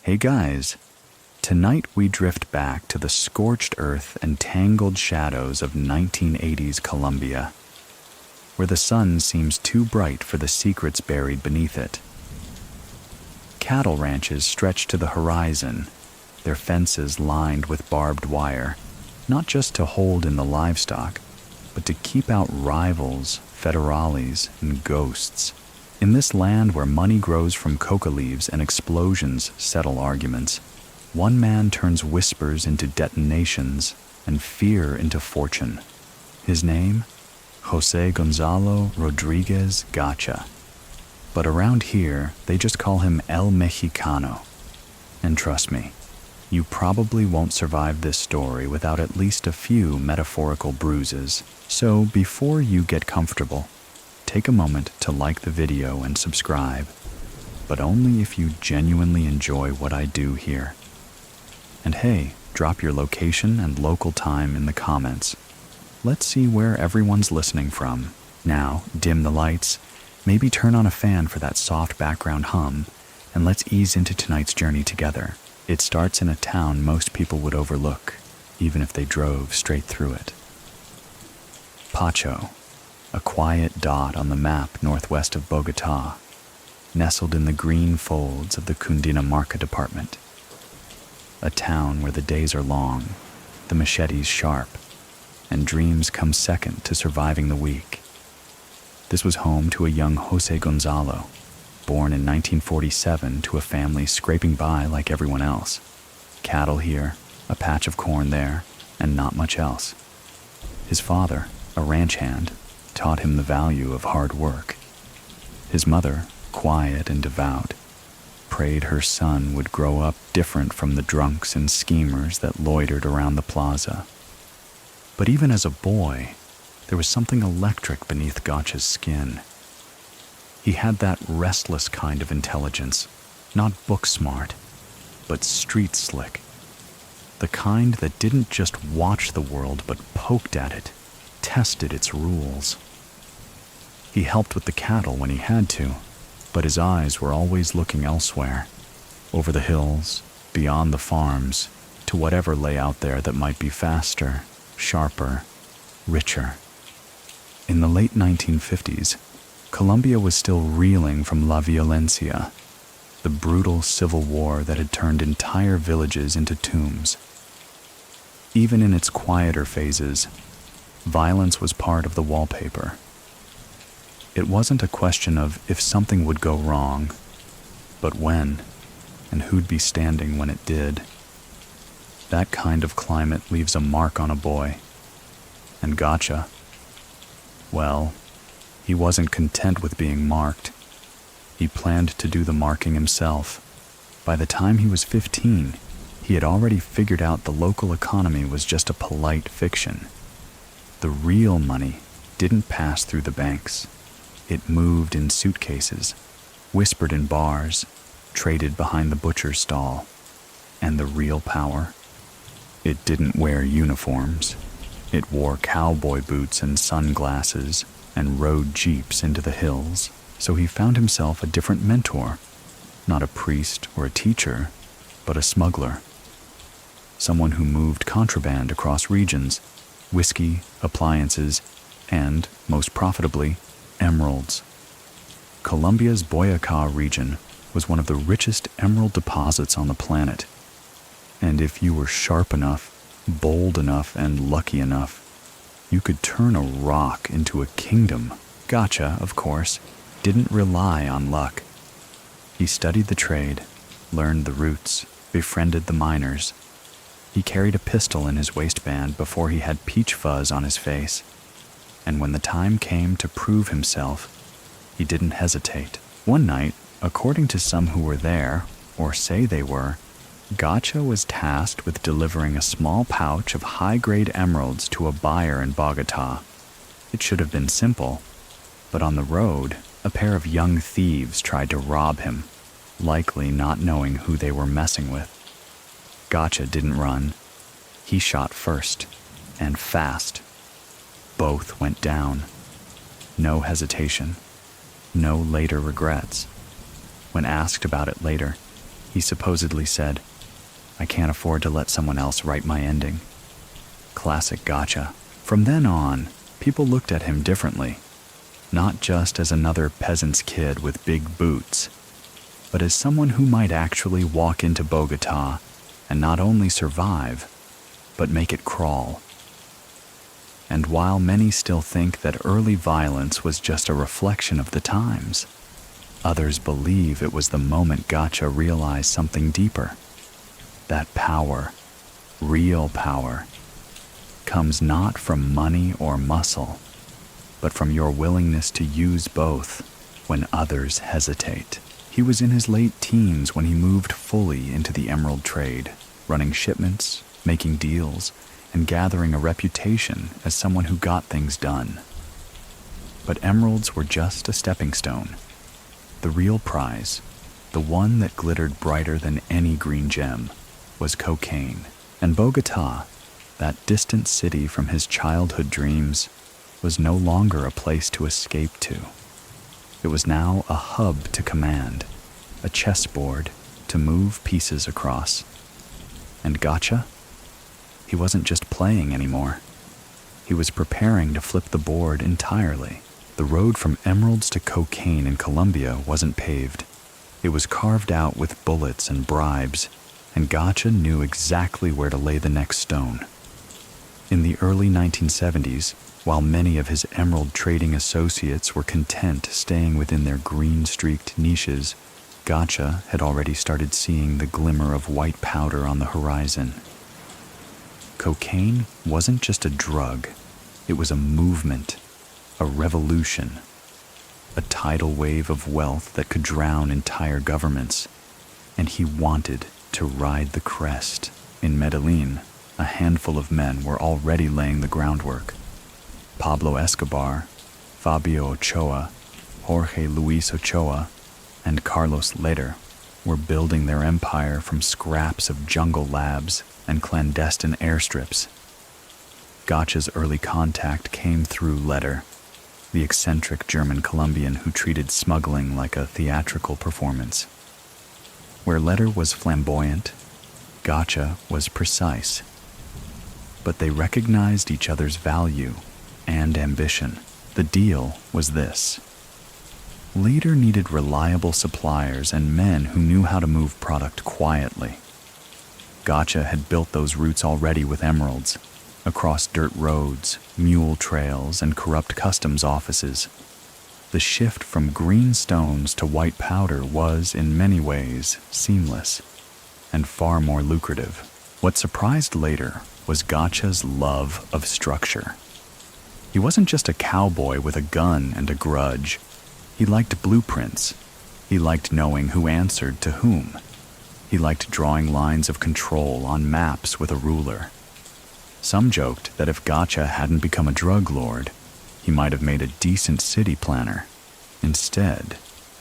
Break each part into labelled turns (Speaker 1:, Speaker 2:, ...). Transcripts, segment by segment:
Speaker 1: Hey guys, tonight we drift back to the scorched earth and tangled shadows of 1980s Colombia, where the sun seems too bright for the secrets buried beneath it. Cattle ranches stretch to the horizon, their fences lined with barbed wire, not just to hold in the livestock, but to keep out rivals, federales, and ghosts. In this land where money grows from coca leaves and explosions settle arguments, one man turns whispers into detonations and fear into fortune. His name? José Gonzalo Rodríguez Gacha. But around here, they just call him El Mexicano. And trust me, you probably won't survive this story without at least a few metaphorical bruises. So before you get comfortable, take a moment to like the video and subscribe, but only if you genuinely enjoy what I do here. And hey, drop your location and local time in the comments. Let's see where everyone's listening from. Now, dim the lights, maybe turn on a fan for that soft background hum, and let's ease into tonight's journey together. It starts in a town most people would overlook, even if they drove straight through it. Pacho, a quiet dot on the map northwest of Bogotá, nestled in the green folds of the Cundinamarca department. A town where the days are long, the machetes sharp, and dreams come second to surviving the week. This was home to a young José Gonzalo, born in 1947 to a family scraping by like everyone else. Cattle here, a patch of corn there, and not much else. His father, a ranch hand, taught him the value of hard work. His mother, quiet and devout, prayed her son would grow up different from the drunks and schemers that loitered around the plaza. But even as a boy, there was something electric beneath Gacha's skin. He had that restless kind of intelligence, not book smart, but street slick. The kind that didn't just watch the world but poked at it, tested its rules. He helped with the cattle when he had to, but his eyes were always looking elsewhere, over the hills, beyond the farms, to whatever lay out there that might be faster, sharper, richer. In the late 1950s, Colombia was still reeling from La Violencia, the brutal civil war that had turned entire villages into tombs. Even in its quieter phases, violence was part of the wallpaper. It wasn't a question of if something would go wrong, but when, and who'd be standing when it did. That kind of climate leaves a mark on a boy. And Gacha, well, he wasn't content with being marked. He planned to do the marking himself. By the time he was 15, he had already figured out the local economy was just a polite fiction. The real money didn't pass through the banks. It moved in suitcases, whispered in bars, traded behind the butcher's stall. And the real power? It didn't wear uniforms. It wore cowboy boots and sunglasses and rode jeeps into the hills. So he found himself a different mentor, not a priest or a teacher, but a smuggler. Someone who moved contraband across regions, whiskey, appliances, and, most profitably, emeralds. Colombia's Boyacá region was one of the richest emerald deposits on the planet. And if you were sharp enough, bold enough, and lucky enough, you could turn a rock into a kingdom. Gacha, of course, didn't rely on luck. He studied the trade, learned the roots, befriended the miners. He carried a pistol in his waistband before he had peach fuzz on his face. And when the time came to prove himself, he didn't hesitate. One night, according to some who were there, or say they were, Gacha was tasked with delivering a small pouch of high-grade emeralds to a buyer in Bogotá. It should have been simple, but on the road, a pair of young thieves tried to rob him, likely not knowing who they were messing with. Gacha didn't run. He shot first, and fast. Both went down. No hesitation. No later regrets. When asked about it later, He supposedly said, "I can't afford to let someone else write my ending." Classic Gacha. From then on, people looked at him differently, not just as another peasant's kid with big boots, but as someone who might actually walk into Bogota and not only survive, but make it crawl. And while many still think that early violence was just a reflection of the times, others believe it was the moment Gacha realized something deeper. That power, real power, comes not from money or muscle, but from your willingness to use both when others hesitate. He was in his late teens when he moved fully into the emerald trade, running shipments, making deals, and gathering a reputation as someone who got things done. But emeralds were just a stepping stone. The real prize, the one that glittered brighter than any green gem, was cocaine. And Bogota, that distant city from his childhood dreams, was no longer a place to escape to. It was now a hub to command, a chessboard to move pieces across. And Gacha? He wasn't just playing anymore. He was preparing to flip the board entirely. The road from emeralds to cocaine in Colombia wasn't paved. It was carved out with bullets and bribes, and Gacha knew exactly where to lay the next stone. In the early 1970s, while many of his emerald trading associates were content staying within their green-streaked niches, Gacha had already started seeing the glimmer of white powder on the horizon. Cocaine wasn't just a drug, it was a movement, a revolution, a tidal wave of wealth that could drown entire governments, and he wanted to ride the crest. In Medellin, a handful of men were already laying the groundwork. Pablo Escobar, Fabio Ochoa, Jorge Luis Ochoa, and Carlos Leder were building their empire from scraps of jungle labs and clandestine airstrips. Gacha's early contact came through Leder, the eccentric German Colombian who treated smuggling like a theatrical performance. Where Leder was flamboyant, Gacha was precise. But they recognized each other's value and ambition. The deal was this. Leder needed reliable suppliers and men who knew how to move product quietly. Gacha had built those routes already with emeralds, across dirt roads, mule trails, and corrupt customs offices. The shift from green stones to white powder was, in many ways, seamless and far more lucrative. What surprised Leder was Gacha's love of structure. He wasn't just a cowboy with a gun and a grudge. He liked blueprints. He liked knowing who answered to whom. He liked drawing lines of control on maps with a ruler. Some joked that if Gacha hadn't become a drug lord, he might have made a decent city planner. Instead,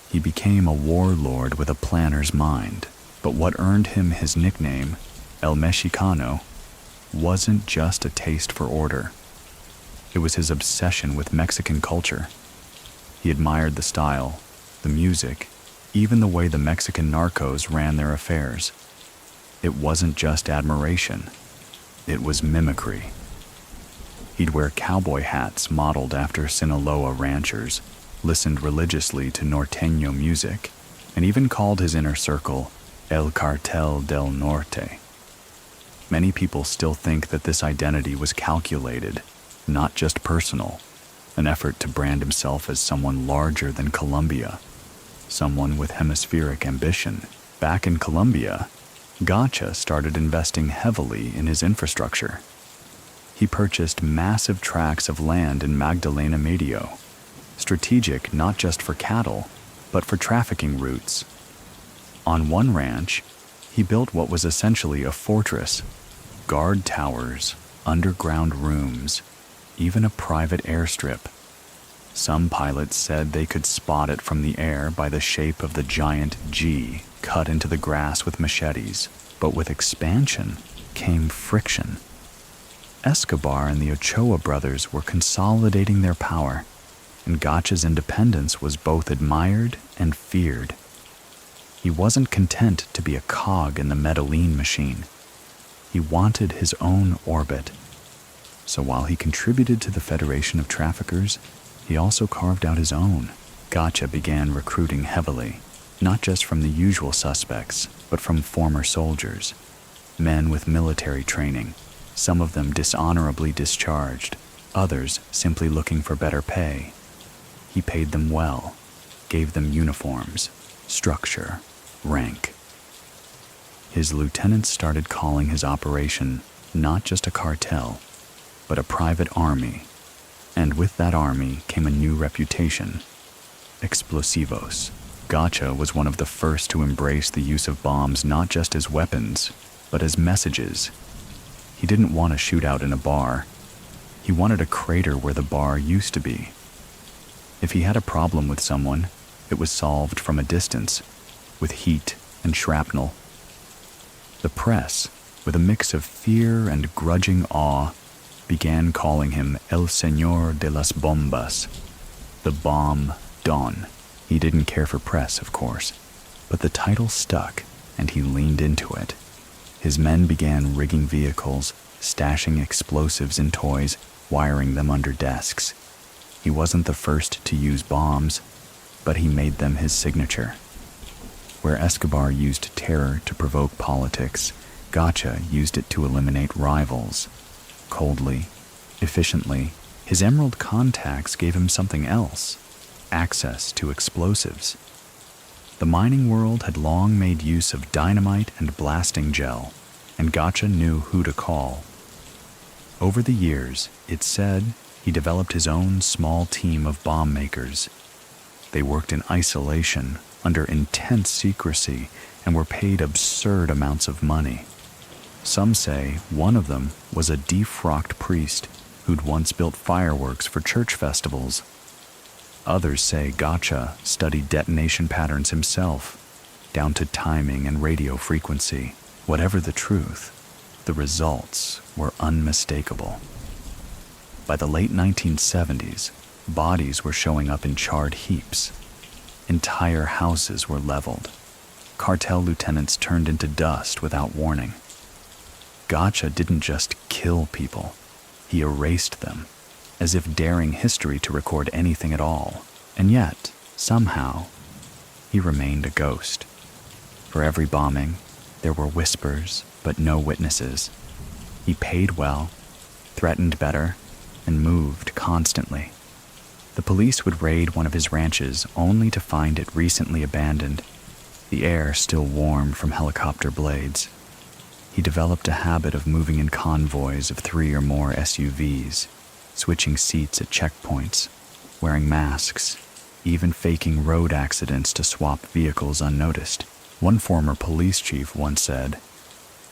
Speaker 1: he became a warlord with a planner's mind. But what earned him his nickname, El Mexicano, wasn't just a taste for order. It was his obsession with Mexican culture. He admired the style, the music, even the way the Mexican narcos ran their affairs. It wasn't just admiration, it was mimicry. He'd wear cowboy hats modeled after Sinaloa ranchers, listened religiously to norteño music, and even called his inner circle El Cartel del Norte. Many people still think that this identity was calculated, not just personal, an effort to brand himself as someone larger than Colombia, someone with hemispheric ambition. Back in Colombia, Gacha started investing heavily in his infrastructure. He purchased massive tracts of land in Magdalena Medio, strategic not just for cattle, but for trafficking routes. On one ranch, he built what was essentially a fortress, guard towers, underground rooms, even a private airstrip. Some pilots said they could spot it from the air by the shape of the giant G cut into the grass with machetes. But with expansion came friction. Escobar and the Ochoa brothers were consolidating their power, and Gacha's independence was both admired and feared. He wasn't content to be a cog in the Medellin machine. He wanted his own orbit. So while he contributed to the Federation of Traffickers, he also carved out his own. Gacha began recruiting heavily, not just from the usual suspects, but from former soldiers, men with military training, some of them dishonorably discharged, others simply looking for better pay. He paid them well, gave them uniforms, structure, rank. His lieutenants started calling his operation not just a cartel, but a private army, and with that army came a new reputation: explosivos. Gacha was one of the first to embrace the use of bombs not just as weapons, but as messages. He didn't want a shootout in a bar. He wanted a crater where the bar used to be. If he had a problem with someone, it was solved from a distance, with heat and shrapnel. The press, with a mix of fear and grudging awe, began calling him El Señor de las Bombas, the Bomb Don. He didn't care for press, of course, but the title stuck, and he leaned into it. His men began rigging vehicles, stashing explosives in toys, wiring them under desks. He wasn't the first to use bombs, but he made them his signature. Where Escobar used terror to provoke politics, Gacha used it to eliminate rivals. Coldly, efficiently, his emerald contacts gave him something else: access to explosives. The mining world had long made use of dynamite and blasting gel, and Gacha knew who to call. Over the years, it's said, he developed his own small team of bomb makers. They worked in isolation, under intense secrecy, and were paid absurd amounts of money. Some say one of them was a defrocked priest who'd once built fireworks for church festivals. Others say Gacha studied detonation patterns himself, down to timing and radio frequency. Whatever the truth, the results were unmistakable. By the late 1970s, bodies were showing up in charred heaps. Entire houses were leveled. Cartel lieutenants turned into dust without warning. Gacha didn't just kill people, he erased them, as if daring history to record anything at all. And yet, somehow, he remained a ghost. For every bombing, there were whispers, but no witnesses. He paid well, threatened better, and moved constantly. The police would raid one of his ranches only to find it recently abandoned, the air still warm from helicopter blades. He developed a habit of moving in convoys of 3 or more SUVs, switching seats at checkpoints, wearing masks, even faking road accidents to swap vehicles unnoticed. One former police chief once said,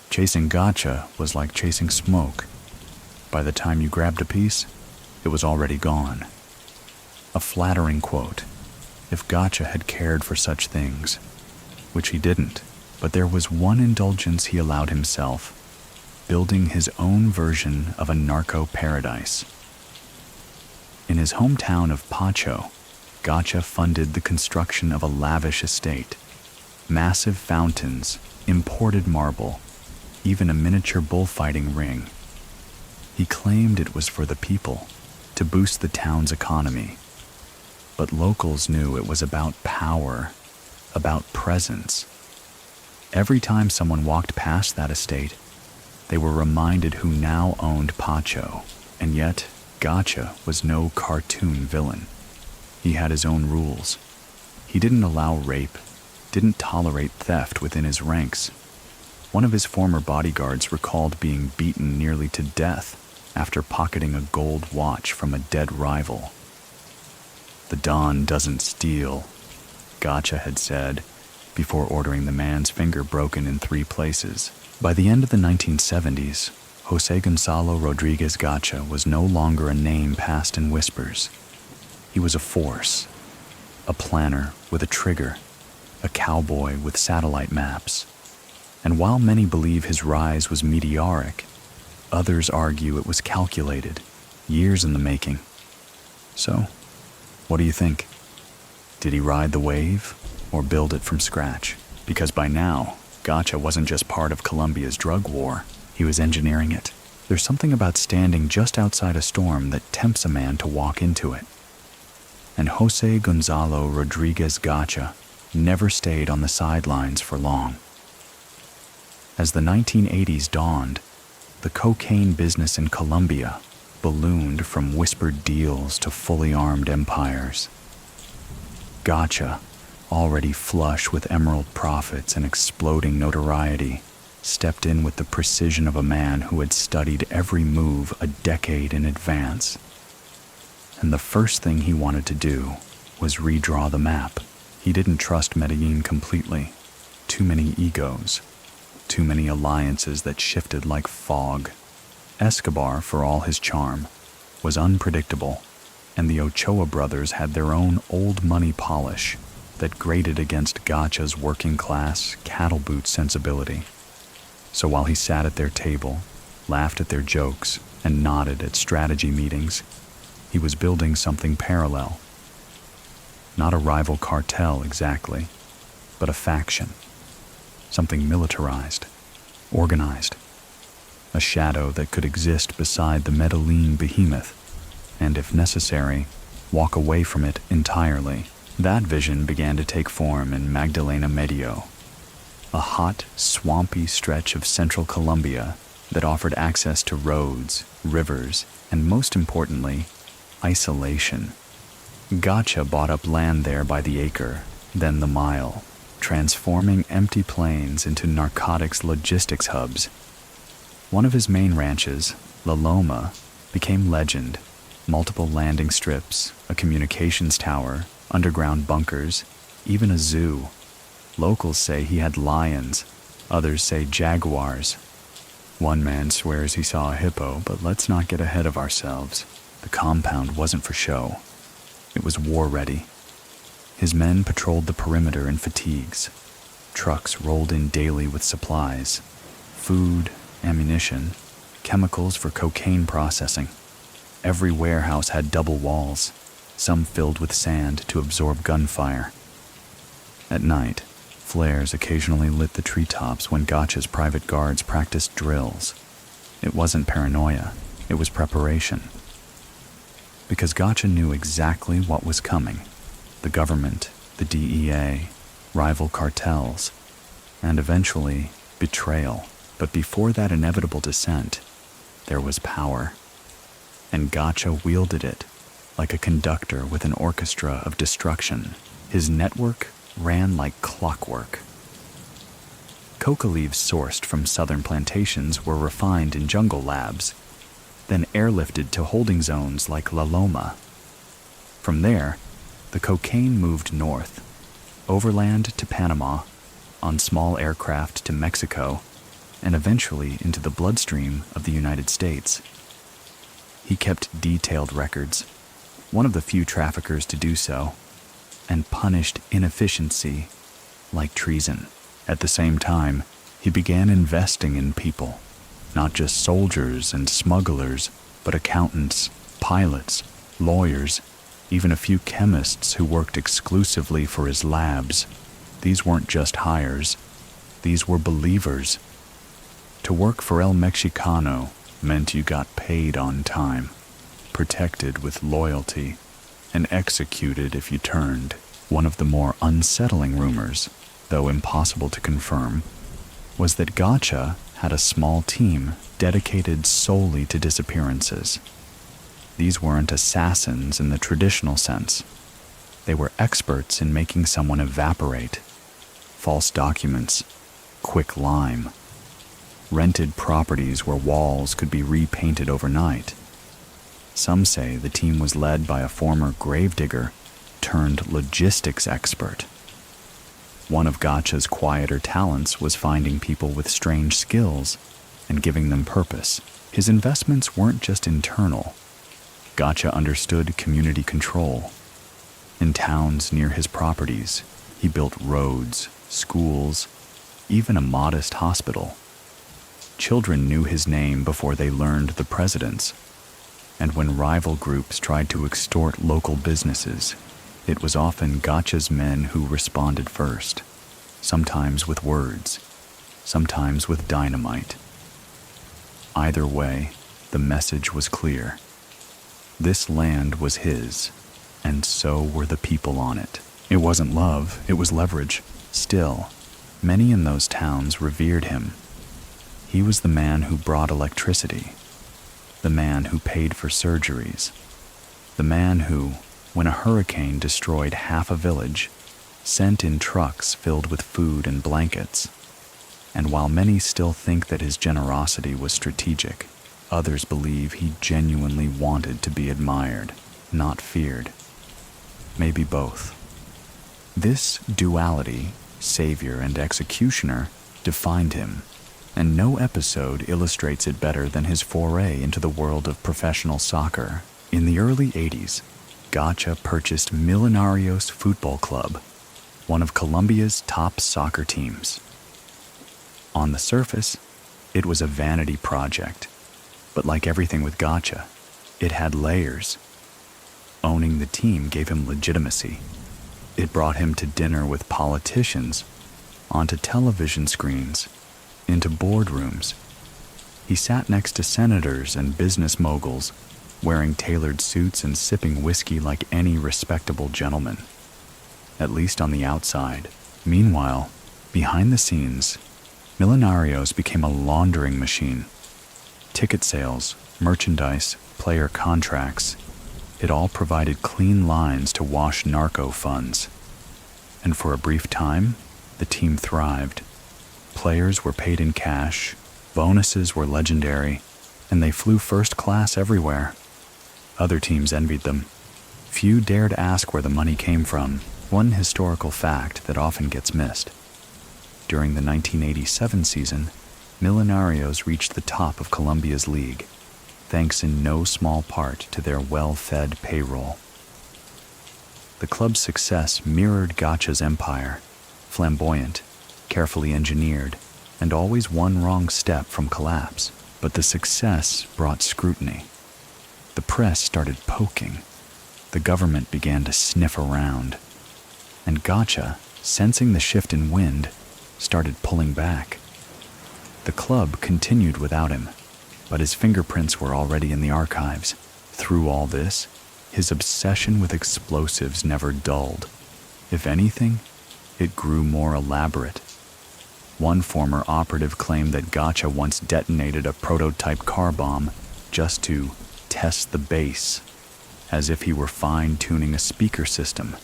Speaker 1: "Chasing Gacha was like chasing smoke. By the time you grabbed a piece, it was already gone." A flattering quote, if Gacha had cared for such things, which he didn't. But there was one indulgence he allowed himself: building his own version of a narco paradise. In his hometown of Pacho, Gacha funded the construction of a lavish estate. Massive fountains, imported marble, even a miniature bullfighting ring. He claimed it was for the people, to boost the town's economy. But locals knew it was about power, about presence. Every time someone walked past that estate, they were reminded who now owned Pacho. And yet, Gacha was no cartoon villain. He had his own rules. He didn't allow rape, didn't tolerate theft within his ranks. One of his former bodyguards recalled being beaten nearly to death after pocketing a gold watch from a dead rival. "The Don doesn't steal," Gacha had said, before ordering the man's finger broken in 3 places. By the end of the 1970s, José Gonzalo Rodríguez Gacha was no longer a name passed in whispers. He was a force, a planner with a trigger, a cowboy with satellite maps. And while many believe his rise was meteoric, others argue it was calculated, years in the making. So, what do you think? Did he ride the wave or build it from scratch? Because by now, Gacha wasn't just part of Colombia's drug war, he was engineering it. There's something about standing just outside a storm that tempts a man to walk into it. And José Gonzalo Rodríguez Gacha never stayed on the sidelines for long. As the 1980s dawned, the cocaine business in Colombia ballooned from whispered deals to fully armed empires. Gacha, already flush with emerald profits and exploding notoriety, stepped in with the precision of a man who had studied every move a decade in advance. And the first thing he wanted to do was redraw the map. He didn't trust Medellin completely. Too many egos. Too many alliances that shifted like fog. Escobar, for all his charm, was unpredictable, and the Ochoa brothers had their own old money polish that grated against Gacha's working-class, cattle-boot sensibility. So while he sat at their table, laughed at their jokes, and nodded at strategy meetings, he was building something parallel. Not a rival cartel exactly, but a faction. Something militarized, organized. A shadow that could exist beside the Medellin behemoth, and if necessary, walk away from it entirely. That vision began to take form in Magdalena Medio, a hot, swampy stretch of central Colombia that offered access to roads, rivers, and most importantly, isolation. Gacha bought up land there by the acre, then the mile, transforming empty plains into narcotics logistics hubs. One of his main ranches, La Loma, became legend. Multiple landing strips, a communications tower, underground bunkers, even a zoo. Locals say he had lions, others say jaguars. One man swears he saw a hippo, but let's not get ahead of ourselves. The compound wasn't for show. It was war-ready. His men patrolled the perimeter in fatigues. Trucks rolled in daily with supplies, food, ammunition, chemicals for cocaine processing. Every warehouse had double walls, some filled with sand to absorb gunfire. At night, flares occasionally lit the treetops when Gacha's private guards practiced drills. It wasn't paranoia, it was preparation. Because Gacha knew exactly what was coming. The government, the DEA, rival cartels, and eventually, betrayal. But before that inevitable descent, there was power. And Gacha wielded it like a conductor with an orchestra of destruction. His network ran like clockwork. Coca leaves sourced from southern plantations were refined in jungle labs, then airlifted to holding zones like La Loma. From there, the cocaine moved north, overland to Panama, on small aircraft to Mexico, and eventually into the bloodstream of the United States. He kept detailed records, one of the few traffickers to do so, and punished inefficiency like treason. At the same time, he began investing in people, not just soldiers and smugglers, but accountants, pilots, lawyers, even a few chemists who worked exclusively for his labs. These weren't just hires, these were believers. To work for El Mexicano meant you got paid on time, protected with loyalty, and executed if you turned. One of the more unsettling rumors, though impossible to confirm, was that Gacha had a small team dedicated solely to disappearances. These weren't assassins in the traditional sense. They were experts in making someone evaporate. False documents, quick lime, rented properties where walls could be repainted overnight. Some say the team was led by a former gravedigger turned logistics expert. One of Gacha's quieter talents was finding people with strange skills and giving them purpose. His investments weren't just internal. Gacha understood community control. In towns near his properties, he built roads, schools, even a modest hospital. Children knew his name before they learned the president's. And when rival groups tried to extort local businesses, it was often Gacha's men who responded first. sometimes with words, sometimes with dynamite. Either way, the message was clear. This land was his, and so were the people on it. It wasn't love, it was leverage. Still, many in those towns revered him. He was the man who brought electricity, the man who paid for surgeries, the man who, when a hurricane destroyed half a village, sent in trucks filled with food and blankets. And while many still think that his generosity was strategic, others believe he genuinely wanted to be admired, not feared. Maybe both. This duality, savior and executioner, defined him, and no episode illustrates it better than his foray into the world of professional soccer. In the early 80s, Gacha purchased Millonarios Football Club, one of Colombia's top soccer teams. On the surface, it was a vanity project, but like everything with Gacha, it had layers. Owning the team gave him legitimacy. It brought him to dinner with politicians, onto television screens, into boardrooms. He sat next to senators and business moguls, wearing tailored suits and sipping whiskey like any respectable gentleman, at least on the outside. Meanwhile, behind the scenes, Millonarios became a laundering machine. Ticket sales, merchandise, player contracts, it all provided clean lines to wash narco funds. And for a brief time, the team thrived. Players were paid in cash, bonuses were legendary, and they flew first class everywhere. Other teams envied them. Few dared ask where the money came from, one historical fact that often gets missed. During the 1987 season, Millonarios reached the top of Colombia's league, thanks in no small part to their well-fed payroll. The club's success mirrored Gacha's empire, flamboyant, carefully engineered, and always one wrong step from collapse. But the success brought scrutiny. The press started poking. The government began to sniff around. And Gacha, sensing the shift in wind, started pulling back. The club continued without him, but his fingerprints were already in the archives. Through all this, his obsession with explosives never dulled. If anything, it grew more elaborate. One former operative claimed that Gacha once detonated a prototype car bomb just to test the bass, as if he were fine-tuning a speaker system,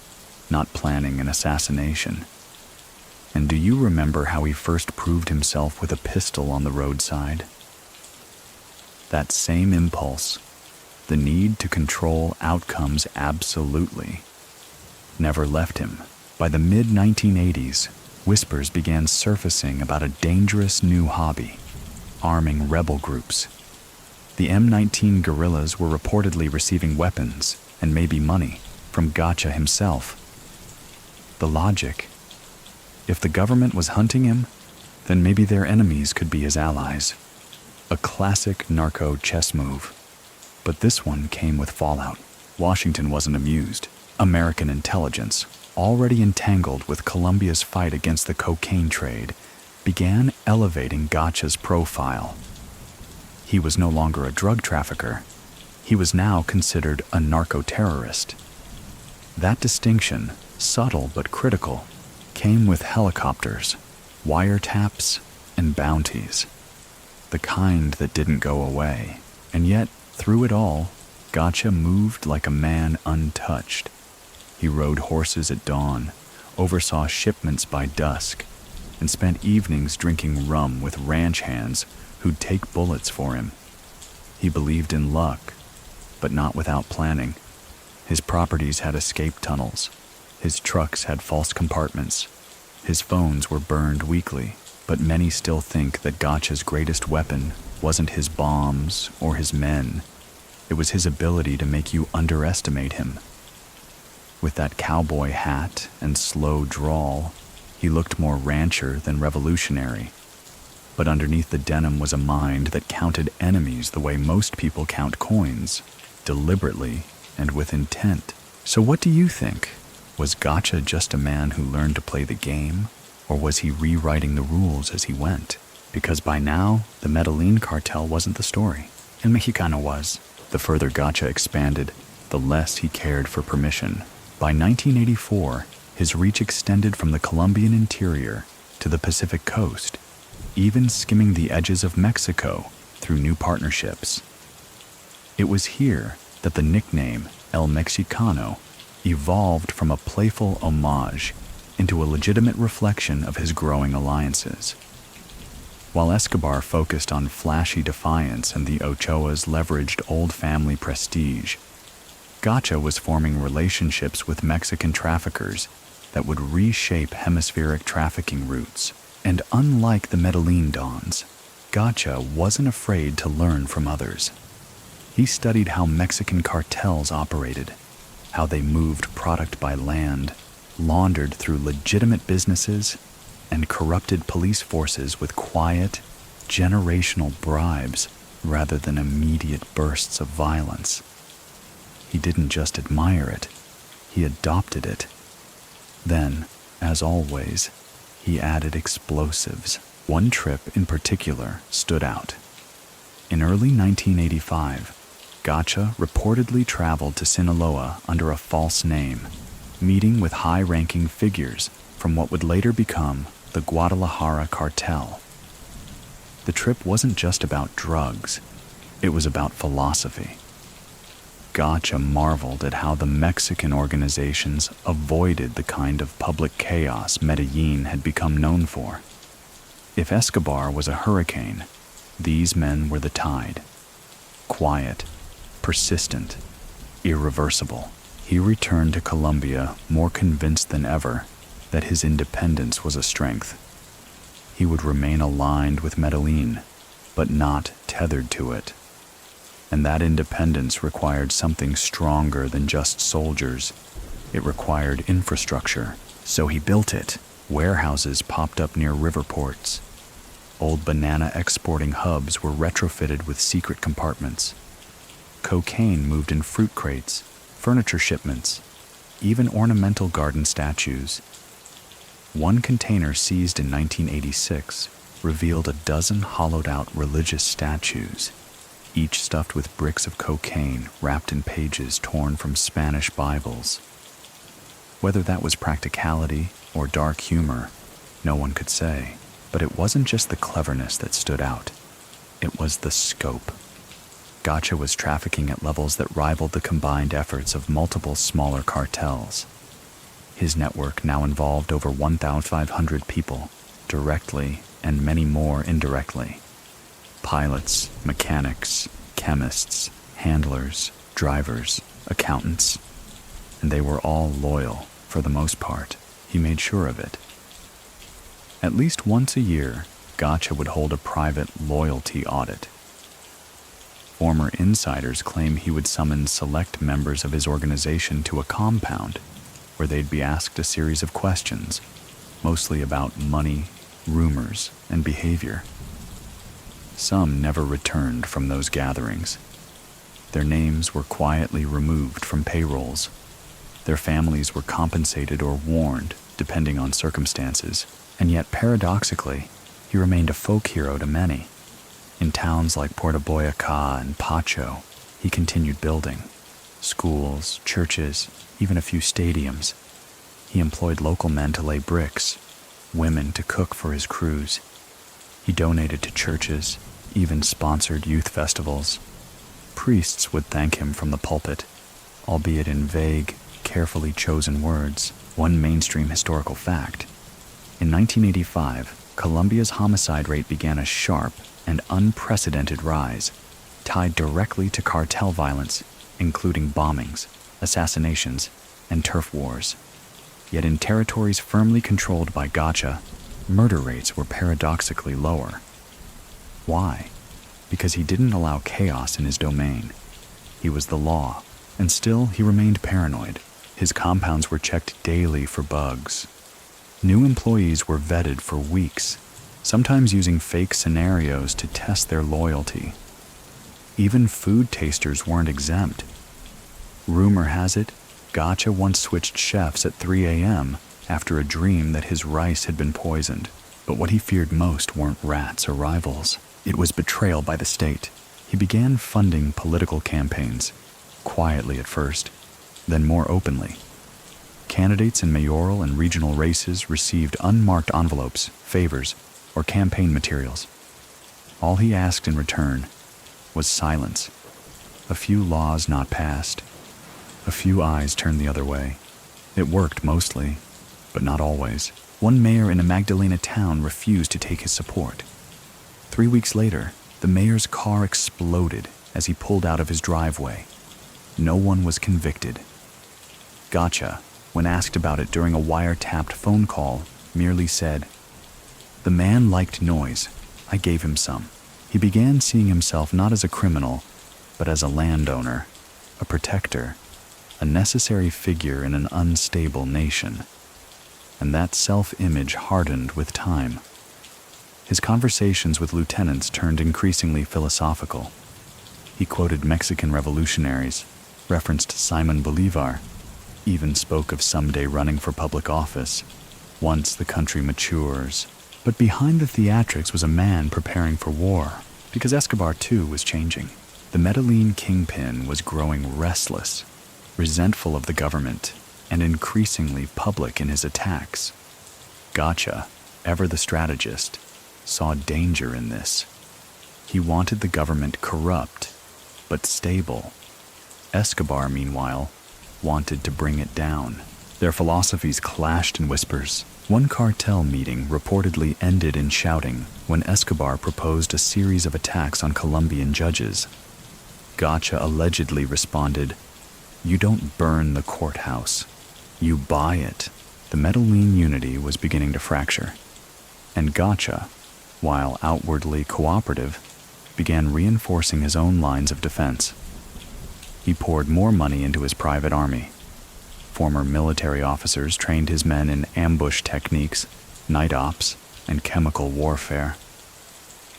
Speaker 1: not planning an assassination. And do you remember how he first proved himself with a pistol on the roadside? That same impulse, the need to control outcomes absolutely, never left him. By the mid-1980s, whispers began surfacing about a dangerous new hobby, arming rebel groups. The M19 guerrillas were reportedly receiving weapons and maybe money from Gacha himself. The logic: if the government was hunting him, then maybe their enemies could be his allies. A classic narco chess move. But this one came with fallout. Washington wasn't amused. American intelligence, already entangled with Colombia's fight against the cocaine trade, began elevating Gacha's profile. He was no longer a drug trafficker. He was now considered a narco-terrorist. That distinction, subtle but critical, came with helicopters, wiretaps, and bounties. The kind that didn't go away. And yet, through it all, Gacha moved like a man untouched. He rode horses at dawn, oversaw shipments by dusk, and spent evenings drinking rum with ranch hands who'd take bullets for him. He believed in luck, but not without planning. His properties had escape tunnels. His trucks had false compartments. His phones were burned weekly, but many still think that Gacha's greatest weapon wasn't his bombs or his men. It was his ability to make you underestimate him. With that cowboy hat and slow drawl, he looked more rancher than revolutionary. But underneath the denim was a mind that counted enemies the way most people count coins, deliberately and with intent. So what do you think? Was Gacha just a man who learned to play the game, Or was he rewriting the rules as he went? Because by now, the Medellin cartel wasn't the story, and Mexicano was. The further Gacha expanded, the less he cared for permission. By 1984, his reach extended from the Colombian interior to the Pacific coast, even skimming the edges of Mexico through new partnerships. It was here that the nickname El Mexicano evolved from a playful homage into a legitimate reflection of his growing alliances. While Escobar focused on flashy defiance and the Ochoas leveraged old family prestige, Gacha was forming relationships with Mexican traffickers that would reshape hemispheric trafficking routes. And unlike the Medellin dons, Gacha wasn't afraid to learn from others. He studied how Mexican cartels operated, how they moved product by land, laundered through legitimate businesses, and corrupted police forces with quiet, generational bribes rather than immediate bursts of violence. He didn't just admire it, he adopted it. Then, as always, he added explosives. One trip in particular stood out. In early 1985, Gacha reportedly traveled to Sinaloa under a false name, meeting with high-ranking figures from what would later become the Guadalajara cartel. The trip wasn't just about drugs, it was about philosophy. Gacha marveled at how the Mexican organizations avoided the kind of public chaos Medellin had become known for. If Escobar was a hurricane, these men were the tide. Quiet, persistent, irreversible. He returned to Colombia more convinced than ever that his independence was a strength. He would remain aligned with Medellin, but not tethered to it. And that independence required something stronger than just soldiers. It required infrastructure, so he built it. Warehouses popped up near river ports. Old banana exporting hubs were retrofitted with secret compartments. Cocaine moved in fruit crates, furniture shipments, even ornamental garden statues. One container seized in 1986 revealed a dozen hollowed-out religious statues, each stuffed with bricks of cocaine wrapped in pages torn from Spanish Bibles. Whether that was practicality or dark humor, no one could say. But it wasn't just the cleverness that stood out. It was the scope. Gacha was trafficking at levels that rivaled the combined efforts of multiple smaller cartels. His network now involved over 1,500 people, directly and many more indirectly. Pilots, mechanics, chemists, handlers, drivers, accountants. And they were all loyal, for the most part. He made sure of it. At least once a year, Gacha would hold a private loyalty audit. Former insiders claim he would summon select members of his organization to a compound where they'd be asked a series of questions, mostly about money, rumors, and behavior. Some never returned from those gatherings. Their names were quietly removed from payrolls. Their families were compensated or warned, depending on circumstances. And yet, paradoxically, he remained a folk hero to many. In towns like Puerto Boyacá and Pacho, he continued building. Schools, churches, even a few stadiums. He employed local men to lay bricks, women to cook for his crews. He donated to churches, even sponsored youth festivals. Priests would thank him from the pulpit, albeit in vague, carefully chosen words. One mainstream historical fact. In 1985, Colombia's homicide rate began a sharp and unprecedented rise, tied directly to cartel violence, including bombings, assassinations, and turf wars. Yet in territories firmly controlled by Gacha, murder rates were paradoxically lower. Why? Because he didn't allow chaos in his domain. He was the law, and still he remained paranoid. His compounds were checked daily for bugs. New employees were vetted for weeks, sometimes using fake scenarios to test their loyalty. Even food tasters weren't exempt. Rumor has it, Gacha once switched chefs at 3 a.m. after a dream that his rice had been poisoned. But what he feared most weren't rats or rivals. It was betrayal by the state. He began funding political campaigns, quietly at first, then more openly. Candidates in mayoral and regional races received unmarked envelopes, favors, or campaign materials. All he asked in return was silence. A few laws not passed. A few eyes turned the other way. It worked mostly, but not always. One mayor in a Magdalena town refused to take his support. 3 weeks later, the mayor's car exploded as he pulled out of his driveway. No one was convicted. Gacha, when asked about it during a wiretapped phone call, merely said, "The man liked noise. I gave him some." He began seeing himself not as a criminal, but as a landowner, a protector, a necessary figure in an unstable nation. And that self-image hardened with time. His conversations with lieutenants turned increasingly philosophical. He quoted Mexican revolutionaries, referenced Simon Bolivar, even spoke of someday running for public office, once the country matures. But behind the theatrics was a man preparing for war, because Escobar too was changing. The Medellin kingpin was growing restless, resentful of the government, and increasingly public in his attacks. Gacha, ever the strategist, saw danger in this. He wanted the government corrupt, but stable. Escobar, meanwhile, wanted to bring it down. Their philosophies clashed in whispers. One cartel meeting reportedly ended in shouting when Escobar proposed a series of attacks on Colombian judges. Gacha allegedly responded, "You don't burn the courthouse, you buy it." The Medellin unity was beginning to fracture, and Gacha, while outwardly cooperative, began reinforcing his own lines of defense. He poured more money into his private army. Former military officers trained his men in ambush techniques, night ops, and chemical warfare.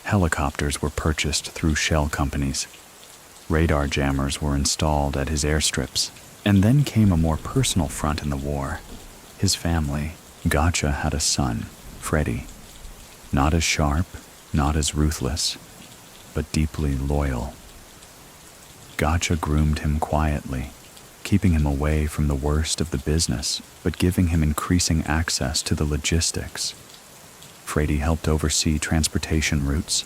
Speaker 1: Helicopters were purchased through shell companies. Radar jammers were installed at his airstrips. And then came a more personal front in the war. His family. Gacha had a son, Freddy. Not as sharp, not as ruthless, but deeply loyal. Gacha groomed him quietly, keeping him away from the worst of the business, but giving him increasing access to the logistics. Freddy helped oversee transportation routes,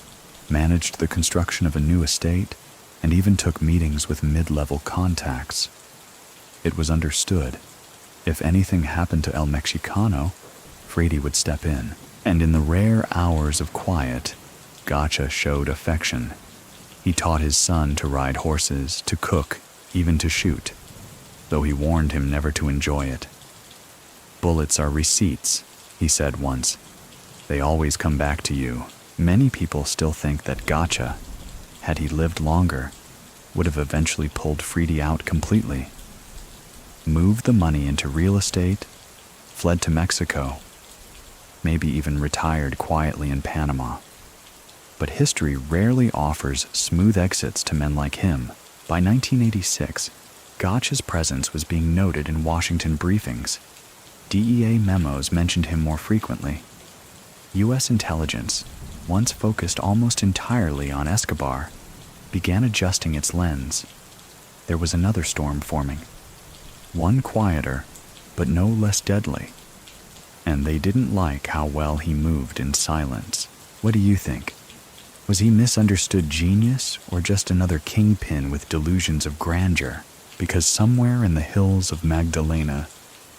Speaker 1: managed the construction of a new estate, and even took meetings with mid-level contacts. It was understood, if anything happened to El Mexicano, Freddy would step in. And in the rare hours of quiet, Gacha showed affection. He taught his son to ride horses, to cook, even to shoot, though he warned him never to enjoy it. "Bullets are receipts," he said once. "They always come back to you." Many people still think that Gacha, had he lived longer, would have eventually pulled Freddy out completely, moved the money into real estate, fled to Mexico, maybe even retired quietly in Panama. But history rarely offers smooth exits to men like him. By 1986, Gacha's presence was being noted in Washington briefings. DEA memos mentioned him more frequently. U.S. intelligence, once focused almost entirely on Escobar, began adjusting its lens. There was another storm forming. One quieter, but no less deadly. And they didn't like how well he moved in silence. What do you think? Was he misunderstood genius or just another kingpin with delusions of grandeur? Because somewhere in the hills of Magdalena,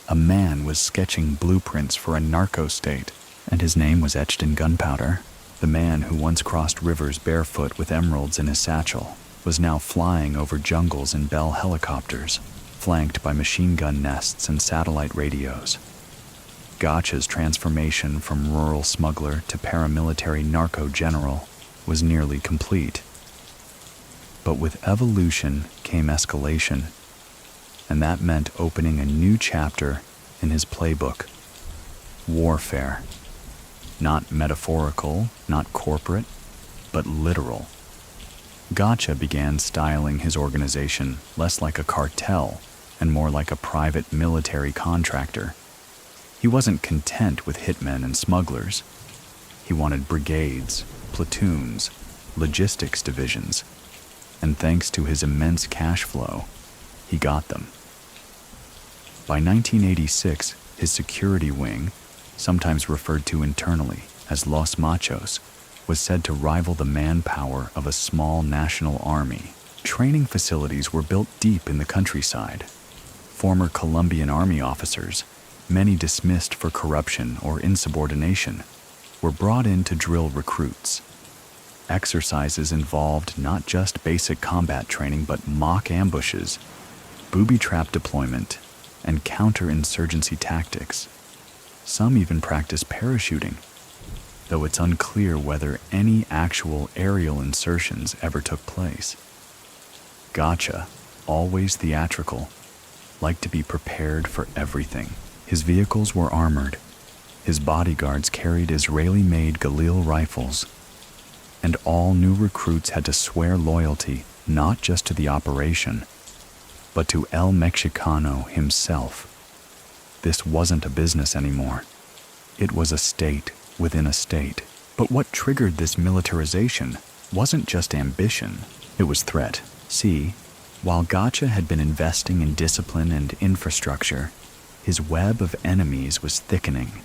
Speaker 1: a man was sketching blueprints for a narco state, and his name was etched in gunpowder. The man who once crossed rivers barefoot with emeralds in his satchel was now flying over jungles in Bell helicopters, flanked by machine gun nests and satellite radios. Gacha's transformation from rural smuggler to paramilitary narco general was nearly complete. But with evolution came escalation, and that meant opening a new chapter in his playbook. Warfare. Not metaphorical, not corporate, but literal. Gacha began styling his organization less like a cartel and more like a private military contractor. He wasn't content with hitmen and smugglers. He wanted brigades, platoons, logistics divisions, and thanks to his immense cash flow, he got them. By 1986, his security wing, sometimes referred to internally as Los Machos, was said to rival the manpower of a small national army. Training facilities were built deep in the countryside. Former Colombian army officers, many dismissed for corruption or insubordination, were brought in to drill recruits. Exercises involved not just basic combat training but mock ambushes, booby trap deployment, and counterinsurgency tactics. Some even practiced parachuting, though it's unclear whether any actual aerial insertions ever took place. Gacha, always theatrical, liked to be prepared for everything. His vehicles were armored. His bodyguards carried Israeli-made Galil rifles, and all new recruits had to swear loyalty not just to the operation, but to El Mexicano himself. This wasn't a business anymore. It was a state within a state. But what triggered this militarization wasn't just ambition, it was threat. See, while Gacha had been investing in discipline and infrastructure, his web of enemies was thickening.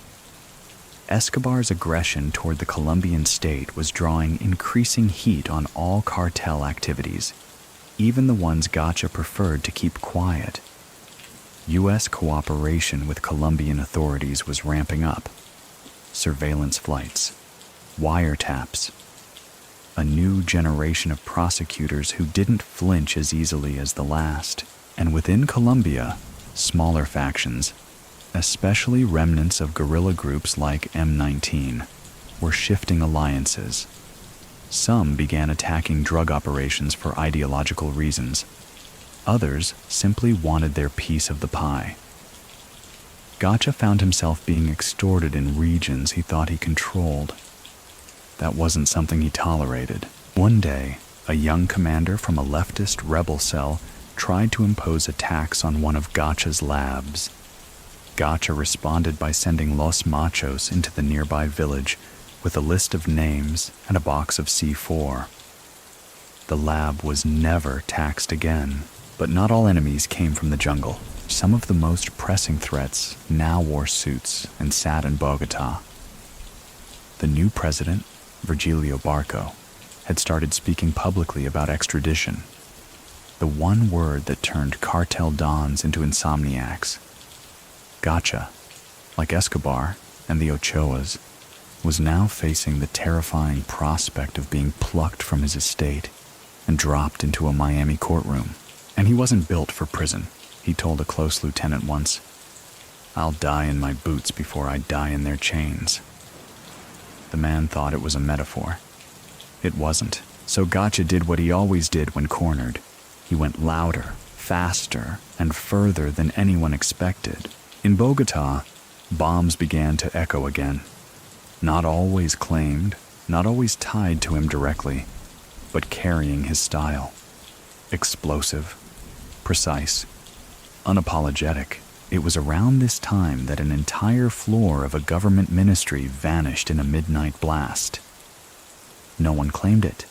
Speaker 1: Escobar's aggression toward the Colombian state was drawing increasing heat on all cartel activities, even the ones Gacha preferred to keep quiet. U.S. cooperation with Colombian authorities was ramping up. Surveillance flights, wiretaps, a new generation of prosecutors who didn't flinch as easily as the last. And within Colombia, smaller factions, especially remnants of guerrilla groups like M19, were shifting alliances. Some began attacking drug operations for ideological reasons. Others simply wanted their piece of the pie. Gacha found himself being extorted in regions he thought he controlled. That wasn't something he tolerated. One day, a young commander from a leftist rebel cell tried to impose a tax on one of Gacha's labs. Gacha responded by sending Los Machos into the nearby village with a list of names and a box of C4. The lab was never taxed again, but not all enemies came from the jungle. Some of the most pressing threats now wore suits and sat in Bogota. The new president, Virgilio Barco, had started speaking publicly about extradition, the one word that turned cartel dons into insomniacs. Gacha, like Escobar and the Ochoas, was now facing the terrifying prospect of being plucked from his estate and dropped into a Miami courtroom. And he wasn't built for prison, he told a close lieutenant once. "I'll die in my boots before I die in their chains." The man thought it was a metaphor. It wasn't. So Gacha did what he always did when cornered. He went louder, faster, and further than anyone expected. In Bogota, bombs began to echo again. Not always claimed, not always tied to him directly, but carrying his style. Explosive, precise, unapologetic. It was around this time that an entire floor of a government ministry vanished in a midnight blast. No one claimed it,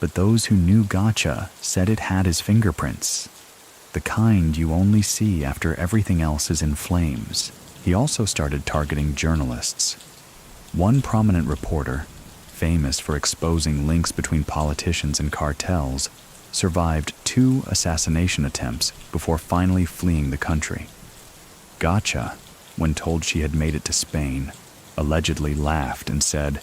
Speaker 1: but those who knew Gacha said it had his fingerprints, the kind you only see after everything else is in flames. He also started targeting journalists. One prominent reporter, famous for exposing links between politicians and cartels, survived 2 assassination attempts before finally fleeing the country. Gacha, when told she had made it to Spain, allegedly laughed and said,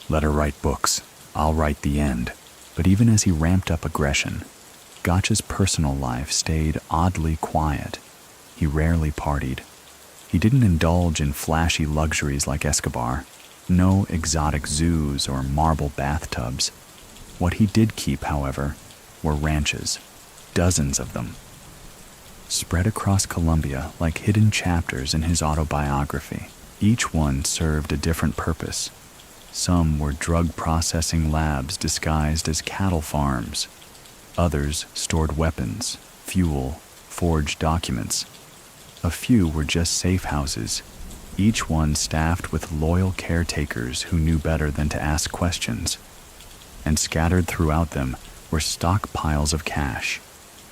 Speaker 1: "Let her write books. I'll write the end." But even as he ramped up aggression, Gacha's personal life stayed oddly quiet. He rarely partied. He didn't indulge in flashy luxuries like Escobar. No exotic zoos or marble bathtubs. What he did keep, however, were ranches, dozens of them, spread across Colombia like hidden chapters in his autobiography. Each one served a different purpose. Some were drug processing labs disguised as cattle farms. Others stored weapons, fuel, forged documents. A few were just safe houses, each one staffed with loyal caretakers who knew better than to ask questions. And scattered throughout them were stockpiles of cash,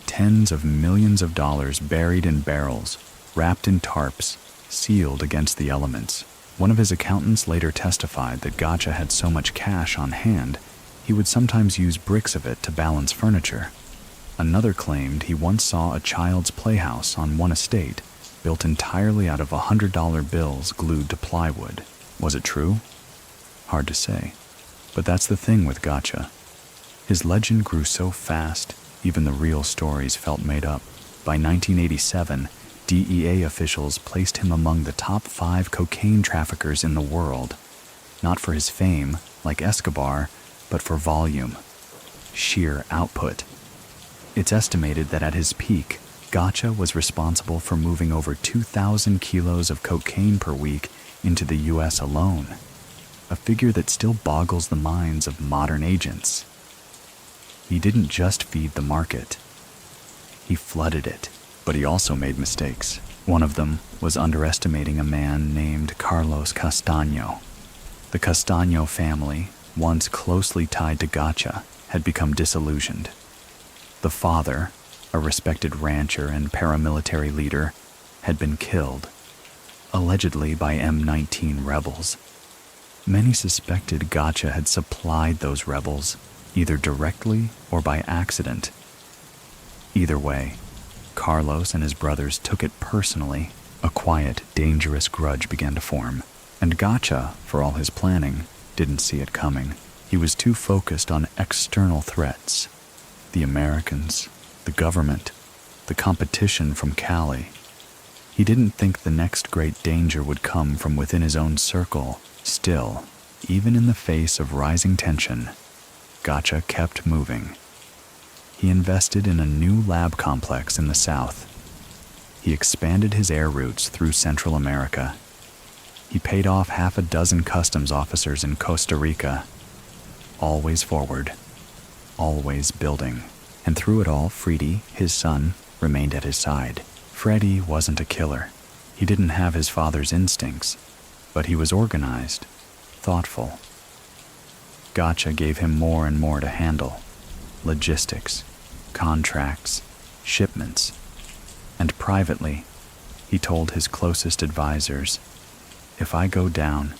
Speaker 1: tens of millions of dollars buried in barrels, wrapped in tarps, sealed against the elements. One of his accountants later testified that Gacha had so much cash on hand, he would sometimes use bricks of it to balance furniture. Another claimed he once saw a child's playhouse on one estate, built entirely out of $100 bills glued to plywood. Was it true? Hard to say. But that's the thing with Gacha. His legend grew so fast, even the real stories felt made up. By 1987, DEA officials placed him among the top 5 cocaine traffickers in the world, not for his fame, like Escobar, but for volume, sheer output. It's estimated that at his peak, Gacha was responsible for moving over 2,000 kilos of cocaine per week into the U.S. alone, a figure that still boggles the minds of modern agents. He didn't just feed the market. He flooded it. But he also made mistakes. One of them was underestimating a man named Carlos Castaño. The Castaño family, once closely tied to Gacha, had become disillusioned. The father, a respected rancher and paramilitary leader, had been killed, allegedly by M19 rebels. Many suspected Gacha had supplied those rebels, either directly or by accident. Either way, Carlos and his brothers took it personally. A quiet, dangerous grudge began to form, and Gacha, for all his planning, didn't see it coming. He was too focused on external threats. The Americans, the government, the competition from Cali. He didn't think the next great danger would come from within his own circle. Still, even in the face of rising tension, Gacha kept moving. He invested in a new lab complex in the south. He expanded his air routes through Central America. He paid off 6 customs officers in Costa Rica. Always forward, always building. And through it all, Freddy, his son, remained at his side. Freddy wasn't a killer. He didn't have his father's instincts, but he was organized, thoughtful. Gacha gave him more and more to handle. Logistics, contracts, shipments. And privately, he told his closest advisors, "If I go down,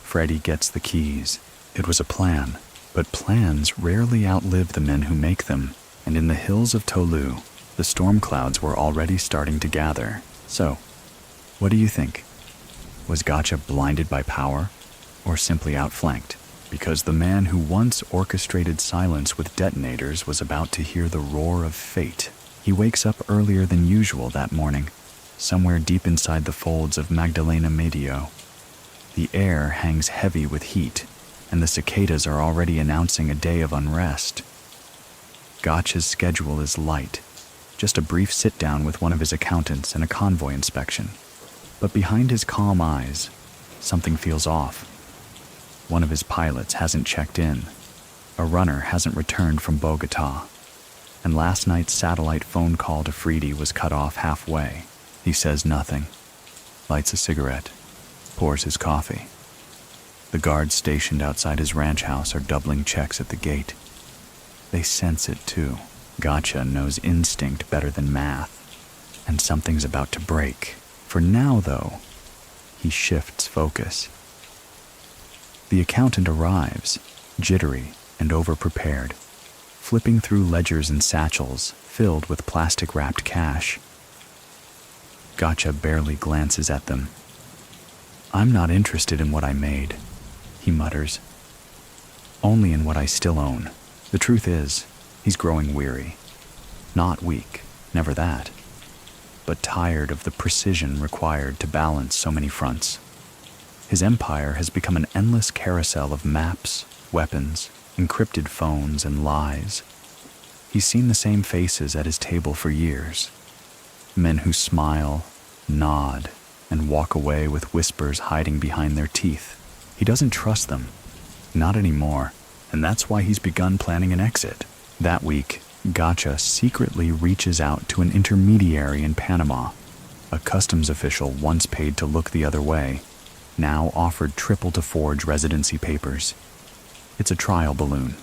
Speaker 1: Freddy gets the keys." It was a plan, but plans rarely outlive the men who make them, and in the hills of Tolu, the storm clouds were already starting to gather. So, what do you think? Was Gacha blinded by power, or simply outflanked? Because the man who once orchestrated silence with detonators was about to hear the roar of fate. He wakes up earlier than usual that morning, somewhere deep inside the folds of Magdalena Medio. The air hangs heavy with heat, and the cicadas are already announcing a day of unrest. Gacha's schedule is light, just a brief sit-down with one of his accountants and a convoy inspection. But behind his calm eyes, something feels off. One of his pilots hasn't checked in. A runner hasn't returned from Bogota. And last night's satellite phone call to Freddy was cut off halfway. He says nothing, lights a cigarette, pours his coffee. The guards stationed outside his ranch house are doubling checks at the gate. They sense it too. Gacha knows instinct better than math, and something's about to break. For now, though, he shifts focus. The accountant arrives, jittery and over-prepared, flipping through ledgers and satchels filled with plastic-wrapped cash. Gacha barely glances at them. "I'm not interested in what I made," he mutters. "Only in what I still own." The truth is, he's growing weary. Not weak, never that, but tired of the precision required to balance so many fronts. His empire has become an endless carousel of maps, weapons, encrypted phones, and lies. He's seen the same faces at his table for years. Men who smile, nod, and walk away with whispers hiding behind their teeth. He doesn't trust them. Not anymore, and that's why he's begun planning an exit. That week, Gacha secretly reaches out to an intermediary in Panama, A customs official once paid to look the other way, now offered triple to forge residency papers. It's a trial balloon,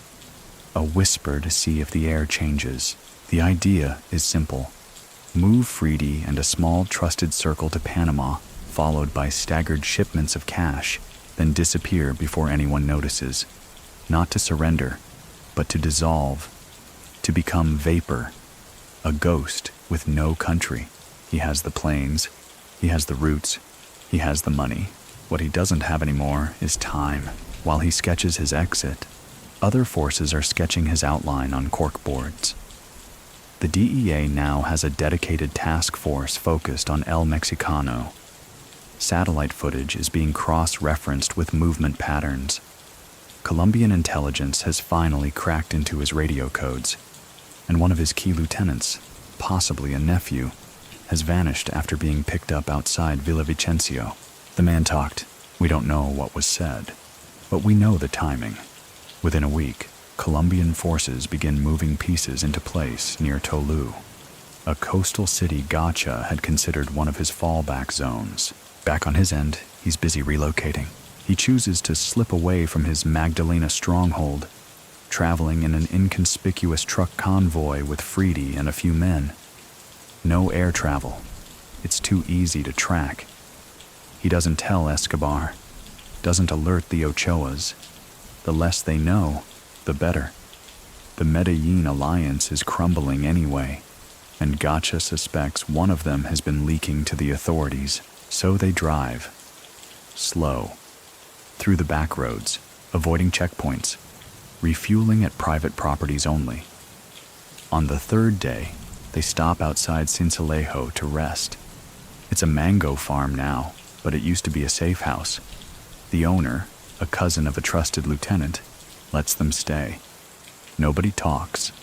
Speaker 1: a whisper to see if the air changes. The idea is simple. Move Freedy and a small trusted circle to Panama, followed by staggered shipments of cash, then disappear before anyone notices. Not to surrender, but to dissolve, to become vapor, a ghost with no country. He has the planes, he has the routes, he has the money. What he doesn't have anymore is time. While he sketches his exit, other forces are sketching his outline on corkboards. The DEA now has a dedicated task force focused on El Mexicano. Satellite footage is being cross-referenced with movement patterns. Colombian intelligence has finally cracked into his radio codes, and one of his key lieutenants, possibly a nephew, has vanished after being picked up outside Villavicencio. The man talked. We don't know what was said, but we know the timing. Within a week, Colombian forces begin moving pieces into place near Tolu. A coastal city Gacha had considered one of his fallback zones. Back on his end, he's busy relocating. He chooses to slip away from his Magdalena stronghold, traveling in an inconspicuous truck convoy with Freedy and a few men. No air travel. It's too easy to track. He doesn't tell Escobar, doesn't alert the Ochoas. The less they know, the better. The Medellin alliance is crumbling anyway, and Gacha suspects one of them has been leaking to the authorities, so they drive, slow, through the back roads, avoiding checkpoints, refueling at private properties only. On the third day, they stop outside Sincelejo to rest. It's a mango farm now, but it used to be a safe house. The owner, a cousin of a trusted lieutenant, lets them stay. Nobody talks.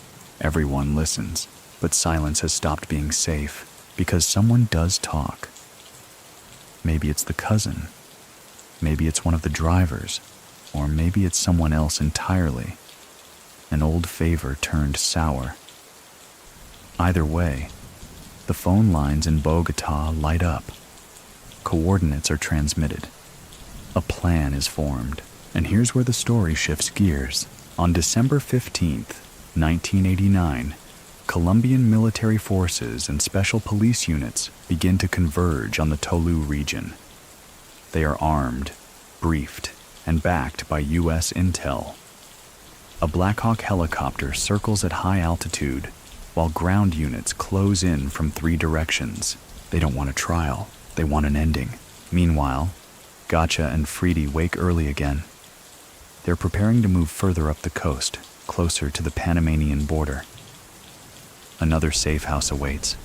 Speaker 1: Everyone listens, but silence has stopped being safe because someone does talk. Maybe it's the cousin. Maybe it's one of the drivers, or maybe it's someone else entirely. An old favor turned sour. Either way, the phone lines in Bogota light up. Coordinates are transmitted. A plan is formed, and here's where the story shifts gears. On December 15th, 1989, Colombian military forces and special police units begin to converge on the Tolu region. They are armed, briefed, and backed by U.S. intel. A Black Hawk helicopter circles at high altitude, while ground units close in from 3 directions. They don't want a trial, they want an ending. Meanwhile, Gacha and Freedy wake early again. They're preparing to move further up the coast, closer to the Panamanian border. Another safe house awaits,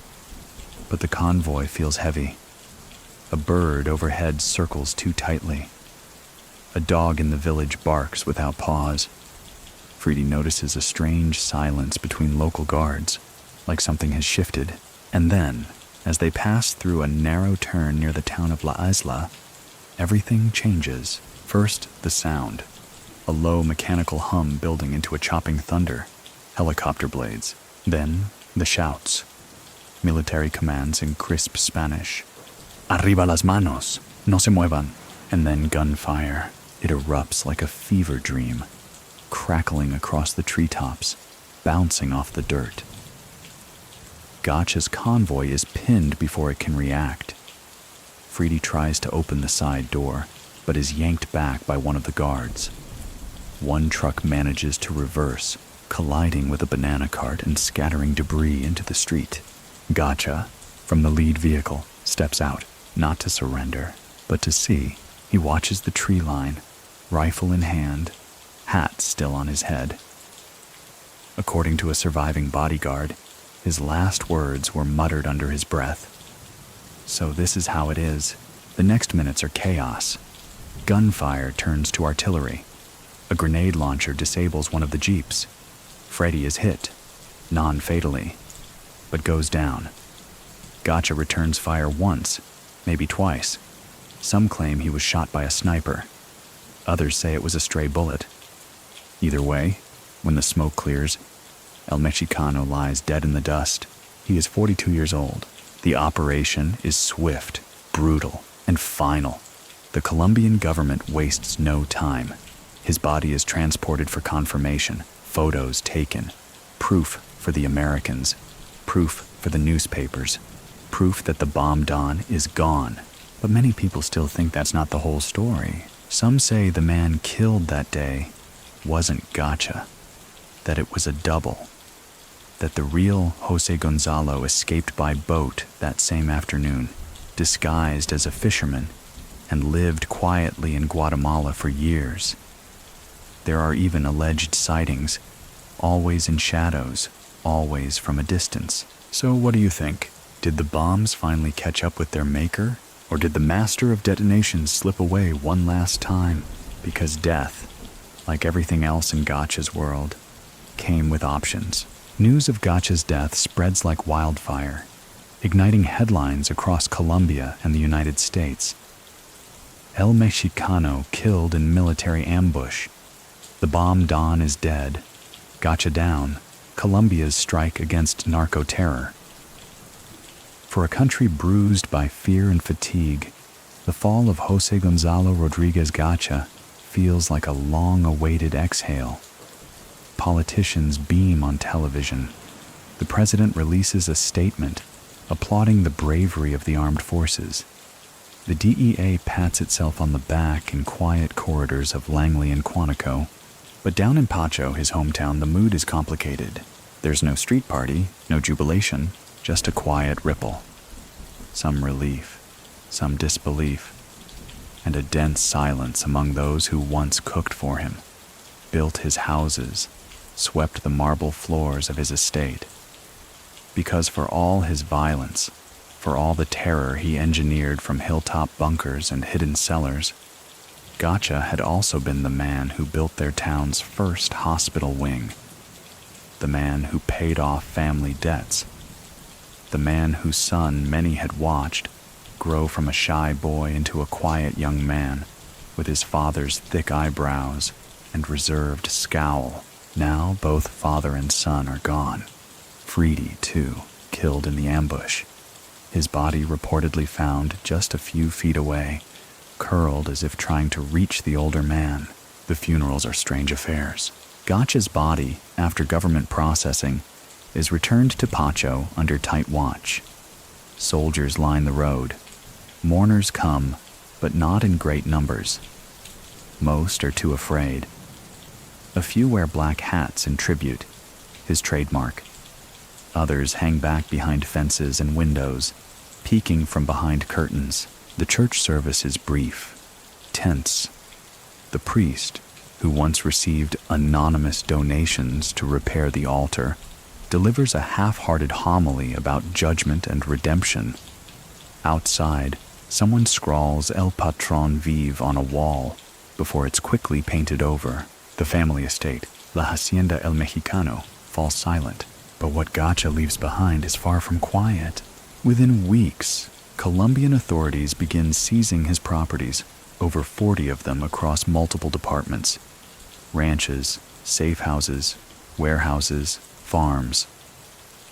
Speaker 1: but the convoy feels heavy. A bird overhead circles too tightly. A dog in the village barks without pause. Freedy notices a strange silence between local guards, like something has shifted. And then, as they pass through a narrow turn near the town of La Isla, everything changes. First, the sound. A low mechanical hum building into a chopping thunder. Helicopter blades. Then, the shouts. Military commands in crisp Spanish. Arriba las manos, no se muevan. And then gunfire. It erupts like a fever dream, crackling across the treetops, bouncing off the dirt. Gacha's convoy is pinned before it can react. Freedy tries to open the side door, but is yanked back by one of the guards. One truck manages to reverse, colliding with a banana cart and scattering debris into the street. Gacha, from the lead vehicle, steps out, not to surrender, but to see. He watches the tree line, rifle in hand, hat still on his head. According to a surviving bodyguard, his last words were muttered under his breath. So this is how it is. The next minutes are chaos. Gunfire turns to artillery. A grenade launcher disables one of the jeeps. Freddy is hit, non-fatally, but goes down. Gacha returns fire once, maybe twice. Some claim he was shot by a sniper. Others say it was a stray bullet. Either way, when the smoke clears, El Mexicano lies dead in the dust. He is 42 years old, The operation is swift, brutal, and final. The Colombian government wastes no time. His body is transported for confirmation, photos taken, proof for the Americans, proof for the newspapers, proof that the bomb Don is gone. But many people still think that's not the whole story. Some say the man killed that day wasn't Gacha, that it was a double, that the real José Gonzalo escaped by boat that same afternoon, disguised as a fisherman, and lived quietly in Guatemala for years. There are even alleged sightings, always in shadows, always from a distance. So what do you think? Did the bombs finally catch up with their maker? Or did the master of detonations slip away one last time? Because death, like everything else in Gacha's world, came with options. News of Gacha's death spreads like wildfire, igniting headlines across Colombia and the United States. El Mexicano killed in military ambush. The bomb Don is dead. Gacha down. Colombia's strike against narco terror. For a country bruised by fear and fatigue, the fall of José Gonzalo Rodríguez Gacha feels like a long-awaited exhale. Politicians beam on television. The president releases a statement applauding the bravery of the armed forces. The DEA pats itself on the back in quiet corridors of Langley and Quantico. But down in Pacho, his hometown, the mood is complicated. There's no street party, no jubilation, just a quiet ripple. Some relief, some disbelief, and a dense silence among those who once cooked for him, built his houses, swept the marble floors of his estate. Because for all his violence, for all the terror he engineered from hilltop bunkers and hidden cellars, Gacha had also been the man who built their town's first hospital wing, the man who paid off family debts, the man whose son many had watched grow from a shy boy into a quiet young man with his father's thick eyebrows and reserved scowl. Now both father and son are gone. Freedy, too, killed in the ambush. His body reportedly found just a few feet away, curled as if trying to reach the older man. The funerals are strange affairs. Gacha's body, after government processing, is returned to Pacho under tight watch. Soldiers line the road. Mourners come, but not in great numbers. Most are too afraid. A few wear black hats in tribute, his trademark. Others hang back behind fences and windows, peeking from behind curtains. The church service is brief, tense. The priest, who once received anonymous donations to repair the altar, delivers a half-hearted homily about judgment and redemption. Outside, someone scrawls El Patron Vive on a wall before it's quickly painted over. The family estate, La Hacienda El Mexicano, falls silent. But what Gacha leaves behind is far from quiet. Within weeks, Colombian authorities begin seizing his properties, over 40 of them across multiple departments. Ranches, safe houses, warehouses, farms.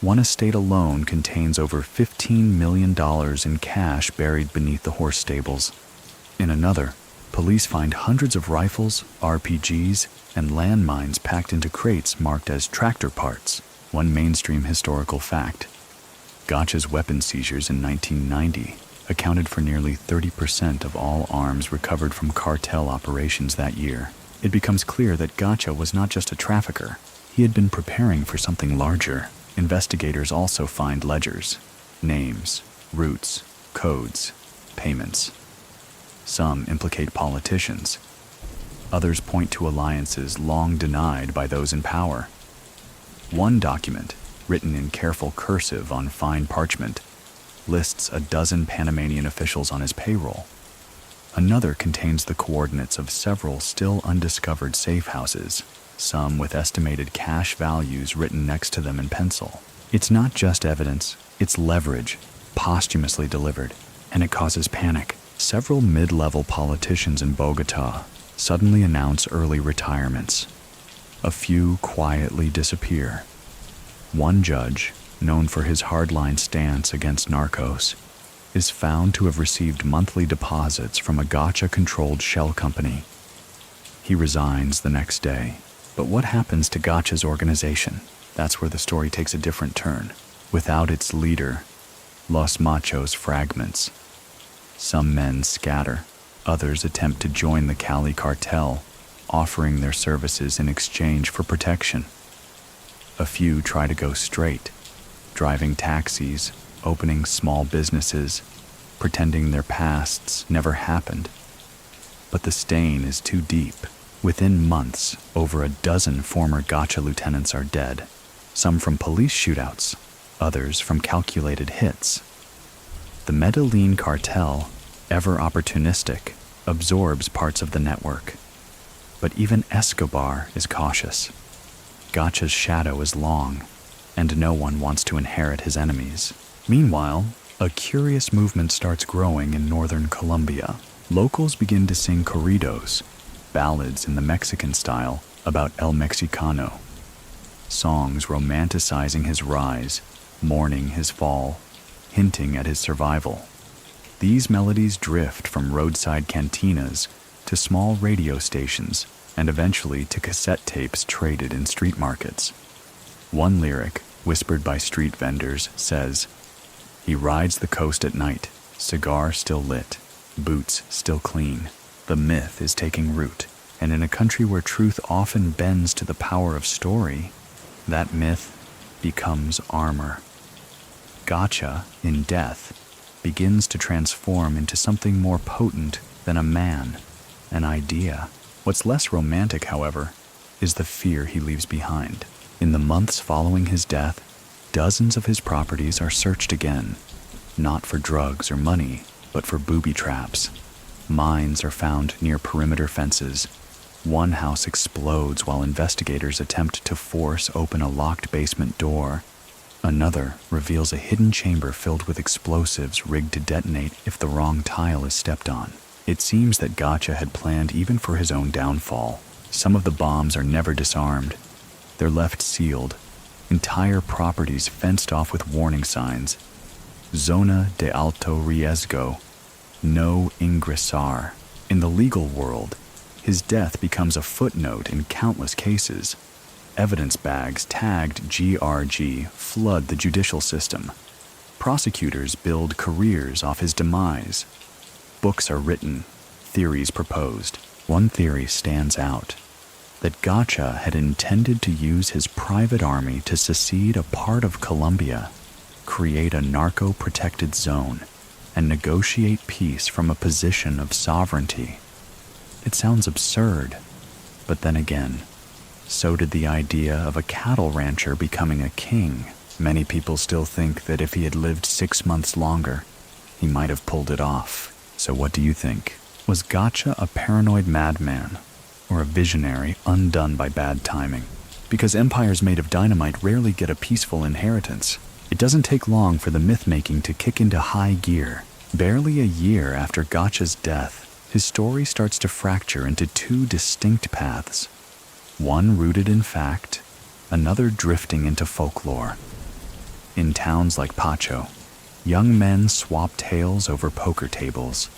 Speaker 1: One estate alone contains over $15 million in cash buried beneath the horse stables. In another, police find hundreds of rifles, RPGs, and landmines packed into crates marked as tractor parts. One mainstream historical fact. Gacha's weapon seizures in 1990 accounted for nearly 30% of all arms recovered from cartel operations that year. It becomes clear that Gacha was not just a trafficker. He had been preparing for something larger. Investigators also find ledgers, names, routes, codes, payments. Some implicate politicians. Others point to alliances long denied by those in power. One document, written in careful cursive on fine parchment, lists a dozen Panamanian officials on his payroll. Another contains the coordinates of several still undiscovered safe houses, some with estimated cash values written next to them in pencil. It's not just evidence, it's leverage, posthumously delivered, and it causes panic. Several mid-level politicians in Bogotá suddenly announce early retirements. A few quietly disappear. One judge, known for his hardline stance against narcos, is found to have received monthly deposits from a Gacha-controlled shell company. He resigns the next day. But what happens to Gacha's organization? That's where the story takes a different turn. Without its leader, Los Machos fragments. Some men scatter. Others attempt to join the Cali cartel, offering their services in exchange for protection. A few try to go straight, driving taxis, opening small businesses, pretending their pasts never happened. But the stain is too deep. Within months, over a dozen former Gacha lieutenants are dead, some from police shootouts, others from calculated hits. The Medellin cartel, ever opportunistic, absorbs parts of the network. But even Escobar is cautious. Gacha's shadow is long, and no one wants to inherit his enemies. Meanwhile, a curious movement starts growing in northern Colombia. Locals begin to sing corridos, ballads in the Mexican style about El Mexicano. Songs romanticizing his rise, mourning his fall, hinting at his survival. These melodies drift from roadside cantinas to small radio stations and eventually to cassette tapes traded in street markets. One lyric, whispered by street vendors, says, "He rides the coast at night, cigar still lit, boots still clean. The myth is taking root, and in a country where truth often bends to the power of story, that myth becomes armor." Gacha, in death, begins to transform into something more potent than a man, an idea. What's less romantic, however, is the fear he leaves behind. In the months following his death, dozens of his properties are searched again, not for drugs or money, but for booby traps. Mines are found near perimeter fences. One house explodes while investigators attempt to force open a locked basement door. Another reveals a hidden chamber filled with explosives rigged to detonate if the wrong tile is stepped on. It seems that Gacha had planned even for his own downfall. Some of the bombs are never disarmed. They're left sealed, entire properties fenced off with warning signs. Zona de alto riesgo, no ingresar. In the legal world, his death becomes a footnote in countless cases. Evidence bags tagged GRG flood the judicial system. Prosecutors build careers off his demise. Books are written, theories proposed. One theory stands out, that Gacha had intended to use his private army to secede a part of Colombia, create a narco-protected zone, and negotiate peace from a position of sovereignty. It sounds absurd, but then again, so did the idea of a cattle rancher becoming a king. Many people still think that if he had lived 6 months longer, he might have pulled it off. So what do you think? Was Gacha a paranoid madman, or a visionary undone by bad timing? Because empires made of dynamite rarely get a peaceful inheritance. It doesn't take long for the myth-making to kick into high gear. Barely a year after Gacha's death, his story starts to fracture into two distinct paths. One rooted in fact, another drifting into folklore. In towns like Pacho, young men swap tales over poker tables.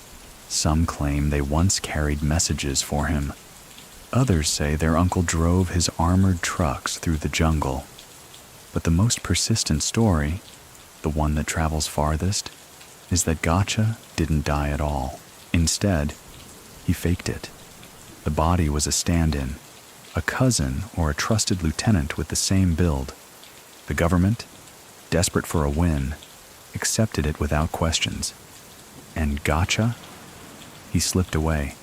Speaker 1: Some claim they once carried messages for him. Others say their uncle drove his armored trucks through the jungle. But the most persistent story, the one that travels farthest, is that Gacha didn't die at all. Instead, he faked it. The body was a stand-in, a cousin or a trusted lieutenant with the same build. The government, desperate for a win, accepted it without questions. And Gacha? He slipped away,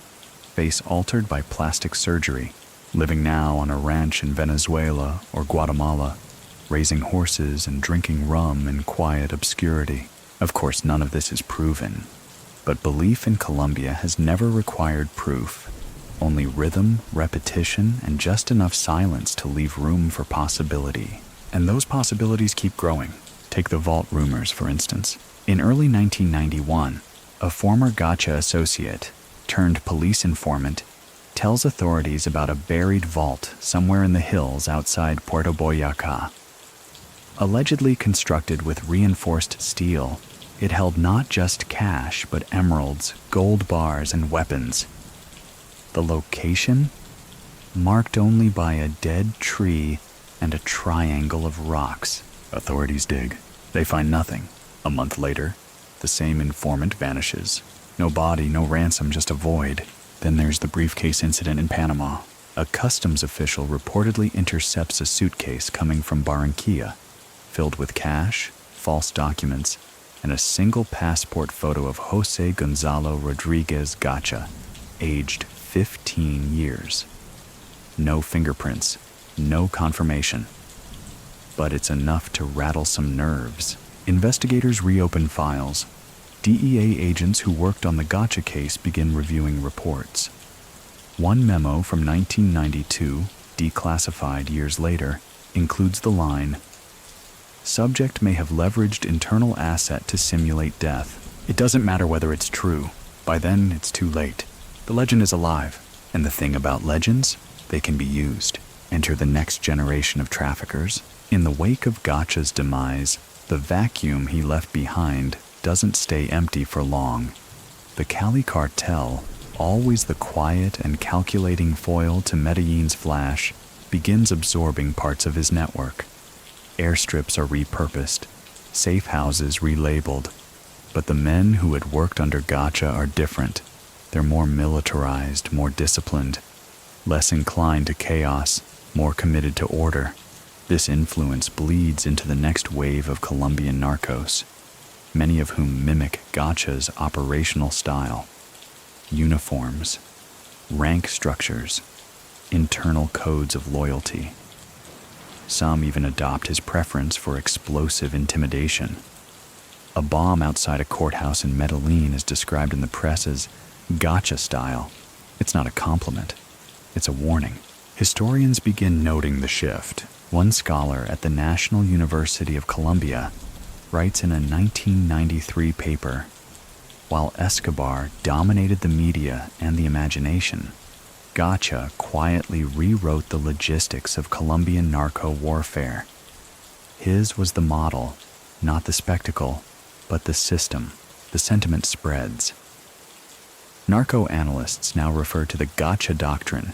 Speaker 1: face altered by plastic surgery, living now on a ranch in Venezuela or Guatemala, raising horses and drinking rum in quiet obscurity. Of course, none of this is proven, but belief in Colombia has never required proof. Only rhythm, repetition, and just enough silence to leave room for possibility. And those possibilities keep growing. Take the vault rumors, for instance. In early 1991, a former Gacha associate, turned police informant, tells authorities about a buried vault somewhere in the hills outside Puerto Boyacá. Allegedly constructed with reinforced steel, it held not just cash but emeralds, gold bars, and weapons. The location? Marked only by a dead tree and a triangle of rocks. Authorities dig. They find nothing. A month later, the same informant vanishes. No body, no ransom, just a void. Then there's the briefcase incident in Panama. A customs official reportedly intercepts a suitcase coming from Barranquilla, filled with cash, false documents, and a single passport photo of José Gonzalo Rodríguez Gacha, aged 15 years. No fingerprints, no confirmation. But it's enough to rattle some nerves. Investigators reopen files. DEA agents who worked on the Gacha case begin reviewing reports. One memo from 1992, declassified years later, includes the line, "Subject may have leveraged internal asset to simulate death. It doesn't matter whether it's true. By then, it's too late. The legend is alive. And the thing about legends, they can be used." Enter the next generation of traffickers. In the wake of Gacha's demise, the vacuum he left behind doesn't stay empty for long. The Cali cartel, always the quiet and calculating foil to Medellin's flash, begins absorbing parts of his network. Airstrips are repurposed, safe houses relabeled. But the men who had worked under Gacha are different. They're more militarized, more disciplined, less inclined to chaos, more committed to order. This influence bleeds into the next wave of Colombian narcos, many of whom mimic Gacha's operational style. Uniforms, rank structures, internal codes of loyalty. Some even adopt his preference for explosive intimidation. A bomb outside a courthouse in Medellin is described in the press as Gacha style. It's not a compliment, it's a warning. Historians begin noting the shift. One scholar at the National University of Colombia writes in a 1993 paper, while Escobar dominated the media and the imagination, Gacha quietly rewrote the logistics of Colombian narco warfare. His was the model, not the spectacle, but the system. The sentiment spreads. Narco analysts now refer to the Gacha doctrine,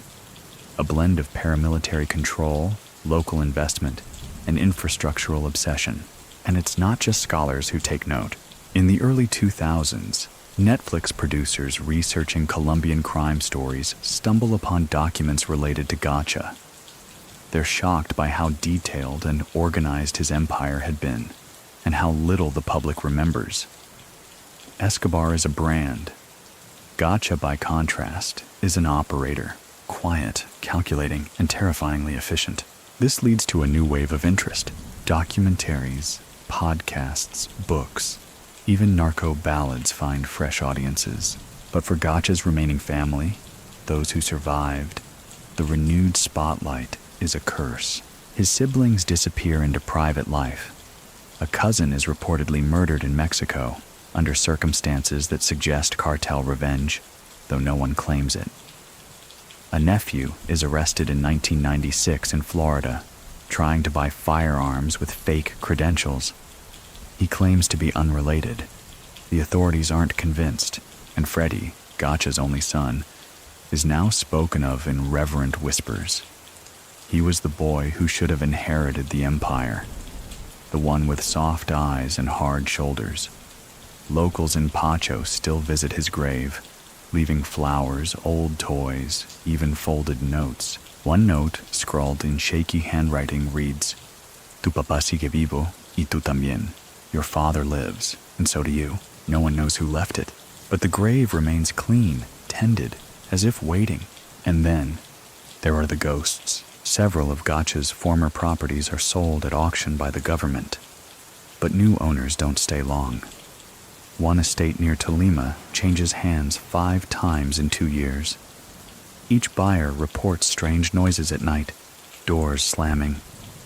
Speaker 1: a blend of paramilitary control, local investment, and infrastructural obsession. And it's not just scholars who take note. In the early 2000s, Netflix producers researching Colombian crime stories stumble upon documents related to Gacha. They're shocked by how detailed and organized his empire had been, and how little the public remembers. Escobar is a brand. Gacha, by contrast, is an operator, quiet, calculating, and terrifyingly efficient. This leads to a new wave of interest. Documentaries, podcasts, books, even narco ballads find fresh audiences. But for Gacha's remaining family, those who survived, the renewed spotlight is a curse. His siblings disappear into private life. A cousin is reportedly murdered in Mexico under circumstances that suggest cartel revenge, though no one claims it. A nephew is arrested in 1996 in Florida, trying to buy firearms with fake credentials. He claims to be unrelated. The authorities aren't convinced, and Freddie, Gacha's only son, is now spoken of in reverent whispers. He was the boy who should have inherited the empire, the one with soft eyes and hard shoulders. Locals in Pacho still visit his grave, leaving flowers, old toys, even folded notes. One note, scrawled in shaky handwriting, reads, "Tu papá sigue vivo, y tú también." Your father lives, and so do you. No one knows who left it. But the grave remains clean, tended, as if waiting. And then, there are the ghosts. Several of Gacha's former properties are sold at auction by the government. But new owners don't stay long. One estate near Tolima changes hands 5 times in 2 years. Each buyer reports strange noises at night, doors slamming,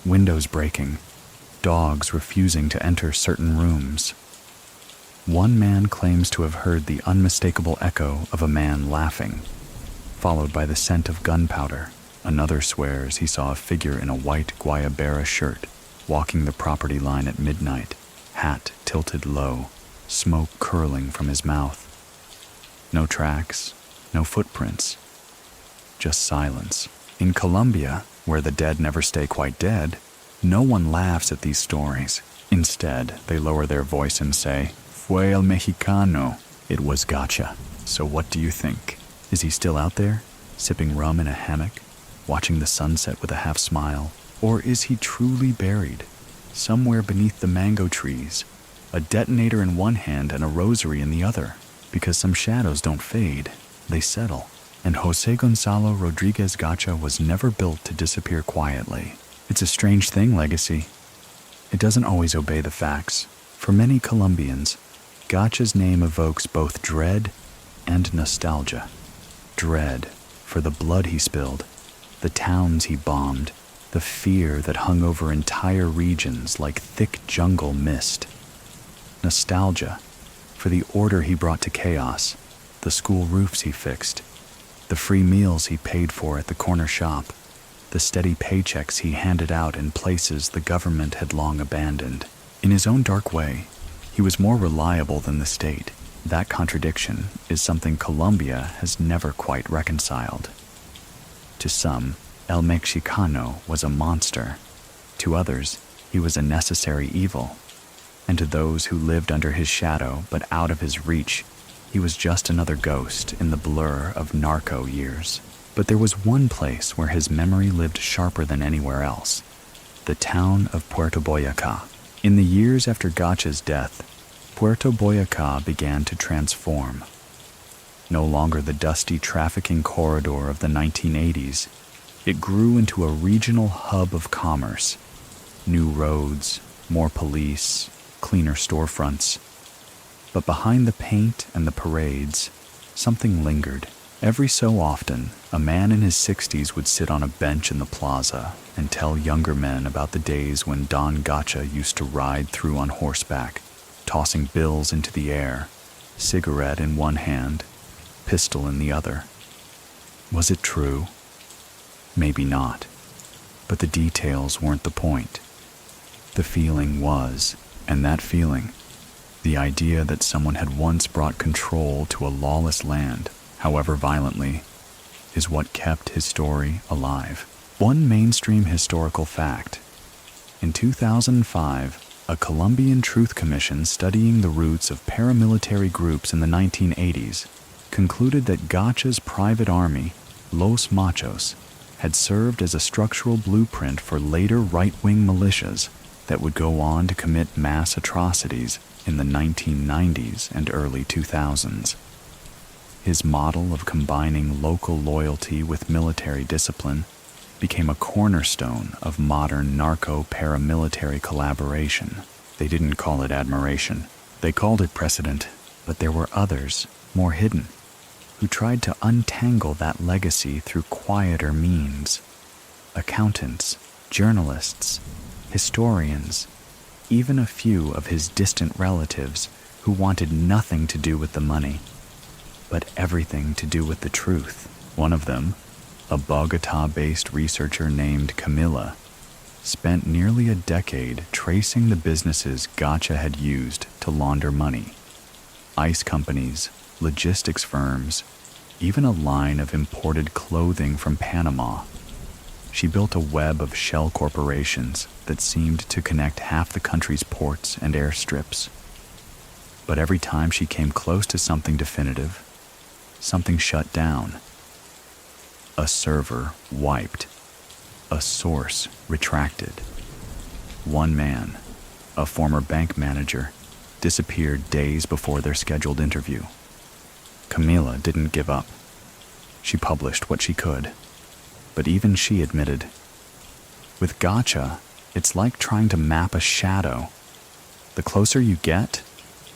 Speaker 1: windows breaking, dogs refusing to enter certain rooms. One man claims to have heard the unmistakable echo of a man laughing, followed by the scent of gunpowder. Another swears he saw a figure in a white guayabera shirt walking the property line at midnight, hat tilted low, smoke curling from his mouth. No tracks, no footprints, just silence. In Colombia, where the dead never stay quite dead, no one laughs at these stories. Instead, they lower their voice and say, "Fue el Mexicano." It was Gacha. So what do you think? Is he still out there, sipping rum in a hammock, watching the sunset with a half smile? Or is he truly buried, somewhere beneath the mango trees, a detonator in one hand and a rosary in the other? Because some shadows don't fade, they settle. And José Gonzalo Rodríguez Gacha was never built to disappear quietly. It's a strange thing, legacy. It doesn't always obey the facts. For many Colombians, Gacha's name evokes both dread and nostalgia. Dread for the blood he spilled, the towns he bombed, the fear that hung over entire regions like thick jungle mist. Nostalgia for the order he brought to chaos, the school roofs he fixed, the free meals he paid for at the corner shop, the steady paychecks he handed out in places the government had long abandoned. In his own dark way, he was more reliable than the state. That contradiction is something Colombia has never quite reconciled. To some, El Mexicano was a monster. To others, he was a necessary evil. And to those who lived under his shadow but out of his reach, he was just another ghost in the blur of narco years. But there was one place where his memory lived sharper than anywhere else: the town of Puerto Boyacá. In the years after Gacha's death, Puerto Boyacá began to transform. No longer the dusty trafficking corridor of the 1980s, it grew into a regional hub of commerce. New roads, more police, cleaner storefronts. But behind the paint and the parades, something lingered. Every so often, a man in his 60s would sit on a bench in the plaza and tell younger men about the days when Don Gacha used to ride through on horseback, tossing bills into the air, cigarette in one hand, pistol in the other. Was it true? Maybe not. But the details weren't the point. The feeling was, and that feeling, the idea that someone had once brought control to a lawless land, however violently, is what kept his story alive. One mainstream historical fact. In 2005, a Colombian Truth Commission studying the roots of paramilitary groups in the 1980s concluded that Gacha's private army, Los Machos, had served as a structural blueprint for later right-wing militias that would go on to commit mass atrocities in the 1990s and early 2000s. His model of combining local loyalty with military discipline became a cornerstone of modern narco-paramilitary collaboration. They didn't call it admiration. They called it precedent. But there were others, more hidden, who tried to untangle that legacy through quieter means. Accountants, journalists, historians, even a few of his distant relatives who wanted nothing to do with the money, but everything to do with the truth. One of them, a Bogota-based researcher named Camila, spent nearly a decade tracing the businesses Gacha had used to launder money. Ice companies, logistics firms, even a line of imported clothing from Panama. She built a web of shell corporations that seemed to connect half the country's ports and airstrips. But every time she came close to something definitive, something shut down. A server wiped. A source retracted. One man, a former bank manager, disappeared days before their scheduled interview. Camila didn't give up. She published what she could. But even she admitted, with Gacha, it's like trying to map a shadow. The closer you get,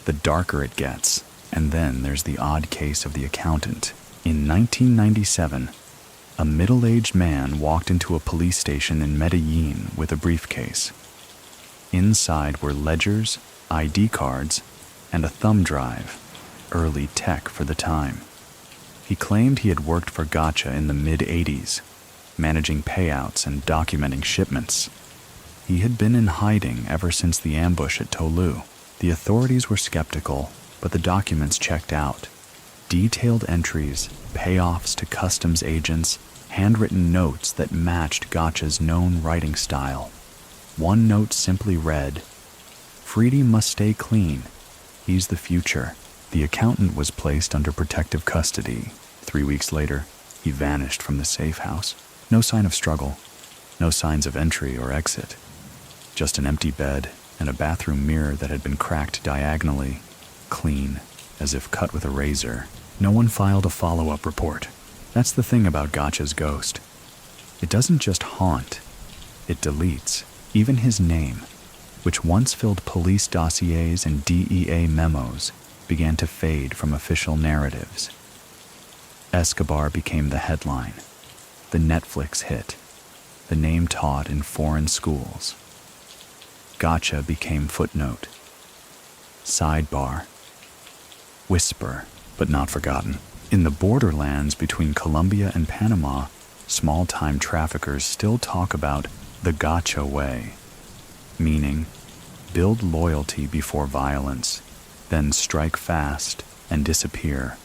Speaker 1: the darker it gets. And then there's the odd case of the accountant. In 1997, a middle-aged man walked into a police station in Medellin with a briefcase. Inside were ledgers, ID cards, and a thumb drive, early tech for the time. He claimed he had worked for Gacha in the mid-80s, managing payouts and documenting shipments. He had been in hiding ever since the ambush at Tolu. The authorities were skeptical, but the documents checked out. Detailed entries, payoffs to customs agents, handwritten notes that matched Gacha's known writing style. One note simply read, "Freedy must stay clean. He's the future." The accountant was placed under protective custody. 3 weeks later, he vanished from the safe house. No sign of struggle, no signs of entry or exit. Just an empty bed and a bathroom mirror that had been cracked diagonally, clean, as if cut with a razor. No one filed a follow-up report. That's the thing about Gacha's ghost. It doesn't just haunt, it deletes. Even his name, which once filled police dossiers and DEA memos, began to fade from official narratives. Escobar became the headline, the Netflix hit, the name taught in foreign schools. Gacha became footnote, sidebar, whisper, but not forgotten. In the borderlands between Colombia and Panama, small-time traffickers still talk about the Gacha way, meaning build loyalty before violence, then strike fast and disappear.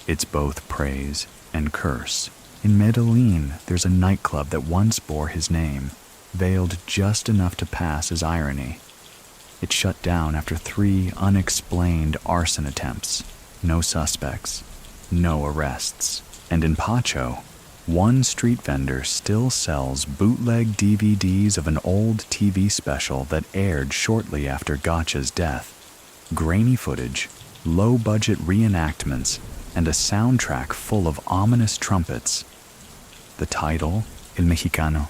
Speaker 1: It's both praise and curse. In Medellin, there's a nightclub that once bore his name, veiled just enough to pass as irony. It shut down after 3 unexplained arson attempts. No suspects, no arrests. And in Pacho, one street vendor still sells bootleg DVDs of an old TV special that aired shortly after Gacha's death. Grainy footage, low-budget reenactments, and a soundtrack full of ominous trumpets. The title, El Mexicano,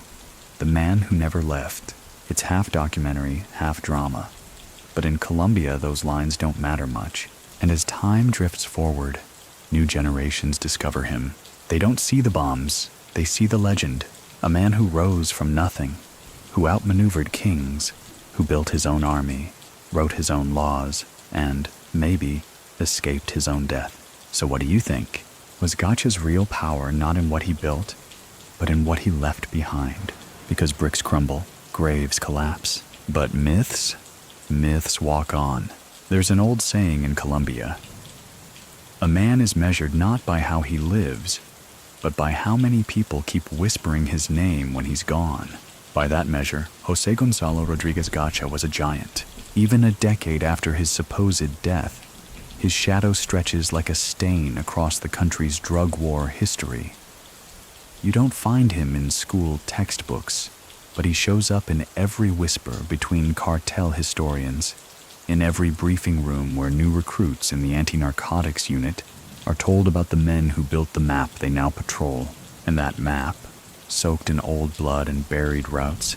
Speaker 1: The Man Who Never Left. It's half documentary, half drama. But in Colombia, those lines don't matter much. And as time drifts forward, new generations discover him. They don't see the bombs, they see the legend. A man who rose from nothing, who outmaneuvered kings, who built his own army, wrote his own laws, and, maybe, escaped his own death. So what do you think? Was Gacha's real power not in what he built, but in what he left behind? Because bricks crumble, graves collapse. But myths? Myths walk on. There's an old saying in Colombia. A man is measured not by how he lives, but by how many people keep whispering his name when he's gone. By that measure, José Gonzalo Rodríguez Gacha was a giant. Even a decade after his supposed death, his shadow stretches like a stain across the country's drug war history. You don't find him in school textbooks, but he shows up in every whisper between cartel historians, in every briefing room where new recruits in the anti-narcotics unit are told about the men who built the map they now patrol. And that map, soaked in old blood and buried routes,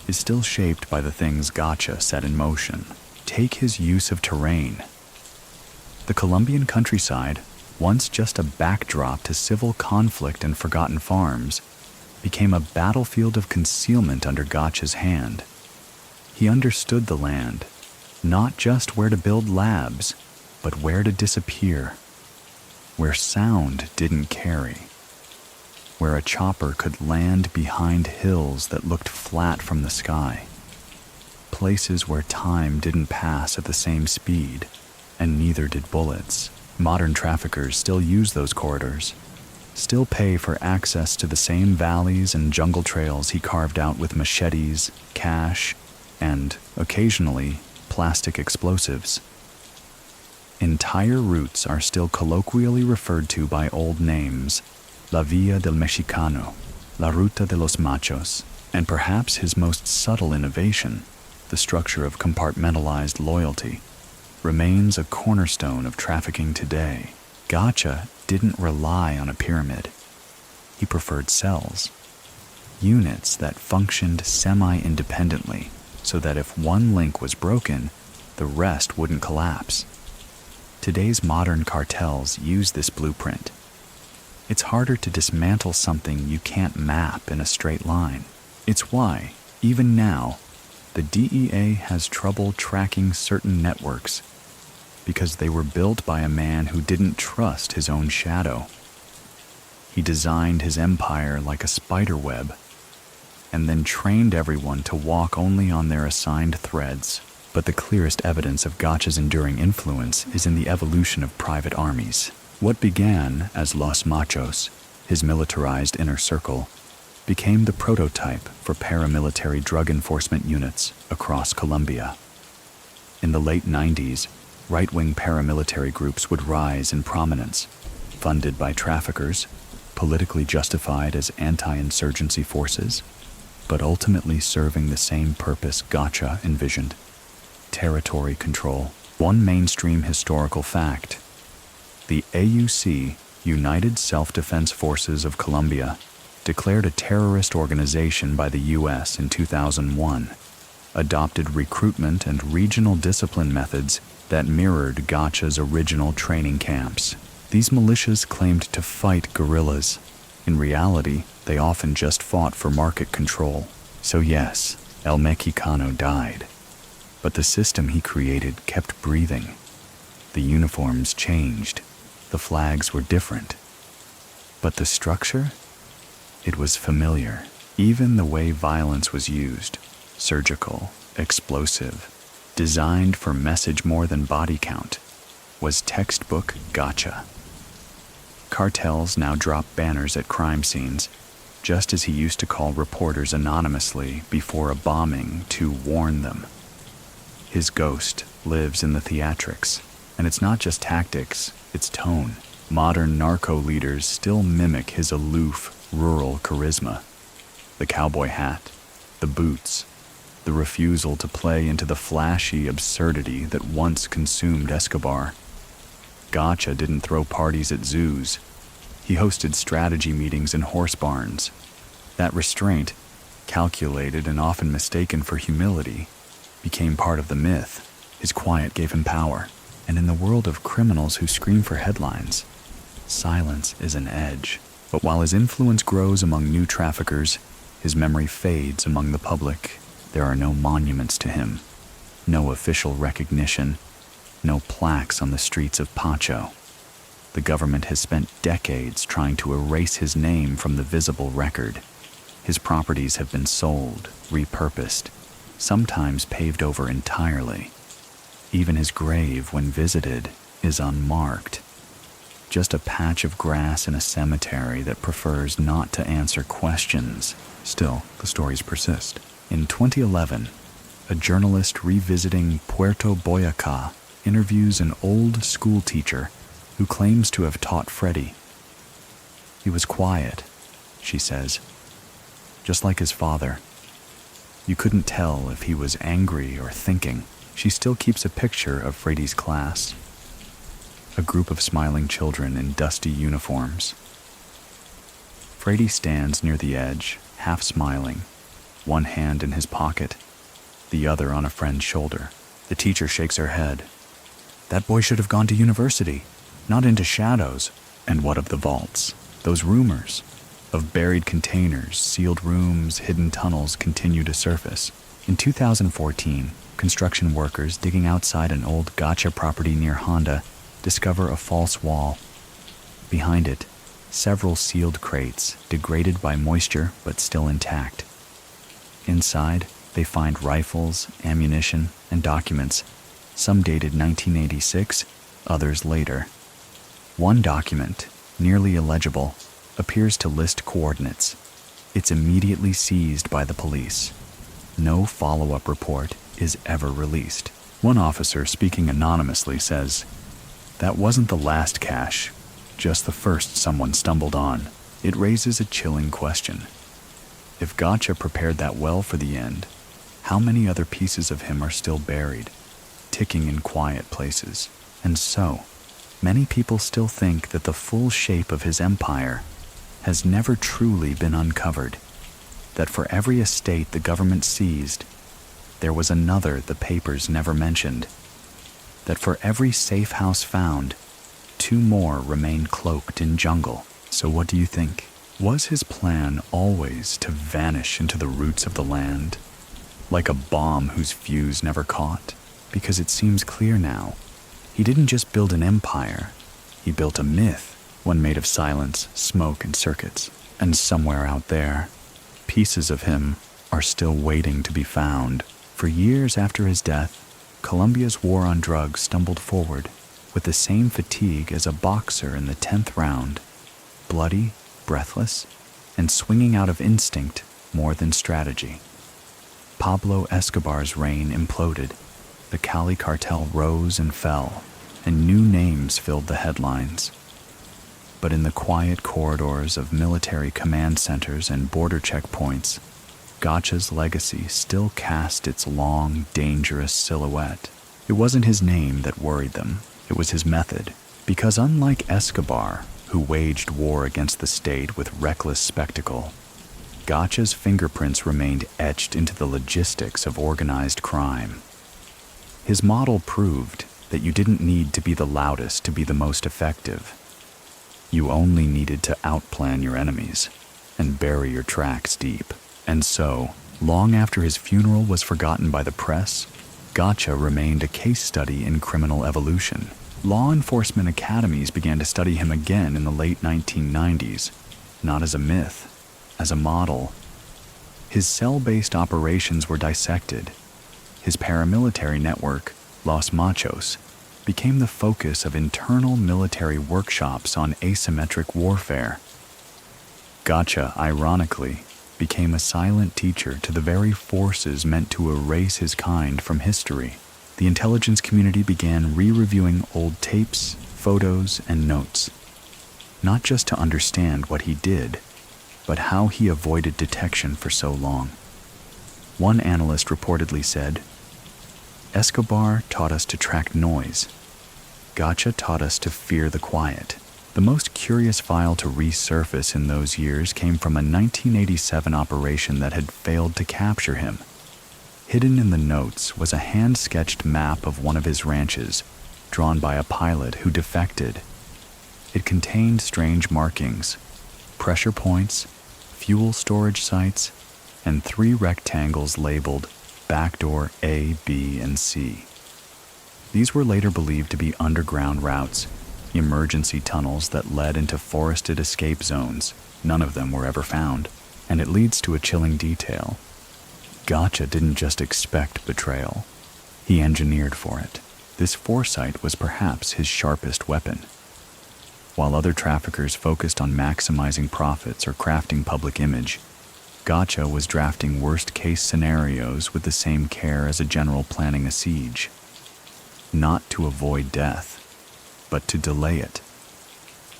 Speaker 1: is still shaped by the things Gacha set in motion. Take his use of terrain. The Colombian countryside, once just a backdrop to civil conflict and forgotten farms, became a battlefield of concealment under Gacha's hand. He understood the land, not just where to build labs, but where to disappear, where sound didn't carry, where a chopper could land behind hills that looked flat from the sky, places where time didn't pass at the same speed, and neither did bullets. Modern traffickers still use those corridors, still pay for access to the same valleys and jungle trails he carved out with machetes, cash, and, occasionally, plastic explosives. Entire routes are still colloquially referred to by old names: La Vía del Mexicano, La Ruta de los Machos, and perhaps his most subtle innovation, the structure of compartmentalized loyalty, remains a cornerstone of trafficking today. Gacha didn't rely on a pyramid. He preferred cells, units that functioned semi-independently, so that if one link was broken, the rest wouldn't collapse. Today's modern cartels use this blueprint. It's harder to dismantle something you can't map in a straight line. It's why, even now, the DEA has trouble tracking certain networks, because they were built by a man who didn't trust his own shadow. He designed his empire like a spider web, and then trained everyone to walk only on their assigned threads. But the clearest evidence of Gacha's enduring influence is in the evolution of private armies. What began as Los Machos, his militarized inner circle, became the prototype for paramilitary drug enforcement units across Colombia. In the late 90s, right-wing paramilitary groups would rise in prominence, funded by traffickers, politically justified as anti-insurgency forces, but ultimately serving the same purpose Gacha envisioned: territory control. One mainstream historical fact: the AUC, United Self-Defense Forces of Colombia, declared a terrorist organization by the U.S. in 2001, adopted recruitment and regional discipline methods that mirrored Gacha's original training camps. These militias claimed to fight guerrillas. In reality, they often just fought for market control. So yes, El Mexicano died. But the system he created kept breathing. The uniforms changed. The flags were different. But the structure? It was familiar. Even the way violence was used: surgical, explosive, designed for message more than body count, was textbook Gacha. Cartels now drop banners at crime scenes, just as he used to call reporters anonymously before a bombing to warn them. His ghost lives in the theatrics, and it's not just tactics, it's tone. Modern narco leaders still mimic his aloof, rural charisma. The cowboy hat, the boots, the refusal to play into the flashy absurdity that once consumed Escobar. Gacha didn't throw parties at zoos. He hosted strategy meetings in horse barns. That restraint, calculated and often mistaken for humility, became part of the myth. His quiet gave him power. And in the world of criminals who scream for headlines, silence is an edge. But while his influence grows among new traffickers, his memory fades among the public. There are no monuments to him, no official recognition, no plaques on the streets of Pacho. The government has spent decades trying to erase his name from the visible record. His properties have been sold, repurposed, sometimes paved over entirely. Even his grave, when visited, is unmarked. Just a patch of grass in a cemetery that prefers not to answer questions. Still, the stories persist. In 2011, a journalist revisiting Puerto Boyacá interviews an old school teacher who claims to have taught Freddy. He was quiet, she says, just like his father. You couldn't tell if he was angry or thinking. She still keeps a picture of Freddy's class. A group of smiling children in dusty uniforms. Freddy stands near the edge, half smiling, one hand in his pocket, the other on a friend's shoulder. The teacher shakes her head. That boy should have gone to university, not into shadows. And what of the vaults? Those rumors of buried containers, sealed rooms, hidden tunnels continue to surface. In 2014, construction workers digging outside an old Gacha property near Honda discover a false wall. Behind it, several sealed crates, degraded by moisture but still intact. Inside, they find rifles, ammunition, and documents, some dated 1986, others later. One document, nearly illegible, appears to list coordinates. It's immediately seized by the police. No follow-up report is ever released. One officer, speaking anonymously, says, "That wasn't the last cache, just the first someone stumbled on." It raises a chilling question. If Gacha prepared that well for the end, how many other pieces of him are still buried, ticking in quiet places? And so, many people still think that the full shape of his empire has never truly been uncovered, that for every estate the government seized, there was another the papers never mentioned, that for every safe house found, 2 more remain cloaked in jungle. So what do you think? Was his plan always to vanish into the roots of the land, like a bomb whose fuse never caught? Because it seems clear now, he didn't just build an empire, he built a myth, one made of silence, smoke, and circuits. And somewhere out there, Pieces of him are still waiting to be found. For years after his death, Colombia's war on drugs stumbled forward with the same fatigue as a boxer in the 10th round, bloody, breathless, and swinging out of instinct more than strategy. Pablo Escobar's reign imploded, the Cali cartel rose and fell, and new names filled the headlines. But in the quiet corridors of military command centers and border checkpoints, Gacha's legacy still cast its long, dangerous silhouette. It wasn't his name that worried them, it was his method. Because unlike Escobar, who waged war against the state with reckless spectacle, Gacha's fingerprints remained etched into the logistics of organized crime. His model proved that you didn't need to be the loudest to be the most effective. You only needed to outplan your enemies and bury your tracks deep. And so, long after his funeral was forgotten by the press, Gacha remained a case study in criminal evolution. Law enforcement academies began to study him again in the late 1990s, not as a myth, as a model. His cell-based operations were dissected. His paramilitary network, Los Machos, became the focus of internal military workshops on asymmetric warfare. Gacha, ironically, became a silent teacher to the very forces meant to erase his kind from history. The intelligence community began re-reviewing old tapes, photos, and notes, not just to understand what he did, but how he avoided detection for so long. One analyst reportedly said, "Escobar taught us to track noise. Gacha taught us to fear the quiet." The most curious file to resurface in those years came from a 1987 operation that had failed to capture him. Hidden in the notes was a hand-sketched map of one of his ranches, drawn by a pilot who defected. It contained strange markings, pressure points, fuel storage sites, and 3 rectangles labeled Backdoor A, B, and C. These were later believed to be underground routes, emergency tunnels that led into forested escape zones. None of them were ever found, and it leads to a chilling detail. Gacha didn't just expect betrayal. He engineered for it. This foresight was perhaps his sharpest weapon. While other traffickers focused on maximizing profits or crafting public image, Gacha was drafting worst-case scenarios with the same care as a general planning a siege. Not to avoid death, but to delay it,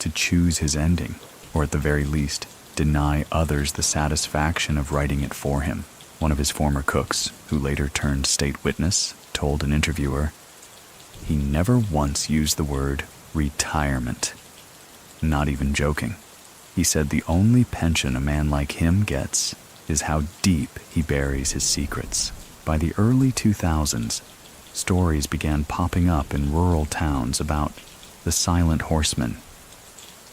Speaker 1: to choose his ending, or at the very least, deny others the satisfaction of writing it for him. One of his former cooks, who later turned state witness, told an interviewer, "He never once used the word retirement. Not even joking. He said the only pension a man like him gets is how deep he buries his secrets." By the early 2000s, stories began popping up in rural towns about the Silent Horseman,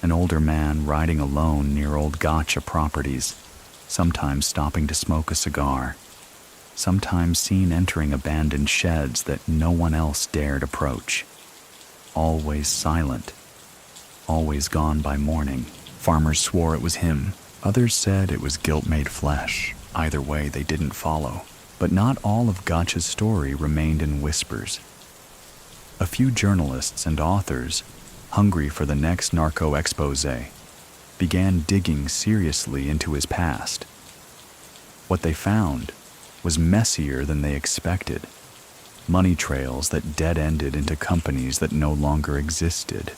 Speaker 1: an older man riding alone near old Gacha properties, sometimes stopping to smoke a cigar, sometimes seen entering abandoned sheds that no one else dared approach. Always silent, always gone by morning. Farmers swore it was him. Others said it was guilt-made flesh. Either way, they didn't follow. But not all of Gacha's story remained in whispers. A few journalists and authors, hungry for the next narco expose, began digging seriously into his past. What they found was messier than they expected. Money trails that dead-ended into companies that no longer existed.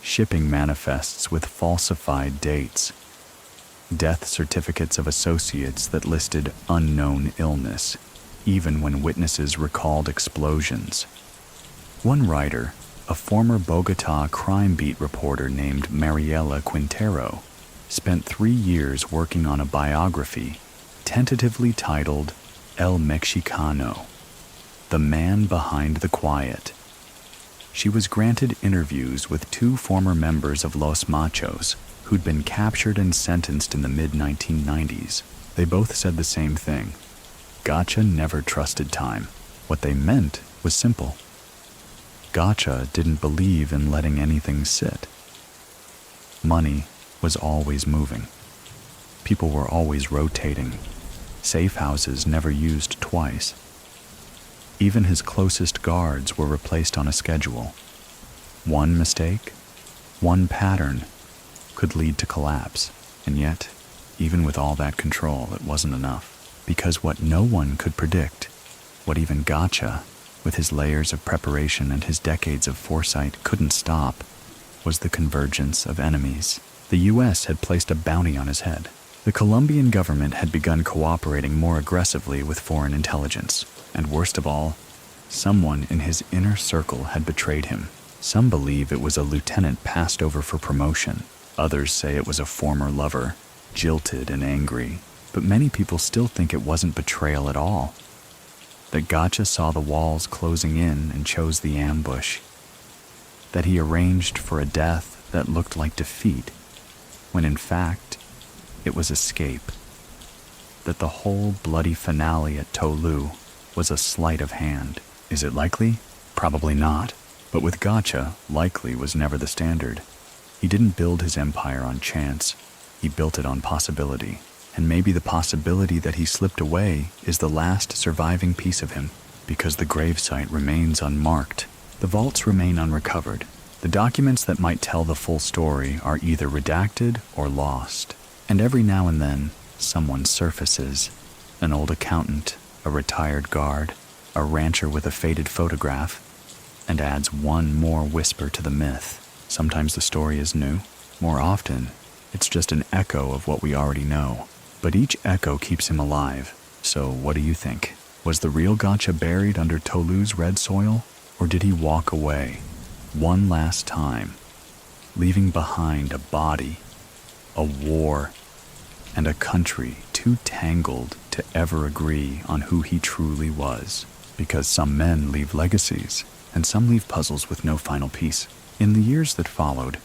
Speaker 1: Shipping manifests with falsified dates. Death certificates of associates that listed unknown illness, even when witnesses recalled explosions. One writer, a former Bogotá crime beat reporter named Mariela Quintero, spent 3 years working on a biography tentatively titled El Mexicano, The Man Behind the Quiet. She was granted interviews with 2 former members of Los Machos who'd been captured and sentenced in the mid-1990s. They both said the same thing. Gacha never trusted time. What they meant was simple. Gacha didn't believe in letting anything sit. Money was always moving. People were always rotating. Safe houses never used twice. Even his closest guards were replaced on a schedule. One mistake, one pattern, could lead to collapse. And yet, even with all that control, it wasn't enough. Because what no one could predict, what even Gacha, with his layers of preparation and his decades of foresight, couldn't stop, was the convergence of enemies. The U.S. had placed a bounty on his head. The Colombian government had begun cooperating more aggressively with foreign intelligence. And worst of all, someone in his inner circle had betrayed him. Some believe it was a lieutenant passed over for promotion. Others say it was a former lover, jilted and angry. But many people still think it wasn't betrayal at all. That Gacha saw the walls closing in and chose the ambush. That he arranged for a death that looked like defeat, when in fact, it was escape. That the whole bloody finale at Tolu was a sleight of hand. Is it likely? Probably not. But with Gacha, likely was never the standard. He didn't build his empire on chance. He built it on possibility. And maybe the possibility that he slipped away is the last surviving piece of him, because the gravesite remains unmarked. The vaults remain unrecovered. The documents that might tell the full story are either redacted or lost. And every now and then, someone surfaces. An old accountant, a retired guard, a rancher with a faded photograph, and adds one more whisper to the myth. Sometimes the story is new. More often, it's just an echo of what we already know. But each echo keeps him alive. So what do you think? Was the real Gacha buried under Tolu's red soil? Or did he walk away, one last time, leaving behind a body, a war, and a country too tangled to ever agree on who he truly was? Because some men leave legacies, and some leave puzzles with no final piece. In the years that followed,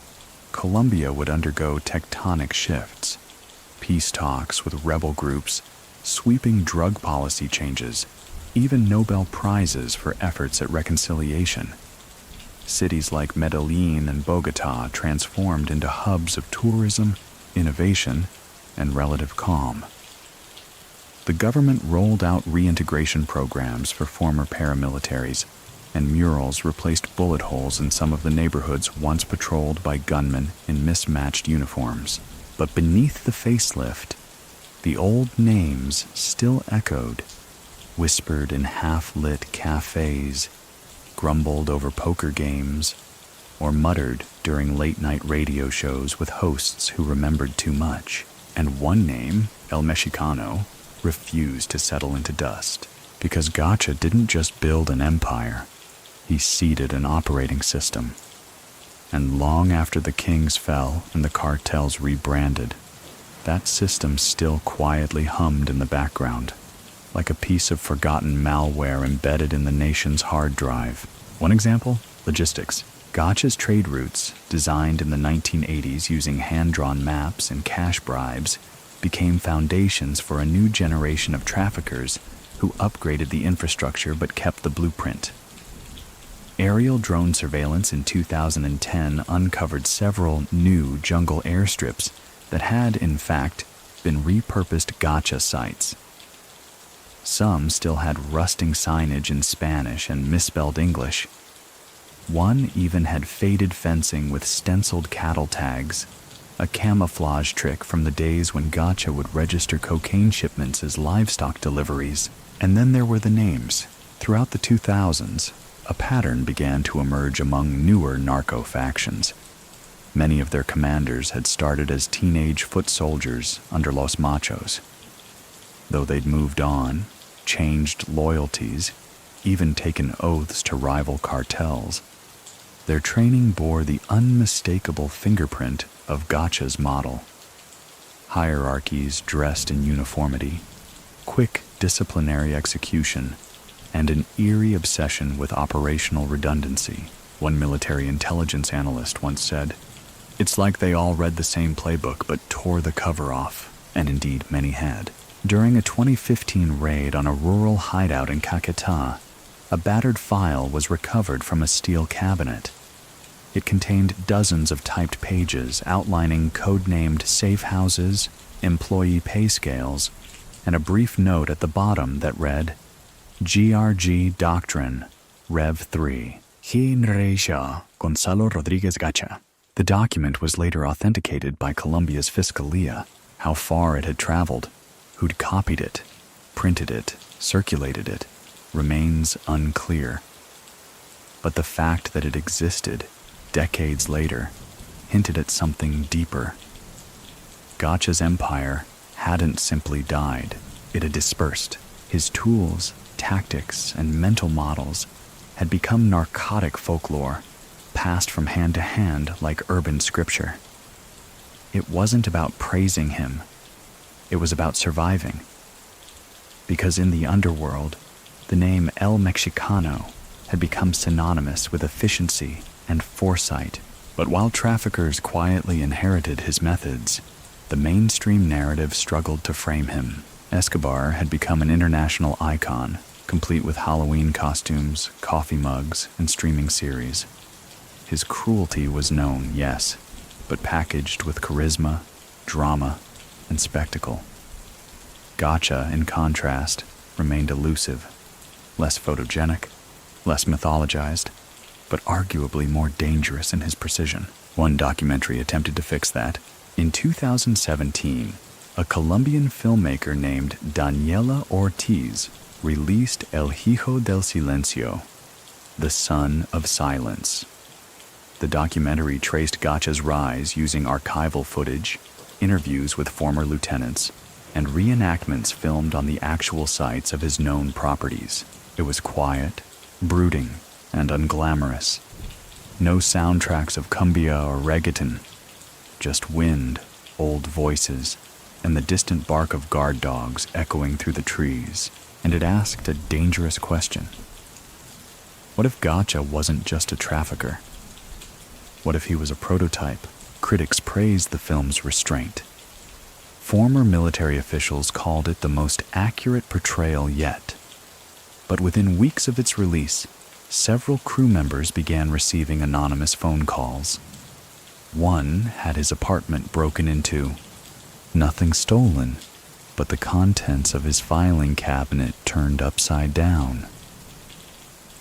Speaker 1: Colombia would undergo tectonic shifts. Peace talks with rebel groups, sweeping drug policy changes, even Nobel Prizes for efforts at reconciliation. Cities like Medellin and Bogotá transformed into hubs of tourism, innovation, and relative calm. The government rolled out reintegration programs for former paramilitaries, and murals replaced bullet holes in some of the neighborhoods once patrolled by gunmen in mismatched uniforms. But beneath the facelift, the old names still echoed, whispered in half-lit cafes, grumbled over poker games, or muttered during late-night radio shows with hosts who remembered too much. And one name, El Mexicano, refused to settle into dust. Because Gacha didn't just build an empire, he seeded an operating system. And long after the kings fell and the cartels rebranded, that system still quietly hummed in the background, like a piece of forgotten malware embedded in the nation's hard drive. One example? Logistics. Gacha's trade routes, designed in the 1980s using hand-drawn maps and cash bribes, became foundations for a new generation of traffickers who upgraded the infrastructure but kept the blueprint. Aerial drone surveillance in 2010 uncovered several new jungle airstrips that had, in fact, been repurposed Gacha sites. Some still had rusting signage in Spanish and misspelled English. One even had faded fencing with stenciled cattle tags, a camouflage trick from the days when Gacha would register cocaine shipments as livestock deliveries. And then there were the names. Throughout the 2000s, a pattern began to emerge among newer narco factions. Many of their commanders had started as teenage foot soldiers under Los Machos. Though they'd moved on, changed loyalties, even taken oaths to rival cartels, their training bore the unmistakable fingerprint of Gacha's model. Hierarchies dressed in uniformity, quick disciplinary execution, and an eerie obsession with operational redundancy. One military intelligence analyst once said, "It's like they all read the same playbook but tore the cover off," and indeed many had. During a 2015 raid on a rural hideout in Caquetá, a battered file was recovered from a steel cabinet. It contained dozens of typed pages outlining code-named safe houses, employee pay scales, and a brief note at the bottom that read, GRG Doctrine, Rev 3, José Gonzalo Rodríguez Gacha. The document was later authenticated by Colombia's Fiscalía. How far it had traveled, who'd copied it, printed it, circulated it, remains unclear. But the fact that it existed, decades later, hinted at something deeper. Gacha's empire hadn't simply died, it had dispersed. His tools, tactics, and mental models had become narcotic folklore, passed from hand to hand like urban scripture. It wasn't about praising him, it was about surviving. Because in the underworld, the name El Mexicano had become synonymous with efficiency and foresight. But while traffickers quietly inherited his methods, the mainstream narrative struggled to frame him. Escobar had become an international icon, complete with Halloween costumes, coffee mugs, and streaming series. His cruelty was known, yes, but packaged with charisma, drama, and spectacle. Gacha, in contrast, remained elusive, less photogenic, less mythologized, but arguably more dangerous in his precision. One documentary attempted to fix that. In 2017, a Colombian filmmaker named Daniela Ortiz released El Hijo del Silencio, the Son of Silence. The documentary traced Gacha's rise using archival footage, interviews with former lieutenants, and reenactments filmed on the actual sites of his known properties. It was quiet, brooding, and unglamorous. No soundtracks of cumbia or reggaeton, just wind, old voices, and the distant bark of guard dogs echoing through the trees. And it asked a dangerous question. What if Gacha wasn't just a trafficker? What if he was a prototype? Critics praised the film's restraint. Former military officials called it the most accurate portrayal yet. But within weeks of its release, several crew members began receiving anonymous phone calls. One had his apartment broken into. Nothing stolen, but the contents of his filing cabinet turned upside down.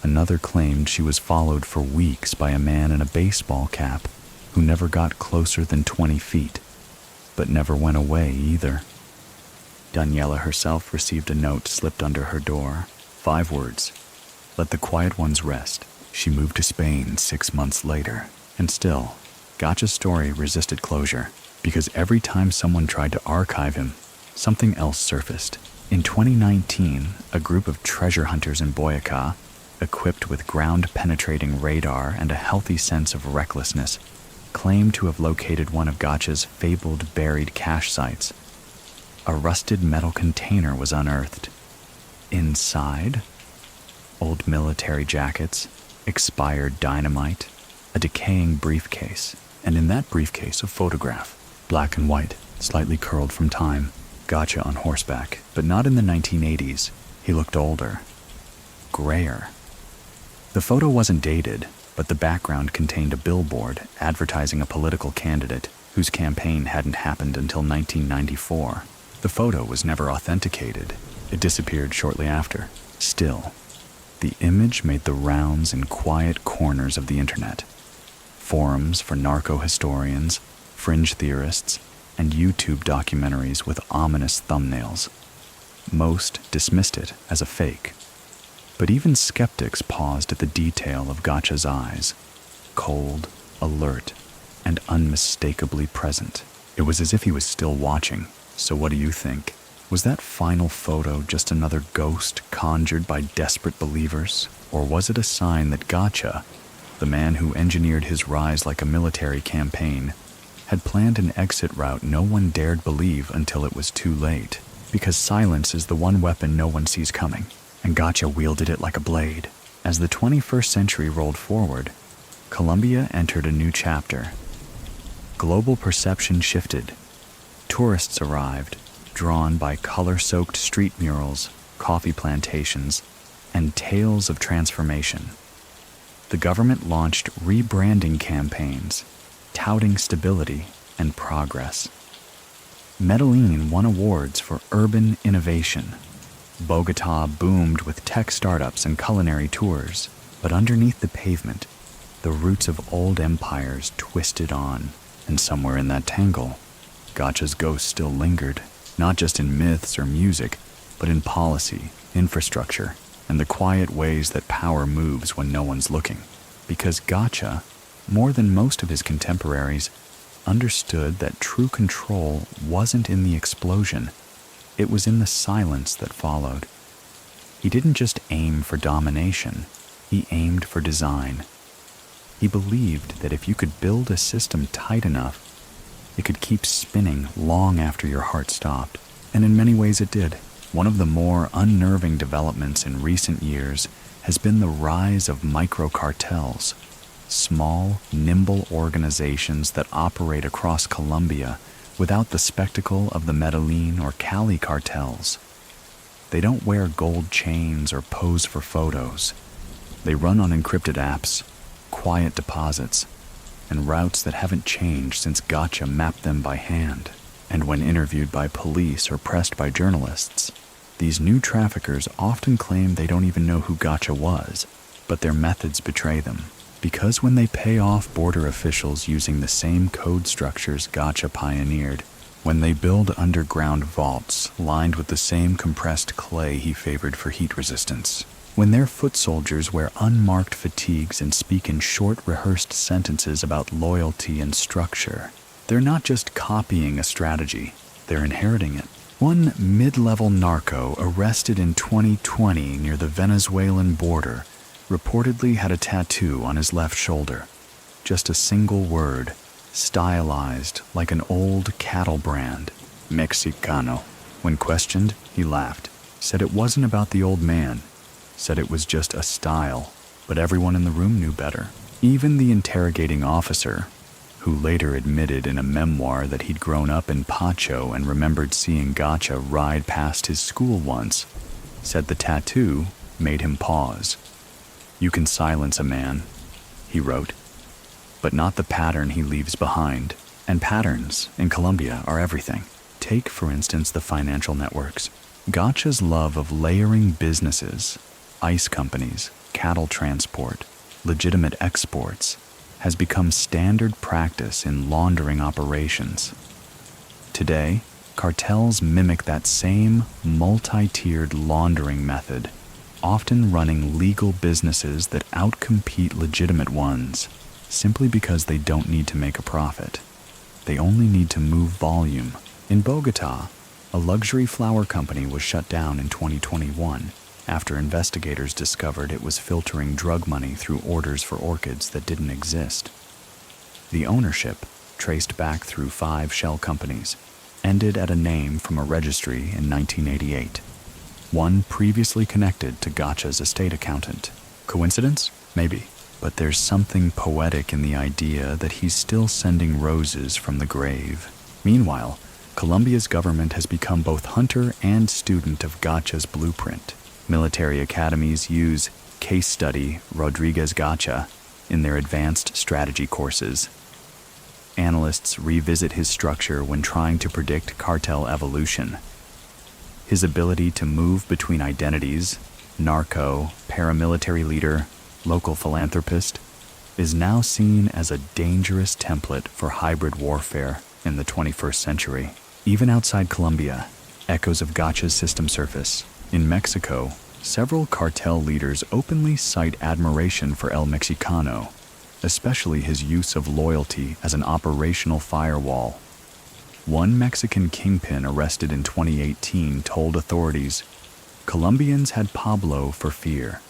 Speaker 1: Another claimed she was followed for weeks by a man in a baseball cap who never got closer than 20 feet, but never went away either. Daniela herself received a note slipped under her door. 5 words: let the quiet ones rest. She moved to Spain 6 months later, and still, Gacha's story resisted closure, because every time someone tried to archive him, something else surfaced. In 2019, a group of treasure hunters in Boyacá, equipped with ground-penetrating radar and a healthy sense of recklessness, claimed to have located one of Gacha's fabled buried cache sites. A rusted metal container was unearthed. Inside, old military jackets, expired dynamite, a decaying briefcase, and in that briefcase a photograph, black and white, slightly curled from time. Gacha on horseback, but not in the 1980s. He looked older, grayer. The photo wasn't dated, but the background contained a billboard advertising a political candidate whose campaign hadn't happened until 1994. The photo was never authenticated. It disappeared shortly after. Still, the image made the rounds in quiet corners of the internet. Forums for narco historians, fringe theorists, and YouTube documentaries with ominous thumbnails. Most dismissed it as a fake. But even skeptics paused at the detail of Gacha's eyes, cold, alert, and unmistakably present. It was as if he was still watching. So what do you think? Was that final photo just another ghost conjured by desperate believers? Or was it a sign that Gacha, the man who engineered his rise like a military campaign, had planned an exit route no one dared believe until it was too late? Because silence is the one weapon no one sees coming, and Gacha wielded it like a blade. As the 21st century rolled forward, Colombia entered a new chapter. Global perception shifted. Tourists arrived, drawn by color-soaked street murals, coffee plantations, and tales of transformation. The government launched rebranding campaigns, touting stability and progress. Medellin won awards for urban innovation. Bogotá boomed with tech startups and culinary tours, but underneath the pavement, the roots of old empires twisted on, and somewhere in that tangle, Gacha's ghost still lingered, not just in myths or music, but in policy, infrastructure, and the quiet ways that power moves when no one's looking. Because Gacha, more than most of his contemporaries, understood that true control wasn't in the explosion, it was in the silence that followed. He didn't just aim for domination, he aimed for design. He believed that if you could build a system tight enough, it could keep spinning long after your heart stopped, and in many ways it did. One of the more unnerving developments in recent years has been the rise of micro-cartels, small, nimble organizations that operate across Colombia without the spectacle of the Medellin or Cali cartels. They don't wear gold chains or pose for photos. They run on encrypted apps, quiet deposits, and routes that haven't changed since Gacha mapped them by hand. And when interviewed by police or pressed by journalists, these new traffickers often claim they don't even know who Gacha was, but their methods betray them. Because when they pay off border officials using the same code structures Gacha pioneered, when they build underground vaults lined with the same compressed clay he favored for heat resistance, when their foot soldiers wear unmarked fatigues and speak in short rehearsed sentences about loyalty and structure, they're not just copying a strategy, they're inheriting it. One mid-level narco arrested in 2020 near the Venezuelan border reportedly had a tattoo on his left shoulder. Just a single word, stylized like an old cattle brand, Mexicano. When questioned, he laughed, said it wasn't about the old man, said it was just a style, but everyone in the room knew better. Even the interrogating officer, who later admitted in a memoir that he'd grown up in Pacho and remembered seeing Gacha ride past his school once, said the tattoo made him pause. "You can silence a man," he wrote, "but not the pattern he leaves behind." And patterns in Colombia are everything. Take, for instance, the financial networks. Gacha's love of layering businesses, ice companies, cattle transport, legitimate exports, has become standard practice in laundering operations. Today, cartels mimic that same multi-tiered laundering method, often running legal businesses that outcompete legitimate ones, simply because they don't need to make a profit. They only need to move volume. In Bogotá, a luxury flower company was shut down in 2021 after investigators discovered it was filtering drug money through orders for orchids that didn't exist. The ownership, traced back through 5 shell companies, ended at a name from a registry in 1988, one previously connected to Gacha's estate accountant. Coincidence? Maybe. But there's something poetic in the idea that he's still sending roses from the grave. Meanwhile, Colombia's government has become both hunter and student of Gacha's blueprint. Military academies use case study Rodríguez Gacha in their advanced strategy courses. Analysts revisit his structure when trying to predict cartel evolution. His ability to move between identities, narco, paramilitary leader, local philanthropist, is now seen as a dangerous template for hybrid warfare in the 21st century. Even outside Colombia, echoes of Gacha's system surface. In Mexico, several cartel leaders openly cite admiration for El Mexicano, especially his use of loyalty as an operational firewall. One Mexican kingpin arrested in 2018 told authorities, "Colombians had Pablo for fear.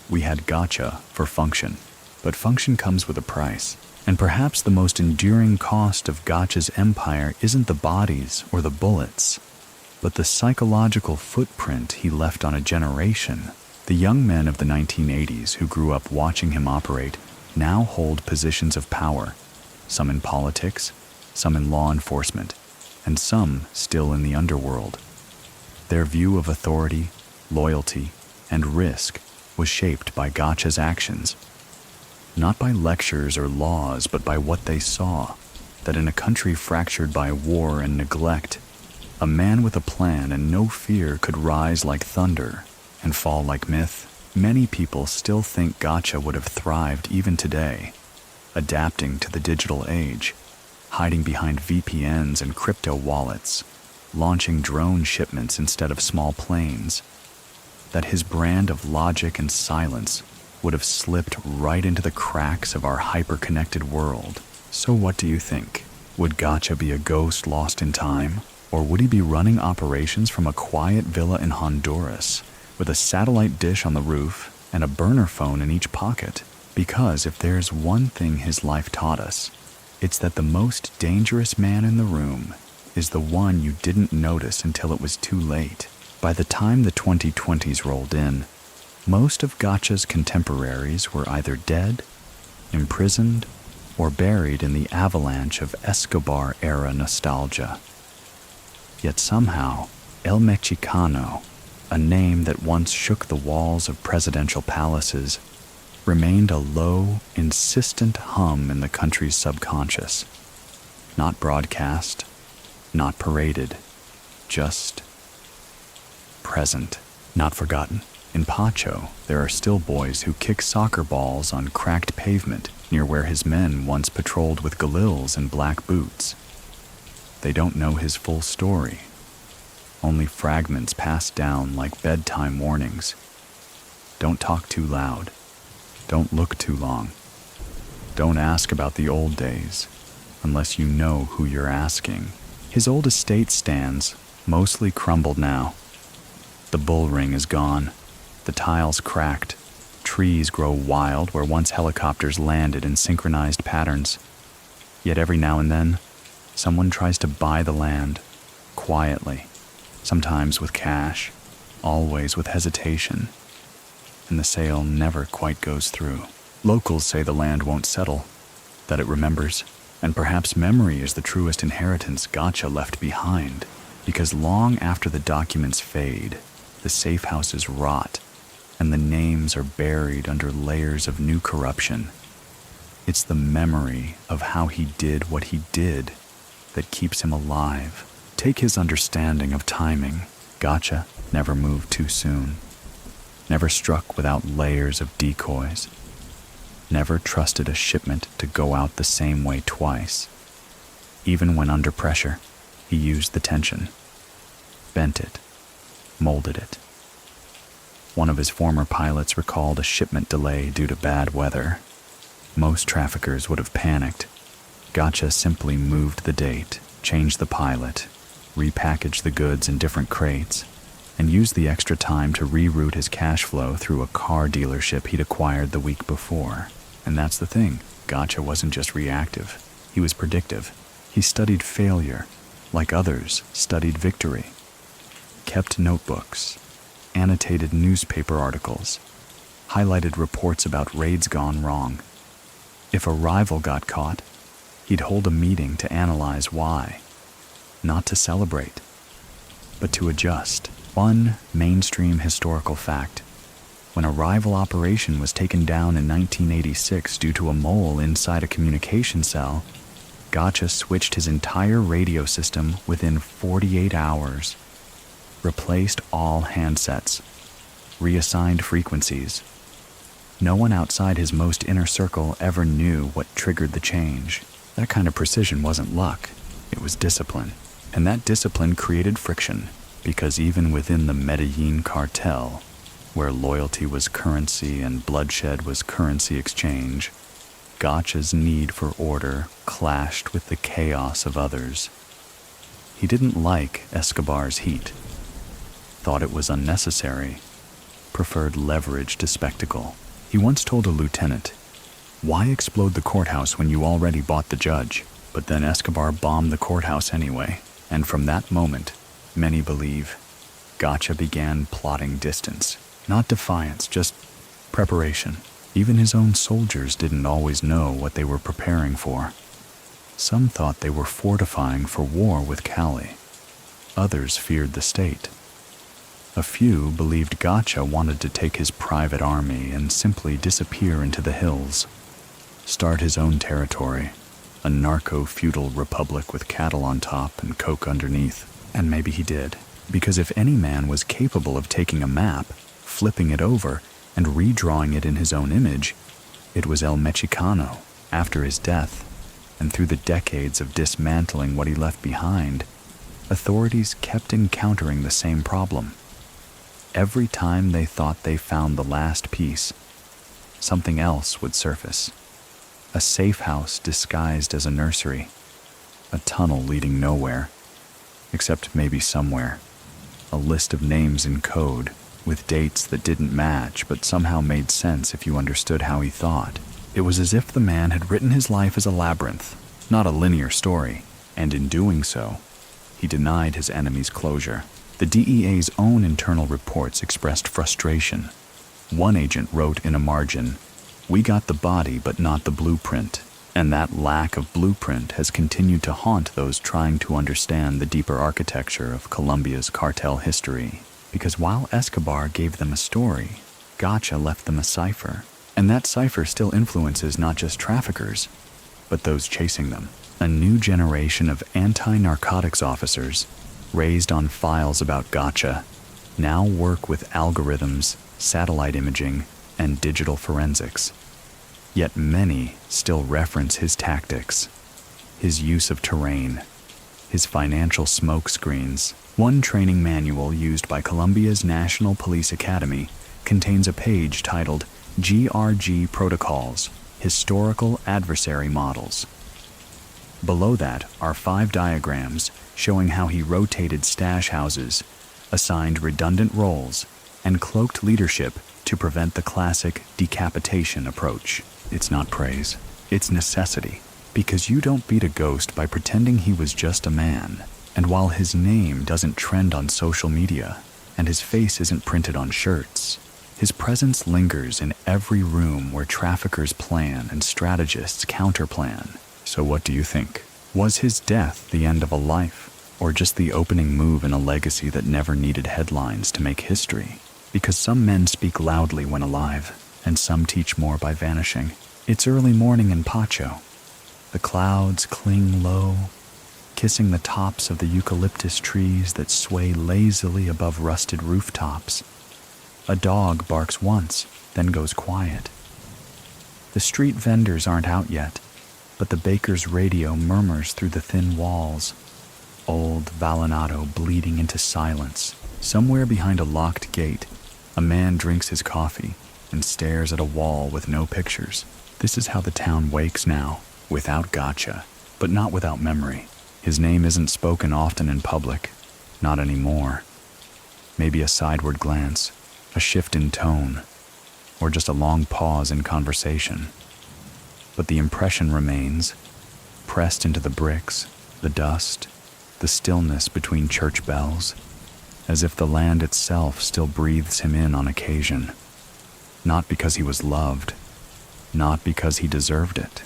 Speaker 1: We had Gacha for function, but function comes with a price." And perhaps the most enduring cost of Gacha's empire isn't the bodies or the bullets, but the psychological footprint he left on a generation. The young men of the 1980s who grew up watching him operate now hold positions of power, some in politics, some in law enforcement, and some still in the underworld. Their view of authority, loyalty, and risk was shaped by Gacha's actions, not by lectures or laws, but by what they saw, that in a country fractured by war and neglect, A man with a plan and no fear could rise like thunder and fall like myth. Many people still think Gacha would have thrived even today, adapting to the digital age, hiding behind VPNs and crypto wallets, launching drone shipments instead of small planes, that his brand of logic and silence would have slipped right into the cracks of our hyper-connected world. So what do you think? Would Gacha be a ghost lost in time? Or would he be running operations from a quiet villa in Honduras with a satellite dish on the roof and a burner phone in each pocket? Because if there's one thing his life taught us, it's that the most dangerous man in the room is the one you didn't notice until it was too late. By the time the 2020s rolled in, most of Gacha's contemporaries were either dead, imprisoned, or buried in the avalanche of Escobar-era nostalgia. Yet somehow, El Mexicano, a name that once shook the walls of presidential palaces, remained a low, insistent hum in the country's subconscious. Not broadcast, not paraded, just present, not forgotten. In Pacho, there are still boys who kick soccer balls on cracked pavement near where his men once patrolled with galils and black boots. They don't know his full story, only fragments passed down like bedtime warnings. Don't talk too loud. Don't look too long. Don't ask about the old days, unless you know who you're asking. His old estate stands, mostly crumbled now. The bull ring is gone. The tiles cracked. Trees grow wild where once helicopters landed in synchronized patterns. Yet every now and then, someone tries to buy the land, quietly, sometimes with cash, always with hesitation, and the sale never quite goes through. Locals say the land won't settle, that it remembers, and perhaps memory is the truest inheritance Gacha left behind, because long after the documents fade, the safe houses rot, and the names are buried under layers of new corruption. It's the memory of how he did what he did that keeps him alive. Take his understanding of timing. Gacha never moved too soon, never struck without layers of decoys, never trusted a shipment to go out the same way twice. Even when under pressure, he used the tension, bent it, molded it. One of his former pilots recalled a shipment delay due to bad weather. Most traffickers would have panicked. Gacha simply moved the date, changed the pilot, repackaged the goods in different crates, and used the extra time to reroute his cash flow through a car dealership he'd acquired the week before. And that's the thing, Gacha wasn't just reactive, he was predictive. He studied failure, like others studied victory. Kept notebooks, annotated newspaper articles, highlighted reports about raids gone wrong. If a rival got caught, he'd hold a meeting to analyze why. Not to celebrate, but to adjust. One mainstream historical fact: when a rival operation was taken down in 1986 due to a mole inside a communication cell, Gacha switched his entire radio system within 48 hours, replaced all handsets, reassigned frequencies. No one outside his most inner circle ever knew what triggered the change. That kind of precision wasn't luck, it was discipline. And that discipline created friction, because even within the Medellin cartel, where loyalty was currency and bloodshed was currency exchange, Gacha's need for order clashed with the chaos of others. He didn't like Escobar's heat, thought it was unnecessary, preferred leverage to spectacle. He once told a lieutenant, "Why explode the courthouse when you already bought the judge?" But then Escobar bombed the courthouse anyway, and from that moment, many believe, Gacha began plotting distance. Not defiance, just preparation. Even his own soldiers didn't always know what they were preparing for. Some thought they were fortifying for war with Cali. Others feared the state. A few believed Gacha wanted to take his private army and simply disappear into the hills, start his own territory, a narco-feudal republic with cattle on top and coke underneath. And maybe he did, because if any man was capable of taking a map, flipping it over, and redrawing it in his own image, it was El Mexicano. After his death, and through the decades of dismantling what he left behind, authorities kept encountering the same problem. Every time they thought they found the last piece, something else would surface. A safe house disguised as a nursery, a tunnel leading nowhere, except maybe somewhere, a list of names in code with dates that didn't match but somehow made sense if you understood how he thought. It was as if the man had written his life as a labyrinth, not a linear story, and in doing so, he denied his enemies closure. The DEA's own internal reports expressed frustration. One agent wrote in a margin, "We got the body but not the blueprint," and that lack of blueprint has continued to haunt those trying to understand the deeper architecture of Colombia's cartel history. Because while Escobar gave them a story, Gacha left them a cipher. And that cipher still influences not just traffickers, but those chasing them. A new generation of anti-narcotics officers, raised on files about Gacha, now work with algorithms, satellite imaging, and digital forensics. Yet many still reference his tactics, his use of terrain, his financial smokescreens. One training manual used by Colombia's National Police Academy contains a page titled GRG Protocols, Historical Adversary Models. Below that are 5 diagrams showing how he rotated stash houses, assigned redundant roles, and cloaked leadership to prevent the classic decapitation approach. It's not praise, it's necessity, because you don't beat a ghost by pretending he was just a man. And while his name doesn't trend on social media, and his face isn't printed on shirts, his presence lingers in every room where traffickers plan and strategists counterplan. So what do you think? Was his death the end of a life, or just the opening move in a legacy that never needed headlines to make history? Because some men speak loudly when alive, and some teach more by vanishing. It's early morning in Pacho. The clouds cling low, kissing the tops of the eucalyptus trees that sway lazily above rusted rooftops. A dog barks once, then goes quiet. The street vendors aren't out yet, but the baker's radio murmurs through the thin walls. Old Vallenato bleeding into silence. Somewhere behind a locked gate, a man drinks his coffee and stares at a wall with no pictures. This is how the town wakes now, without Gacha, but not without memory. His name isn't spoken often in public, not anymore. Maybe a sideward glance, a shift in tone, or just a long pause in conversation. But the impression remains, pressed into the bricks, the dust, the stillness between church bells, as if the land itself still breathes him in on occasion. Not because he was loved, not because he deserved it,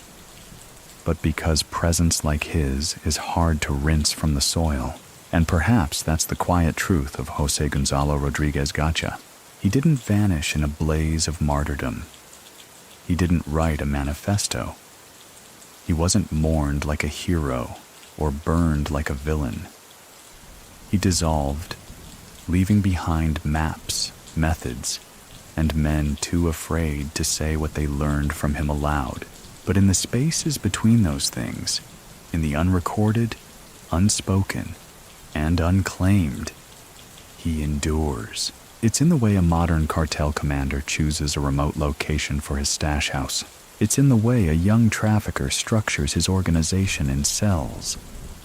Speaker 1: but because presence like his is hard to rinse from the soil. And perhaps that's the quiet truth of José Gonzalo Rodríguez Gacha. He didn't vanish in a blaze of martyrdom. He didn't write a manifesto. He wasn't mourned like a hero or burned like a villain. He dissolved, leaving behind maps, methods, and men too afraid to say what they learned from him aloud. But in the spaces between those things, in the unrecorded, unspoken, and unclaimed, he endures. It's in the way a modern cartel commander chooses a remote location for his stash house. It's in the way a young trafficker structures his organization in cells,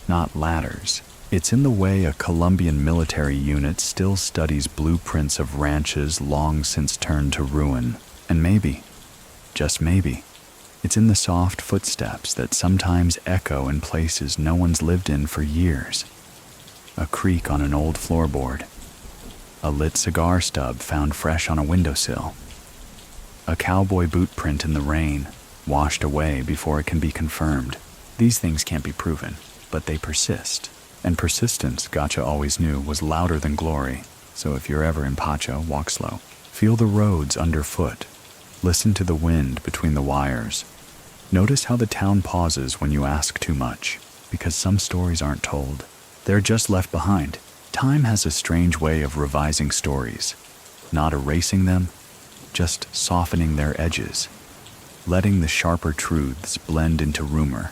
Speaker 1: not ladders. It's in the way a Colombian military unit still studies blueprints of ranches long since turned to ruin. And maybe, just maybe, it's in the soft footsteps that sometimes echo in places no one's lived in for years. A creak on an old floorboard, a lit cigar stub found fresh on a windowsill, a cowboy boot print in the rain, washed away before it can be confirmed. These things can't be proven, but they persist. And persistence, Gacha always knew, was louder than glory. So if you're ever in Pacho, walk slow. Feel the roads underfoot. Listen to the wind between the wires. Notice how the town pauses when you ask too much, because some stories aren't told, They're just left behind. Time has a strange way of revising stories, not erasing them, just softening their edges, letting the sharper truths blend into rumor.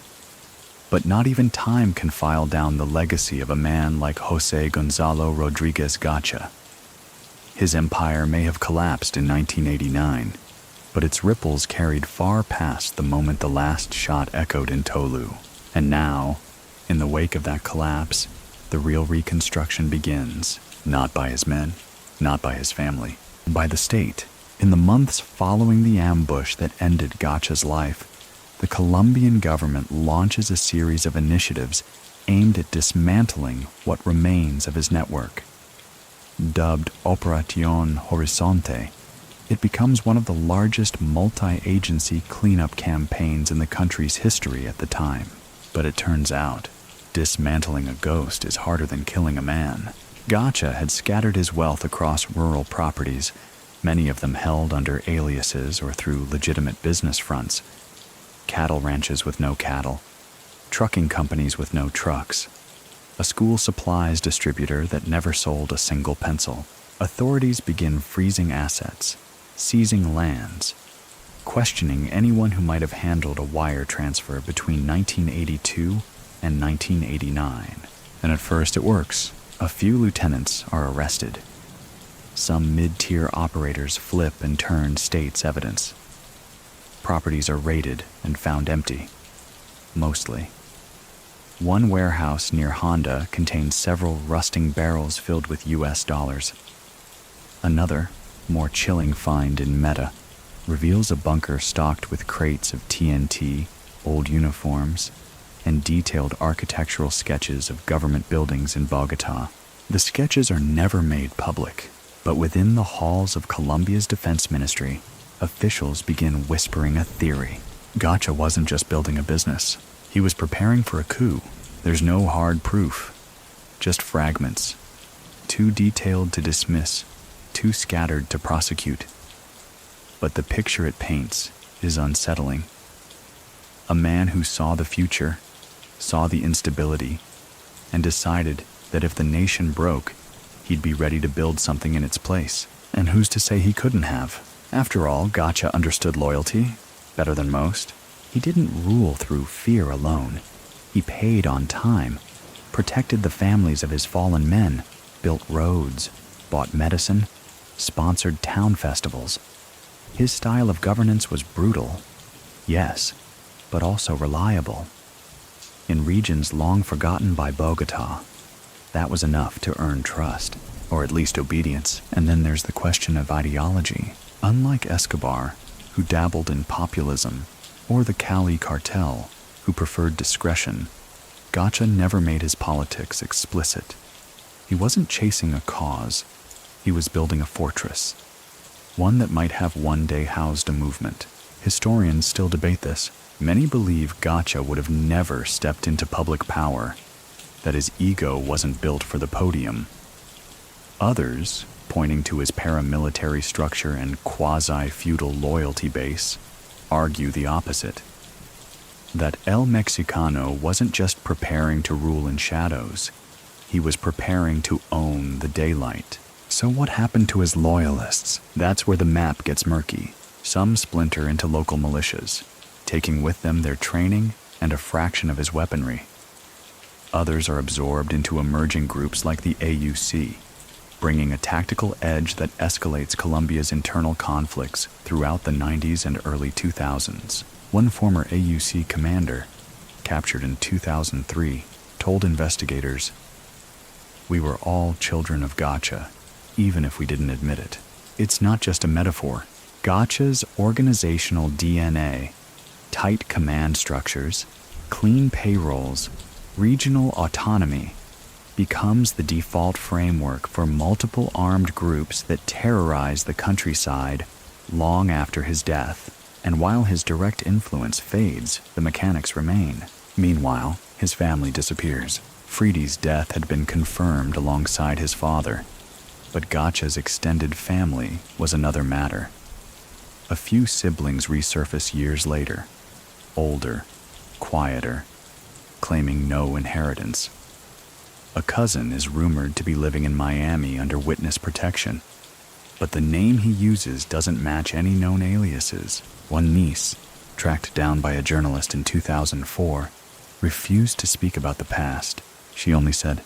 Speaker 1: But not even time can file down the legacy of a man like José Gonzalo Rodríguez Gacha. His empire may have collapsed in 1989, but its ripples carried far past the moment the last shot echoed in Tolu. And now, in the wake of that collapse, the real reconstruction begins, not by his men, not by his family, by the state. In the months following the ambush that ended Gacha's life, the Colombian government launches a series of initiatives aimed at dismantling what remains of his network. Dubbed Operación Horizonte, it becomes one of the largest multi-agency cleanup campaigns in the country's history at the time. But it turns out, dismantling a ghost is harder than killing a man. Gacha had scattered his wealth across rural properties, many of them held under aliases or through legitimate business fronts. Cattle ranches with no cattle, trucking companies with no trucks, a school supplies distributor that never sold a single pencil. Authorities begin freezing assets, seizing lands, questioning anyone who might have handled a wire transfer between 1982 and 1989. And at first it works. A few lieutenants are arrested. Some mid-tier operators flip and turn state's evidence. Properties are raided and found empty. Mostly. One warehouse near Honda contains several rusting barrels filled with US dollars. Another, more chilling find in Meta, reveals a bunker stocked with crates of TNT, old uniforms, and detailed architectural sketches of government buildings in Bogotá. The sketches are never made public, but within the halls of Colombia's defense ministry, officials begin whispering a theory. Gacha wasn't just building a business. He was preparing for a coup. There's no hard proof, just fragments, too detailed to dismiss, too scattered to prosecute. But the picture it paints is unsettling. A man who saw the future, saw the instability, and decided that if the nation broke, he'd be ready to build something in its place. And who's to say he couldn't have? After all, Gacha understood loyalty better than most. He didn't rule through fear alone. He paid on time, protected the families of his fallen men, built roads, bought medicine, sponsored town festivals. His style of governance was brutal, yes, but also reliable. In regions long forgotten by Bogotá, that was enough to earn trust, or at least obedience. And then there's the question of ideology. Unlike Escobar, who dabbled in populism, or the Cali cartel, who preferred discretion, Gacha never made his politics explicit. He wasn't chasing a cause. He was building a fortress, one that might have one day housed a movement. Historians still debate this. Many believe Gacha would have never stepped into public power, that his ego wasn't built for the podium. Others, pointing to his paramilitary structure and quasi-feudal loyalty base, argue the opposite. That El Mexicano wasn't just preparing to rule in shadows, he was preparing to own the daylight. So what happened to his loyalists? That's where the map gets murky. Some splinter into local militias, taking with them their training and a fraction of his weaponry. Others are absorbed into emerging groups like the AUC, bringing a tactical edge that escalates Colombia's internal conflicts throughout the 90s and early 2000s. One former AUC commander, captured in 2003, told investigators, "We were all children of Gacha, even if we didn't admit it." It's not just a metaphor. Gacha's organizational DNA, tight command structures, clean payrolls, regional autonomy, becomes the default framework for multiple armed groups that terrorize the countryside long after his death. And while his direct influence fades, the mechanics remain. Meanwhile, his family disappears. Freidi's death had been confirmed alongside his father, but Gacha's extended family was another matter. A few siblings resurface years later, older, quieter, claiming no inheritance. A cousin is rumored to be living in Miami under witness protection, but the name he uses doesn't match any known aliases. One niece, tracked down by a journalist in 2004, refused to speak about the past. She only said,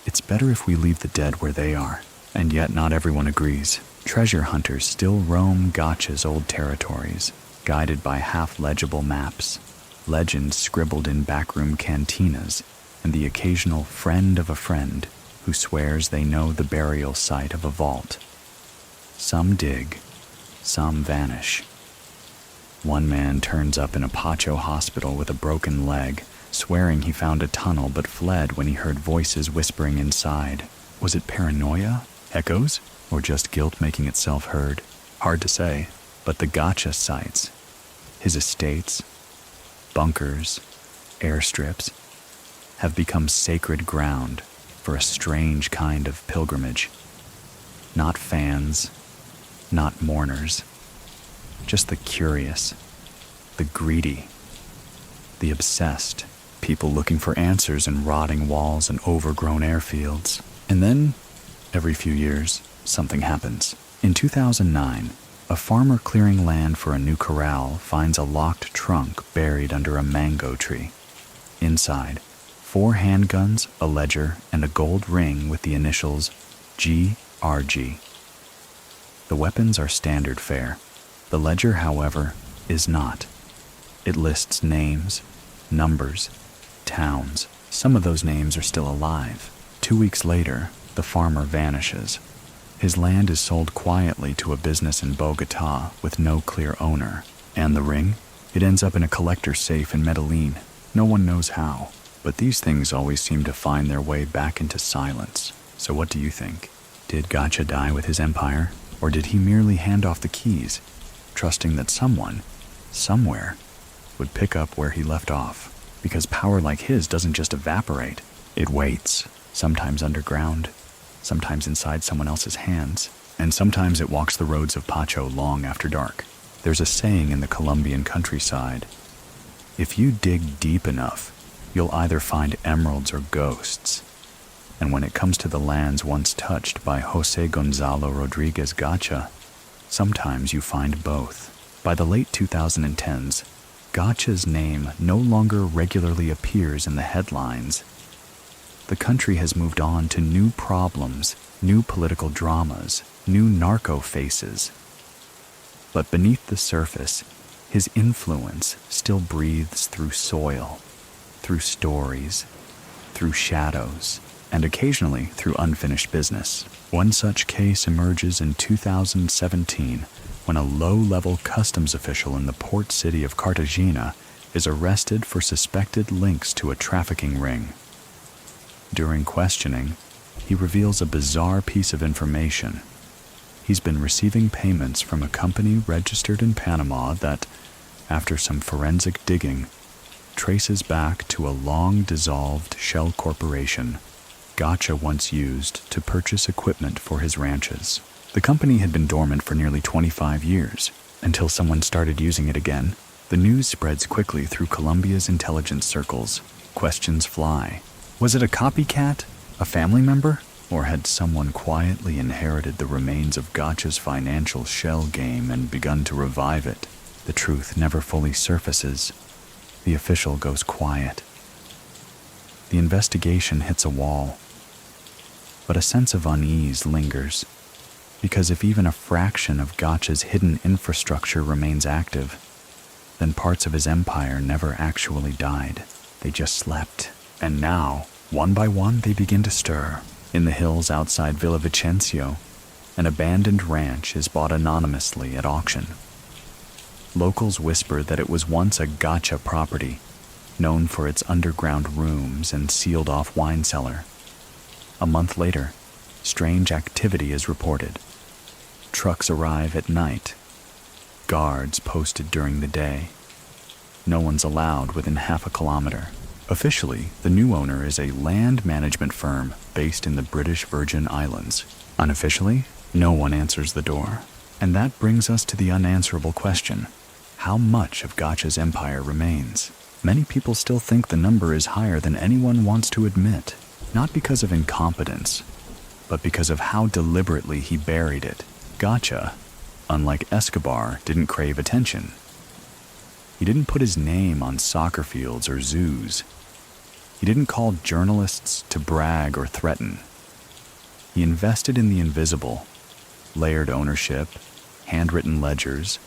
Speaker 1: "It's better if we leave the dead where they are." And yet not everyone agrees. Treasure hunters still roam Gacha's old territories, guided by half-legible maps, legends scribbled in backroom cantinas, and the occasional friend of a friend who swears they know the burial site of a vault. Some dig, some vanish. One man turns up in a Pacho hospital with a broken leg, swearing he found a tunnel but fled when he heard voices whispering inside. Was it paranoia, echoes, or just guilt making itself heard? Hard to say, but the Gacha sites, his estates, bunkers, airstrips, have become sacred ground for a strange kind of pilgrimage. Not fans, not mourners, just the curious, the greedy, the obsessed, people looking for answers in rotting walls and overgrown airfields. And then, every few years, something happens. In 2009, a farmer clearing land for a new corral finds a locked trunk buried under a mango tree. Inside, 4 handguns, a ledger, and a gold ring with the initials GRG. The weapons are standard fare. The ledger, however, is not. It lists names, numbers, towns. Some of those names are still alive. 2 weeks later, the farmer vanishes. His land is sold quietly to a business in Bogotá with no clear owner. And the ring? It ends up in a collector's safe in Medellin. No one knows how. But these things always seem to find their way back into silence. So what do you think? Did Gacha die with his empire? Or did he merely hand off the keys, trusting that someone, somewhere, would pick up where he left off? Because power like his doesn't just evaporate. It waits, sometimes underground, sometimes inside someone else's hands, and sometimes it walks the roads of Pacho long after dark. There's a saying in the Colombian countryside, if you dig deep enough, you'll either find emeralds or ghosts. And when it comes to the lands once touched by José Gonzalo Rodríguez Gacha, sometimes you find both. By the late 2010s, Gacha's name no longer regularly appears in the headlines. The country has moved on to new problems, new political dramas, new narco faces. But beneath the surface, his influence still breathes through soil, through stories, through shadows, and occasionally through unfinished business. One such case emerges in 2017 when a low-level customs official in the port city of Cartagena is arrested for suspected links to a trafficking ring. During questioning, he reveals a bizarre piece of information. He's been receiving payments from a company registered in Panama that, after some forensic digging, traces back to a long-dissolved shell corporation Gacha once used to purchase equipment for his ranches. The company had been dormant for nearly 25 years, until someone started using it again. The news spreads quickly through Colombia's intelligence circles. Questions fly. Was it a copycat? A family member? Or had someone quietly inherited the remains of Gacha's financial shell game and begun to revive it? The truth never fully surfaces. The official goes quiet. The investigation hits a wall. But a sense of unease lingers, because if even a fraction of Gacha's hidden infrastructure remains active, then parts of his empire never actually died. They just slept. And now, one by one, they begin to stir. In the hills outside Villavicencio, an abandoned ranch is bought anonymously at auction. Locals whisper that it was once a Gacha property, known for its underground rooms and sealed-off wine cellar. A month later, strange activity is reported. Trucks arrive at night. Guards posted during the day. No one's allowed within half a kilometer. Officially, the new owner is a land management firm based in the British Virgin Islands. Unofficially, no one answers the door. And that brings us to the unanswerable question: how much of Gacha's empire remains? Many people still think the number is higher than anyone wants to admit. not because of incompetence, but because of how deliberately he buried it. Gacha, unlike Escobar, didn't crave attention. He didn't put his name on soccer fields or zoos. He didn't call journalists to brag or threaten. He invested in the invisible, layered ownership, handwritten ledgers,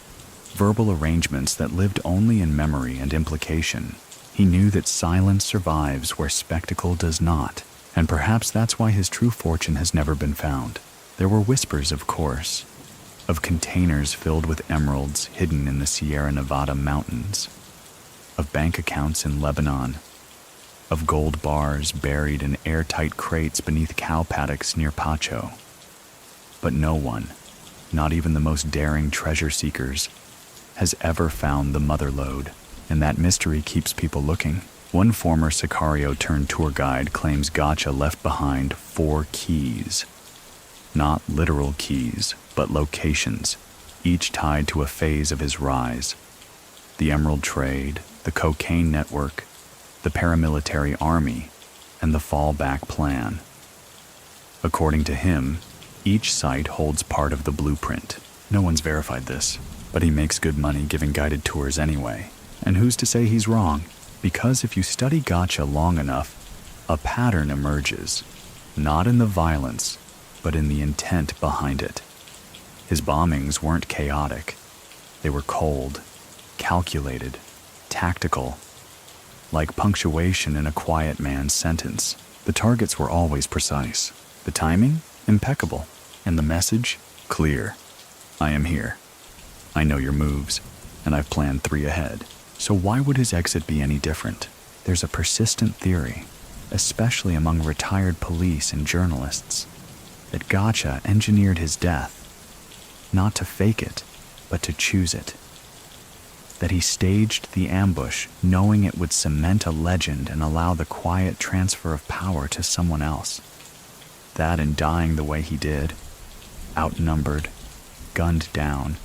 Speaker 1: verbal arrangements that lived only in memory and implication. He knew that silence survives where spectacle does not, and perhaps that's why his true fortune has never been found. There were whispers, of course, of containers filled with emeralds hidden in the Sierra Nevada mountains, of bank accounts in Lebanon, of gold bars buried in airtight crates beneath cow paddocks near Pacho. But no one, not even the most daring treasure seekers, has ever found the mother lode, and that mystery keeps people looking. One former Sicario turned tour guide claims Gacha left behind 4 keys. Not literal keys, but locations, each tied to a phase of his rise. The emerald trade, the cocaine network, the paramilitary army, and the fallback plan. According to him, each site holds part of the blueprint. No one's verified this, but he makes good money giving guided tours anyway. And who's to say he's wrong? Because if you study Gacha long enough, a pattern emerges, not in the violence, but in the intent behind it. His bombings weren't chaotic. They were cold, calculated, tactical, like punctuation in a quiet man's sentence. The targets were always precise, the timing impeccable, and the message clear. I am here. I know your moves, and I've planned 3 ahead. So why would his exit be any different? There's a persistent theory, especially among retired police and journalists, that Gacha engineered his death, not to fake it, but to choose it. That he staged the ambush knowing it would cement a legend and allow the quiet transfer of power to someone else. That in dying the way he did, outnumbered, gunned down,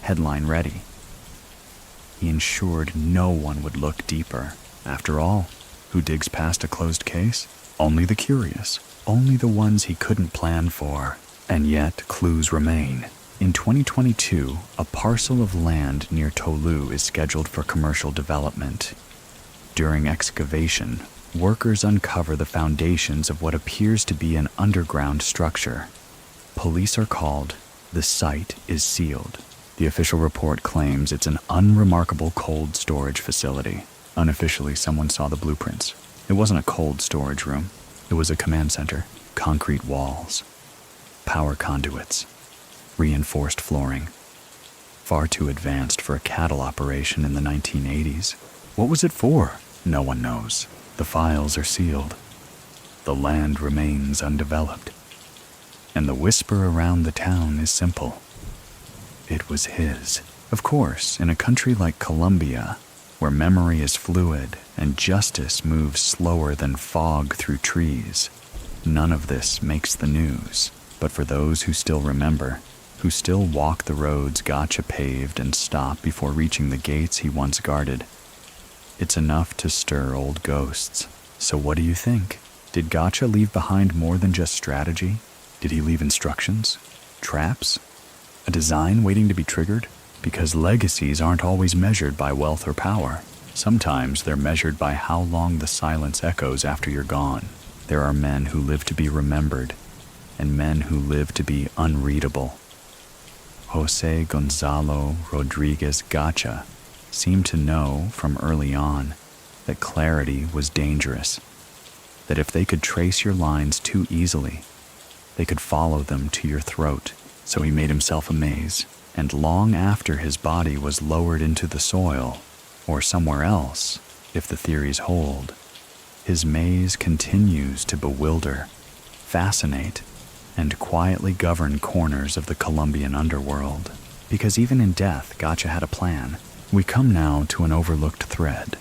Speaker 1: headline ready, he ensured no one would look deeper. After all, who digs past a closed case? Only the curious, only the ones he couldn't plan for. And yet, clues remain. In 2022, a parcel of land near Tolu is scheduled for commercial development. During excavation, workers uncover the foundations of what appears to be an underground structure. Police are called. The site is sealed. The official report claims it's an unremarkable cold storage facility. Unofficially, someone saw the blueprints. It wasn't a cold storage room. It was a command center. Concrete walls, power conduits, reinforced flooring. Far too advanced for a cattle operation in the 1980s. What was it for? No one knows. The files are sealed. The land remains undeveloped. And the whisper around the town is simple. It was his. Of course, in a country like Colombia, where memory is fluid and justice moves slower than fog through trees, none of this makes the news. But for those who still remember, who still walk the roads Gacha paved and stop before reaching the gates he once guarded, it's enough to stir old ghosts. So what do you think? Did Gacha leave behind more than just strategy? Did he leave instructions? Traps? A design waiting to be triggered? Because legacies aren't always measured by wealth or power. Sometimes they're measured by how long the silence echoes after you're gone. There are men who live to be remembered, and men who live to be unreadable. José Gonzalo Rodríguez Gacha seemed to know from early on that clarity was dangerous, that if they could trace your lines too easily, they could follow them to your throat. So he made himself a maze, and long after his body was lowered into the soil, or somewhere else, if the theories hold, his maze continues to bewilder, fascinate, and quietly govern corners of the Colombian underworld. Because even in death, Gacha had a plan. We come now to an overlooked thread,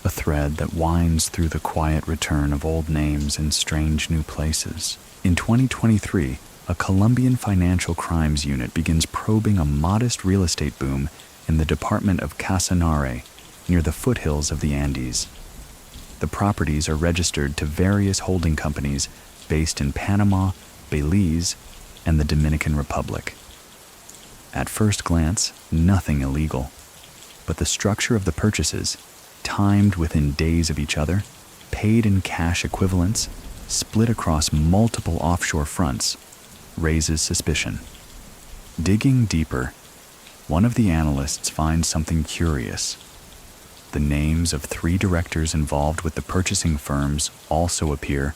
Speaker 1: a thread that winds through the quiet return of old names in strange new places. In 2023, a Colombian financial crimes unit begins probing a modest real estate boom in the department of Casanare, near the foothills of the Andes. The properties are registered to various holding companies based in Panama, Belize, and the Dominican Republic. At first glance, nothing illegal, but the structure of the purchases, timed within days of each other, paid in cash equivalents, split across multiple offshore fronts, raises suspicion. Digging deeper, one of the analysts finds something curious. The names of 3 directors involved with the purchasing firms also appear,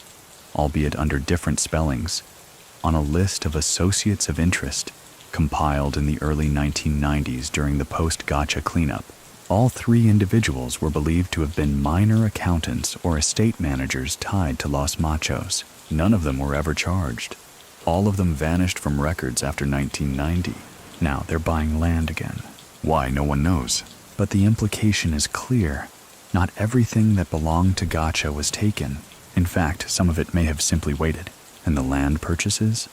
Speaker 1: albeit under different spellings, on a list of associates of interest compiled in the early 1990s during the post-Gacha cleanup. All 3 individuals were believed to have been minor accountants or estate managers tied to Los Machos. None of them were ever charged. All of them vanished from records after 1990. Now they're buying land again. Why, no one knows. But the implication is clear. Not everything that belonged to Gacha was taken. In fact, some of it may have simply waited. And the land purchases?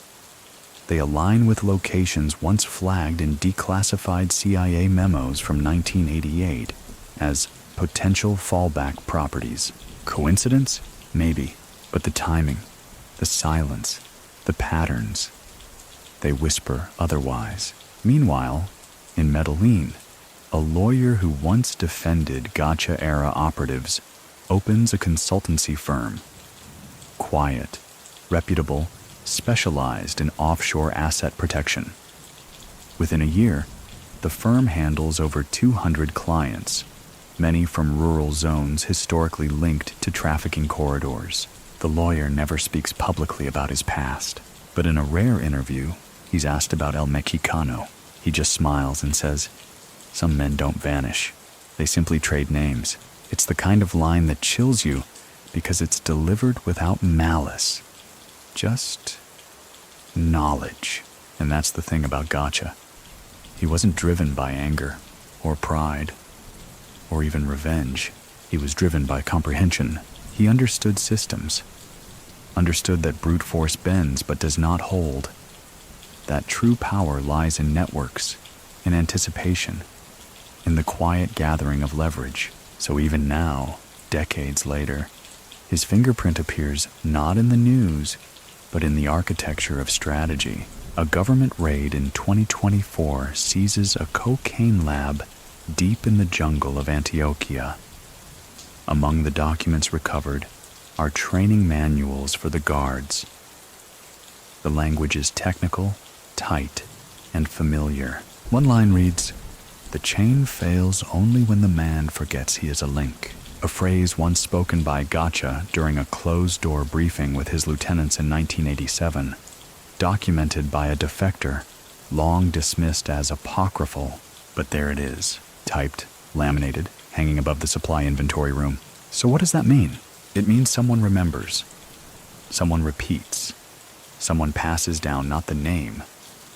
Speaker 1: They align with locations once flagged in declassified CIA memos from 1988 as potential fallback properties. Coincidence? Maybe. But the timing, the silence, the patterns, they whisper otherwise. Meanwhile, in Medellin, a lawyer who once defended Gacha-era operatives opens a consultancy firm. Quiet, reputable, specialized in offshore asset protection. Within a year, the firm handles over 200 clients, many from rural zones historically linked to trafficking corridors. The lawyer never speaks publicly about his past, but in a rare interview, he's asked about El Mexicano. He just smiles and says, "Some men don't vanish. They simply trade names." It's the kind of line that chills you because it's delivered without malice. Just knowledge. And that's the thing about Gacha. He wasn't driven by anger or pride or even revenge. He was driven by comprehension. He understood systems, understood that brute force bends but does not hold, that true power lies in networks, in anticipation, in the quiet gathering of leverage. So even now, decades later, his fingerprint appears not in the news, but in the architecture of strategy. A government raid in 2024 seizes a cocaine lab deep in the jungle of Antioquia. Among the documents recovered are training manuals for the guards. The language is technical, tight, and familiar. One line reads, "The chain fails only when the man forgets he is a link." A phrase once spoken by Gacha during a closed-door briefing with his lieutenants in 1987, documented by a defector, long dismissed as apocryphal, but there it is, typed, laminated, hanging above the supply inventory room. So what does that mean? It means someone remembers, someone repeats, someone passes down not the name,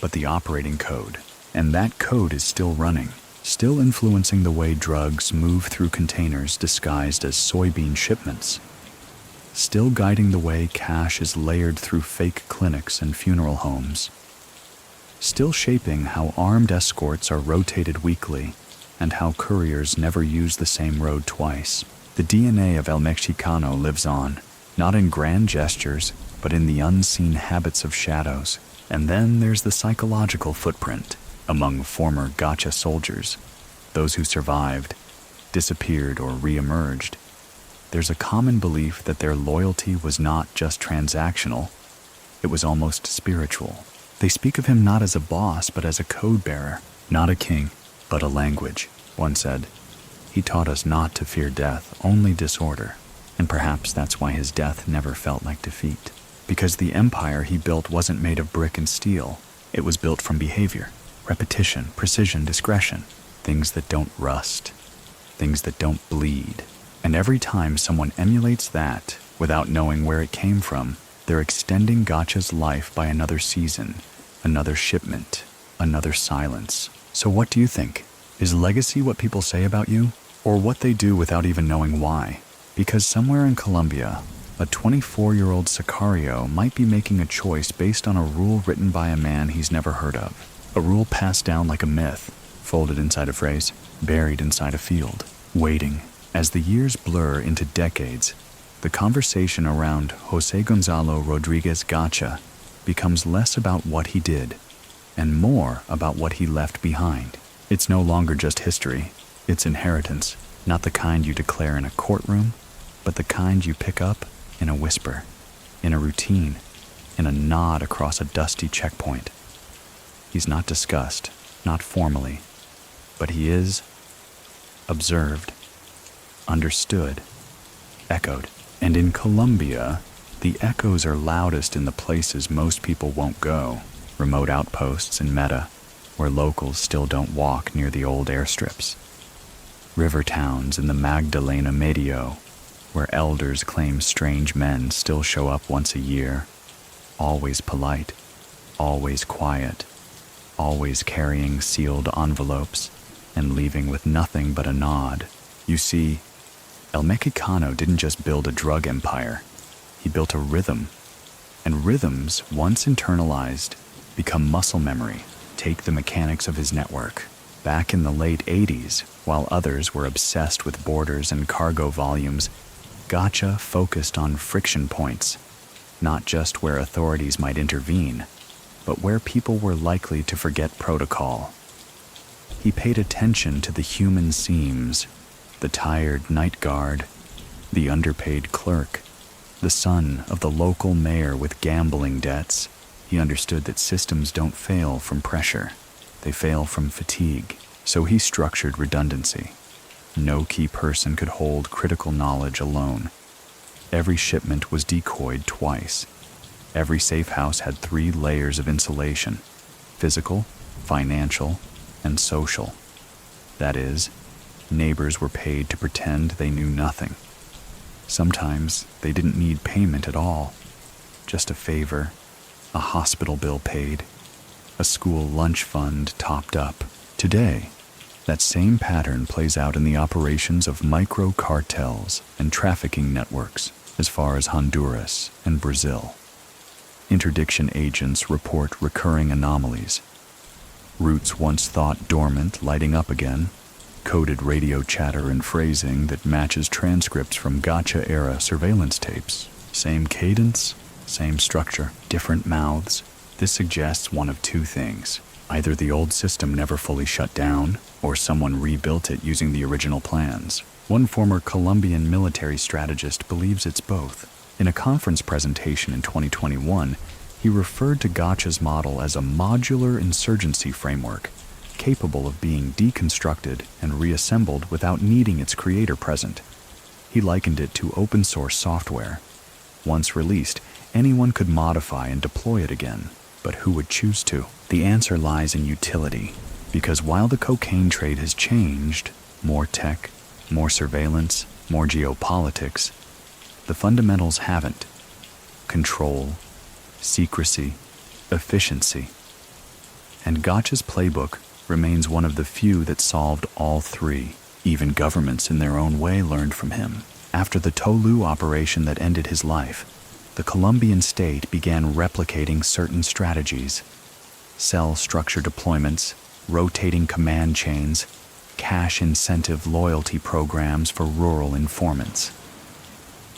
Speaker 1: but the operating code. And that code is still running, still influencing the way drugs move through containers disguised as soybean shipments, still guiding the way cash is layered through fake clinics and funeral homes, still shaping how armed escorts are rotated weekly and how couriers never use the same road twice. The DNA of El Mexicano lives on, not in grand gestures, but in the unseen habits of shadows. And then there's the psychological footprint. Among former Gacha soldiers, those who survived, disappeared, or re-emerged, there's a common belief that their loyalty was not just transactional, it was almost spiritual. They speak of him not as a boss, but as a code-bearer, not a king, but a language. One said, "He taught us not to fear death, only disorder." And perhaps that's why his death never felt like defeat. Because the empire he built wasn't made of brick and steel, it was built from behavior. Repetition, precision, discretion, things that don't rust, things that don't bleed. And every time someone emulates that without knowing where it came from, they're extending Gacha's life by another season, another shipment, another silence. So what do you think? Is legacy what people say about you, or what they do without even knowing why? Because somewhere in Colombia, a 24-year-old Sicario might be making a choice based on a rule written by a man he's never heard of. A rule passed down like a myth, folded inside a phrase, buried inside a field, waiting, As the years blur into decades, the conversation around José Gonzalo Rodríguez Gacha becomes less about what he did and more about what he left behind. It's no longer just history, it's inheritance, not the kind you declare in a courtroom, but the kind you pick up in a whisper, in a routine, in a nod across a dusty checkpoint. He's not discussed, not formally, but he is observed, understood, echoed. And in Colombia, the echoes are loudest in the places most people won't go, remote outposts in Meta, where locals still don't walk near the old airstrips. River towns in the Magdalena Medio, where elders claim strange men still show up once a year, always polite, always quiet, always carrying sealed envelopes and leaving with nothing but a nod. You see, El Mexicano didn't just build a drug empire, he built a rhythm. And rhythms, once internalized, become muscle memory. Take the mechanics of his network. Back in the late 80s, while others were obsessed with borders and cargo volumes, Gacha focused on friction points, not just where authorities might intervene, but where people were likely to forget protocol. He paid attention to the human seams, the tired night guard, the underpaid clerk, the son of the local mayor with gambling debts. He understood that systems don't fail from pressure, they fail from fatigue. So he structured redundancy. No key person could hold critical knowledge alone. Every shipment was decoyed twice. Every safe house had 3 layers of insulation: physical, financial, and social. That is, neighbors were paid to pretend they knew nothing. Sometimes they didn't need payment at all, just a favor, a hospital bill paid, a school lunch fund topped up. Today, that same pattern plays out in the operations of micro-cartels and trafficking networks as far as Honduras and Brazil. Interdiction agents report recurring anomalies. Routes once thought dormant lighting up again, coded radio chatter and phrasing that matches transcripts from Gacha-era surveillance tapes. Same cadence, same structure, different mouths. This suggests one of 2 things. Either the old system never fully shut down, or someone rebuilt it using the original plans. One former Colombian military strategist believes it's both. In a conference presentation in 2021, he referred to Gacha's model as a modular insurgency framework, capable of being deconstructed and reassembled without needing its creator present. He likened it to open-source software. Once released, anyone could modify and deploy it again, but who would choose to? The answer lies in utility, because while the cocaine trade has changed, more tech, more surveillance, more geopolitics, the fundamentals haven't. Control, secrecy, efficiency. And Gacha's playbook remains one of the few that solved all 3. Even governments in their own way learned from him. After the Tolu operation that ended his life, the Colombian state began replicating certain strategies: cell structure deployments, rotating command chains, cash incentive loyalty programs for rural informants.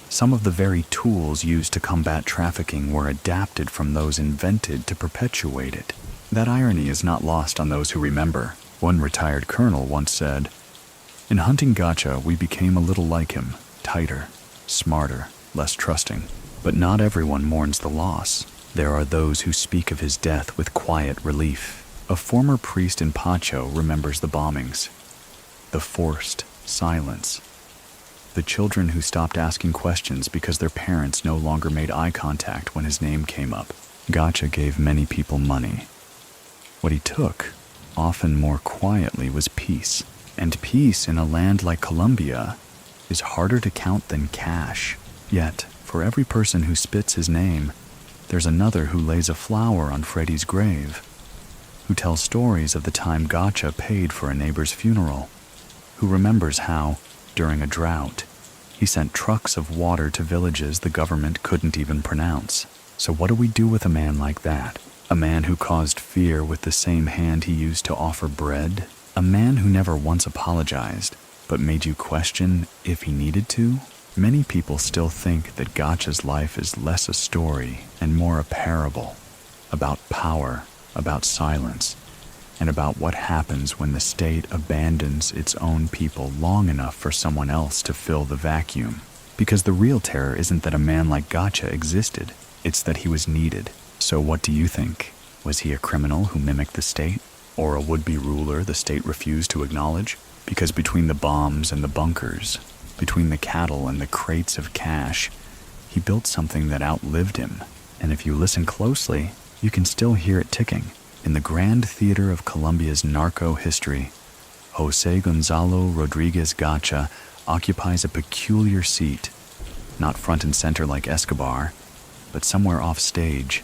Speaker 1: Some of the very tools used to combat trafficking were adapted from those invented to perpetuate it. That irony is not lost on those who remember. One retired colonel once said, "In hunting Gacha, we became a little like him, tighter, smarter, less trusting. But not everyone mourns the loss. There are those who speak of his death with quiet relief." A former priest in Pacho remembers the bombings, the forced silence, the children who stopped asking questions because their parents no longer made eye contact when his name came up. Gacha gave many people money. What he took, often more quietly, was peace. And peace in a land like Colombia is harder to count than cash. Yet, for every person who spits his name, there's another who lays a flower on Freddy's grave, who tells stories of the time Gacha paid for a neighbor's funeral, who remembers how, during a drought, he sent trucks of water to villages the government couldn't even pronounce. So what do we do with a man like that? A man who caused fear with the same hand he used to offer bread? A man who never once apologized, but made you question if he needed to? Many people still think that Gacha's life is less a story and more a parable, about power, about silence, and about what happens when the state abandons its own people long enough for someone else to fill the vacuum. Because the real terror isn't that a man like Gacha existed, it's that he was needed. So what do you think? Was he a criminal who mimicked the state? Or a would-be ruler the state refused to acknowledge? Because between the bombs and the bunkers, between the cattle and the crates of cash, he built something that outlived him. And if you listen closely, you can still hear it ticking. In the grand theater of Colombia's narco history, José Gonzalo Rodríguez Gacha occupies a peculiar seat, not front and center like Escobar, but somewhere off stage,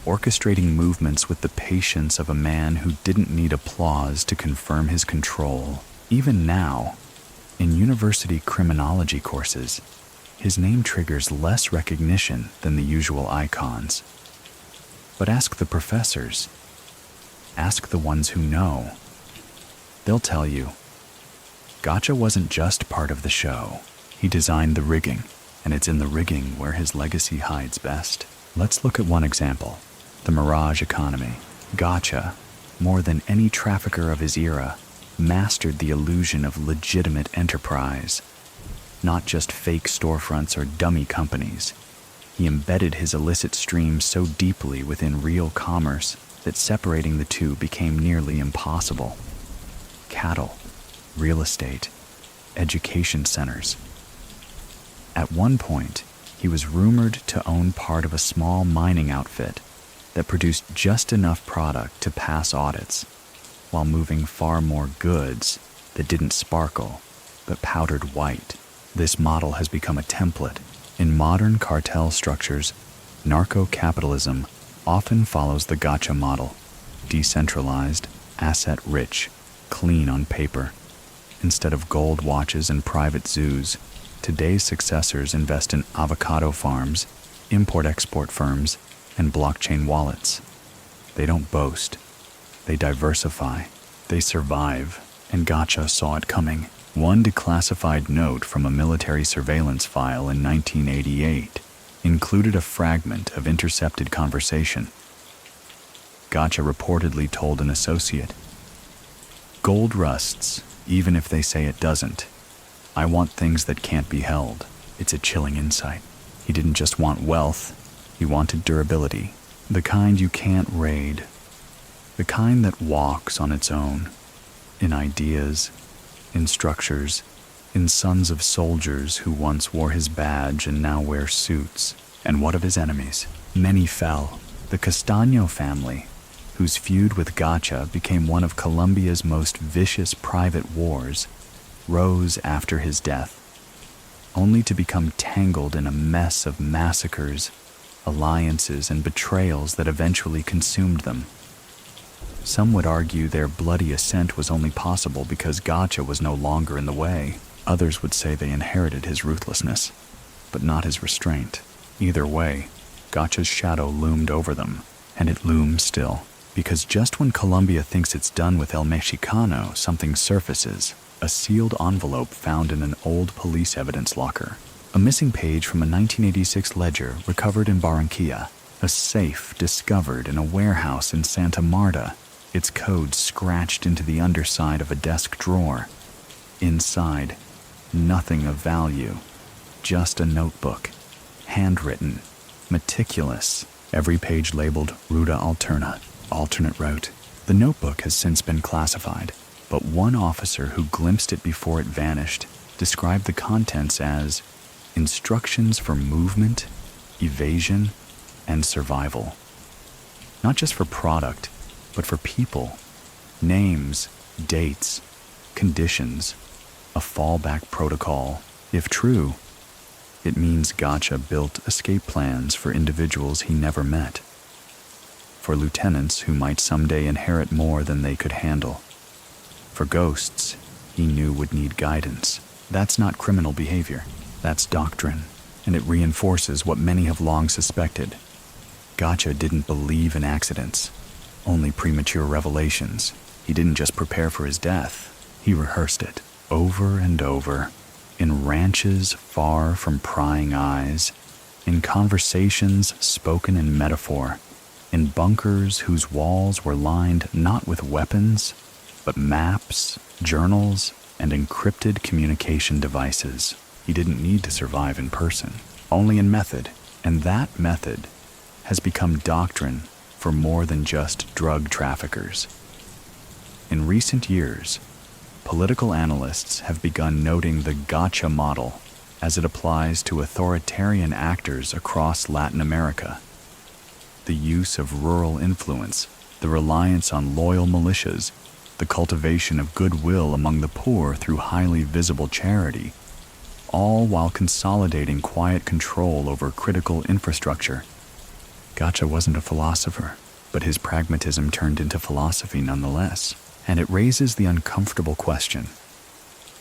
Speaker 1: orchestrating movements with the patience of a man who didn't need applause to confirm his control. Even now, in university criminology courses, his name triggers less recognition than the usual icons. But ask the professors. Ask the ones who know. They'll tell you, Gacha wasn't just part of the show. He designed the rigging, and it's in the rigging where his legacy hides best. Let's look at one example, the Mirage economy. Gacha, more than any trafficker of his era, mastered the illusion of legitimate enterprise, not just fake storefronts or dummy companies. He embedded his illicit stream so deeply within real commerce that separating the two became nearly impossible. Cattle, real estate, education centers. At one point, he was rumored to own part of a small mining outfit that produced just enough product to pass audits, while moving far more goods that didn't sparkle, but powdered white. This model has become a template. In modern cartel structures, narco-capitalism often follows the Gacha model, decentralized, asset-rich, clean on paper. Instead of gold watches and private zoos, today's successors invest in avocado farms, import-export firms, and blockchain wallets. They don't boast. They diversify. They survive, and Gacha saw it coming. One declassified note from a military surveillance file in 1988 included a fragment of intercepted conversation. Gacha reportedly told an associate, "Gold rusts, even if they say it doesn't. I want things that can't be held." It's a chilling insight. He didn't just want wealth, he wanted durability. The kind you can't raid. The kind that walks on its own, in ideas, in structures, in sons of soldiers who once wore his badge and now wear suits. And what of his enemies? Many fell. The Castaño family, whose feud with Gacha became one of Colombia's most vicious private wars, rose after his death, only to become tangled in a mess of massacres, alliances, and betrayals that eventually consumed them. Some would argue their bloody ascent was only possible because Gacha was no longer in the way. Others would say they inherited his ruthlessness, but not his restraint. Either way, Gacha's shadow loomed over them, and it looms still, because just when Colombia thinks it's done with El Mexicano, something surfaces, a sealed envelope found in an old police evidence locker, a missing page from a 1986 ledger recovered in Barranquilla, a safe discovered in a warehouse in Santa Marta, its code scratched into the underside of a desk drawer. Inside, nothing of value, just a notebook, handwritten, meticulous, every page labeled Ruta Alterna, alternate route. The notebook has since been classified, but one officer who glimpsed it before it vanished described the contents as instructions for movement, evasion, and survival. Not just for product, but for people, names, dates, conditions, a fallback protocol. If true, it means Gacha built escape plans for individuals he never met, for lieutenants who might someday inherit more than they could handle, for ghosts he knew would need guidance. That's not criminal behavior, that's doctrine, and it reinforces what many have long suspected. Gacha didn't believe in accidents, only premature revelations. He didn't just prepare for his death, he rehearsed it. over and over, in ranches far from prying eyes, in conversations spoken in metaphor, in bunkers whose walls were lined not with weapons, but maps, journals, and encrypted communication devices. He didn't need to survive in person, only in method, and that method has become doctrine for more than just drug traffickers. In recent years, political analysts have begun noting the Gacha model as it applies to authoritarian actors across Latin America. The use of rural influence, the reliance on loyal militias, the cultivation of goodwill among the poor through highly visible charity, all while consolidating quiet control over critical infrastructure. Gacha wasn't a philosopher, but his pragmatism turned into philosophy nonetheless, and it raises the uncomfortable question: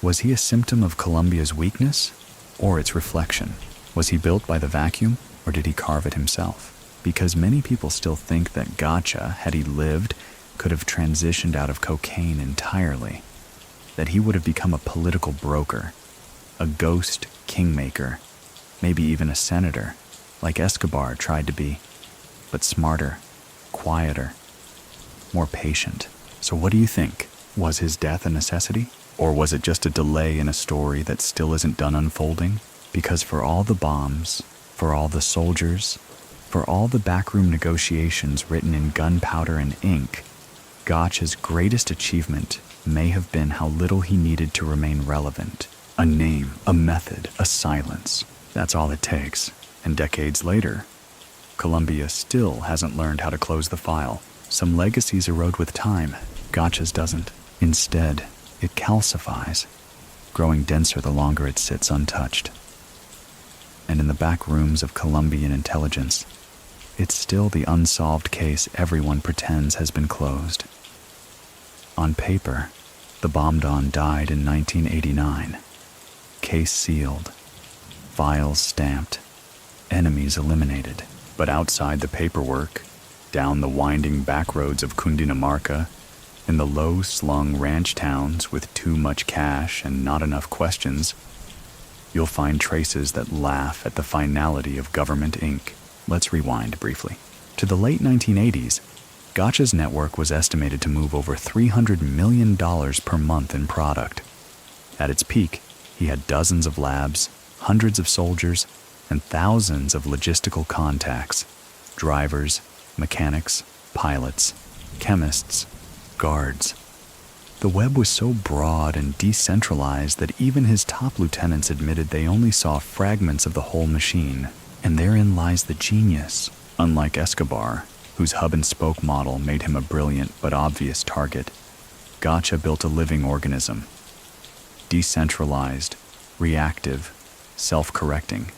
Speaker 1: was he a symptom of Colombia's weakness, or its reflection? Was he built by the vacuum, or did he carve it himself? Because many people still think that Gacha, had he lived, could have transitioned out of cocaine entirely, that he would have become a political broker, a ghost kingmaker, maybe even a senator, like Escobar tried to be, but smarter, quieter, more patient. So what do you think? Was his death a necessity? Or was it just a delay in a story that still isn't done unfolding? Because for all the bombs, for all the soldiers, for all the backroom negotiations written in gunpowder and ink, Gacha's greatest achievement may have been how little he needed to remain relevant. A name, a method, a silence. That's all it takes. And decades later, Colombia still hasn't learned how to close the file. Some legacies erode with time. Gacha's doesn't. Instead, it calcifies, growing denser the longer it sits untouched. And in the back rooms of Colombian intelligence, it's still the unsolved case everyone pretends has been closed. On paper, the bomb don died in 1989. Case sealed, files stamped, enemies eliminated. But outside the paperwork, down the winding back roads of Cundinamarca, in the low-slung ranch towns with too much cash and not enough questions, you'll find traces that laugh at the finality of government Inc. Let's rewind briefly. To the late 1980s, Gacha's network was estimated to move over $300 million per month in product. At its peak, he had dozens of labs, hundreds of soldiers, and thousands of logistical contacts: drivers, mechanics, pilots, chemists, guards. The web was so broad and decentralized that even his top lieutenants admitted they only saw fragments of the whole machine, and therein lies the genius. Unlike Escobar, whose hub-and-spoke model made him a brilliant but obvious target, Gacha built a living organism. Decentralized, reactive, self-correcting.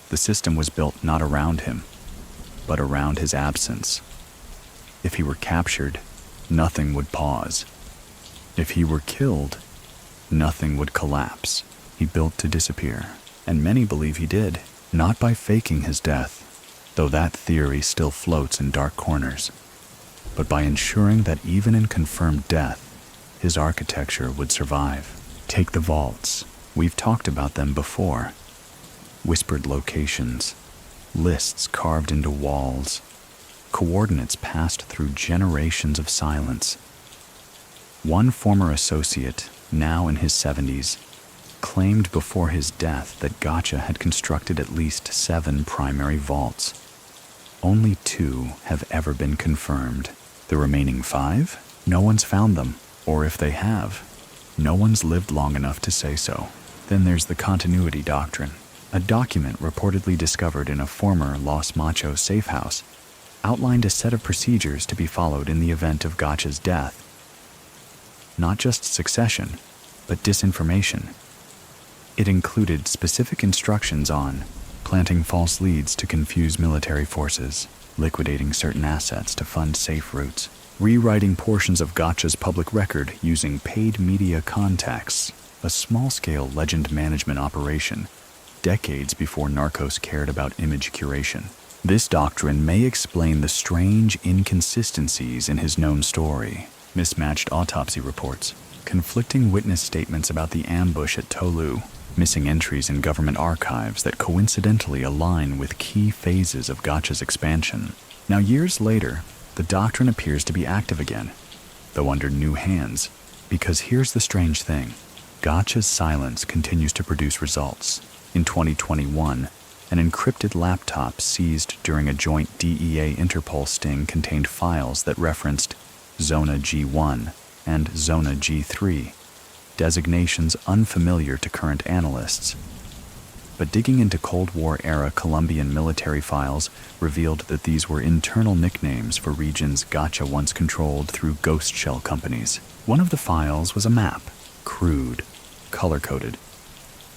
Speaker 1: The system was built not around him, but around his absence. If he were captured, nothing would pause. If he were killed, nothing would collapse. He built to disappear, and many believe he did, not by faking his death, though that theory still floats in dark corners, but by ensuring that even in confirmed death, his architecture would survive. Take the vaults. We've talked about them before. Whispered locations, lists carved into walls, coordinates passed through generations of silence. One former associate, now in his 70s, claimed before his death that Gacha had constructed at least 7 primary vaults. Only 2 have ever been confirmed. The remaining 5? No one's found them, or if they have, no one's lived long enough to say so. Then there's the continuity doctrine. A document reportedly discovered in a former Los Machos safe house outlined a set of procedures to be followed in the event of Gacha's death. Not just succession, but disinformation. It included specific instructions on planting false leads to confuse military forces, liquidating certain assets to fund safe routes, rewriting portions of Gacha's public record using paid media contacts, a small-scale legend management operation decades before narcos cared about image curation. This doctrine may explain the strange inconsistencies in his known story: mismatched autopsy reports, conflicting witness statements about the ambush at Tolu, missing entries in government archives that coincidentally align with key phases of Gacha's expansion. Now, years later, the doctrine appears to be active again, though under new hands, because here's the strange thing. Gacha's silence continues to produce results. In 2021, an encrypted laptop seized during a joint DEA-Interpol sting contained files that referenced Zona G1 and Zona G3, designations unfamiliar to current analysts. But digging into Cold War-era Colombian military files revealed that these were internal nicknames for regions Gacha once controlled through ghost shell companies. One of the files was a map, crude, color-coded.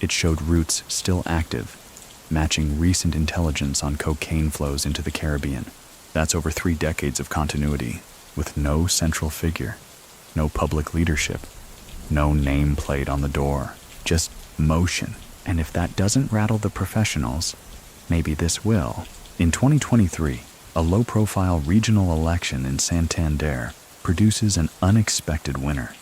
Speaker 1: It showed routes still active, matching recent intelligence on cocaine flows into the Caribbean. That's over 3 decades of continuity, with no central figure, no public leadership, no nameplate on the door, just motion. And if that doesn't rattle the professionals, maybe this will. In 2023, a low-profile regional election in Santander produces an unexpected winner,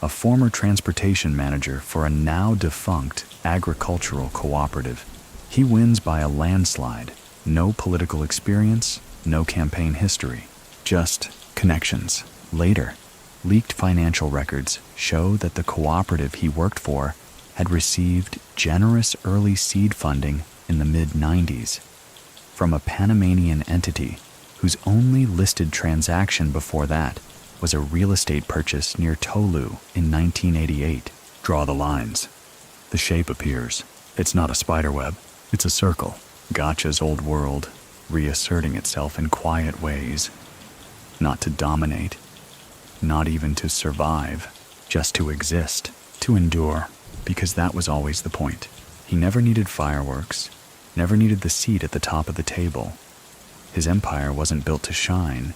Speaker 1: a former transportation manager for a now-defunct agricultural cooperative. He wins by a landslide. No political experience, no campaign history, just connections. Later, leaked financial records show that the cooperative he worked for had received generous early seed funding in the mid-90s from a Panamanian entity whose only listed transaction before that was a real estate purchase near Tolu in 1988. Draw the lines. The shape appears. It's not a spiderweb, it's a circle. Gacha's old world reasserting itself in quiet ways, not to dominate, not even to survive, just to exist, to endure, because that was always the point. He never needed fireworks, never needed the seat at the top of the table. His empire wasn't built to shine,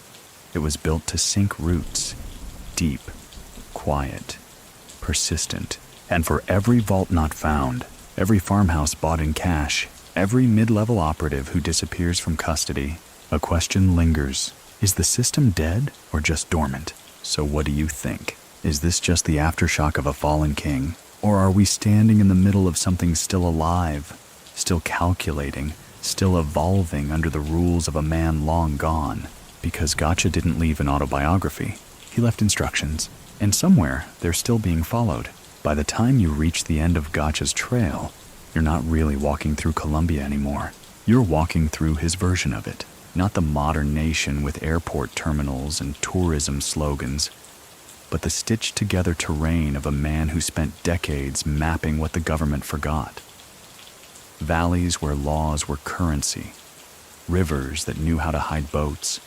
Speaker 1: it was built to sink roots, deep, quiet, persistent. And for every vault not found, every farmhouse bought in cash, every mid-level operative who disappears from custody, a question lingers. Is the system dead or just dormant? So what do you think? Is this just the aftershock of a fallen king? Or are we standing in the middle of something still alive, still calculating, still evolving under the rules of a man long gone? Because Gacha didn't leave an autobiography. He left instructions, and somewhere they're still being followed. By the time you reach the end of Gacha's trail, you're not really walking through Colombia anymore. You're walking through his version of it. Not the modern nation with airport terminals and tourism slogans, but the stitched-together terrain of a man who spent decades mapping what the government forgot. Valleys where laws were currency, rivers that knew how to hide boats,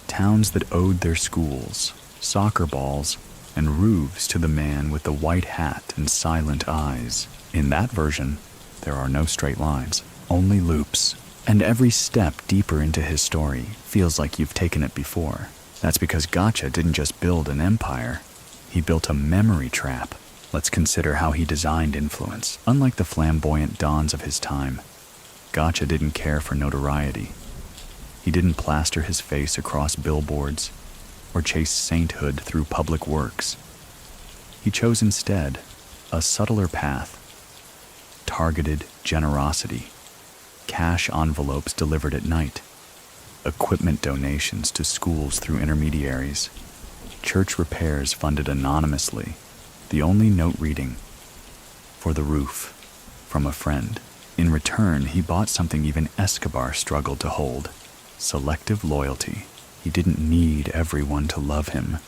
Speaker 1: towns that owed their schools, soccer balls, and roofs to the man with the white hat and silent eyes. In that version, there are no straight lines, only loops. And every step deeper into his story feels like you've taken it before. That's because Gacha didn't just build an empire, he built a memory trap. Let's consider how he designed influence. Unlike the flamboyant dons of his time, Gacha didn't care for notoriety. He didn't plaster his face across billboards or chase sainthood through public works. He chose instead a subtler path, targeted generosity, cash envelopes delivered at night, equipment donations to schools through intermediaries, church repairs funded anonymously, the only note reading, "For the roof," from a friend. In return, he bought something even Escobar struggled to hold: selective loyalty. He didn't need everyone to love him.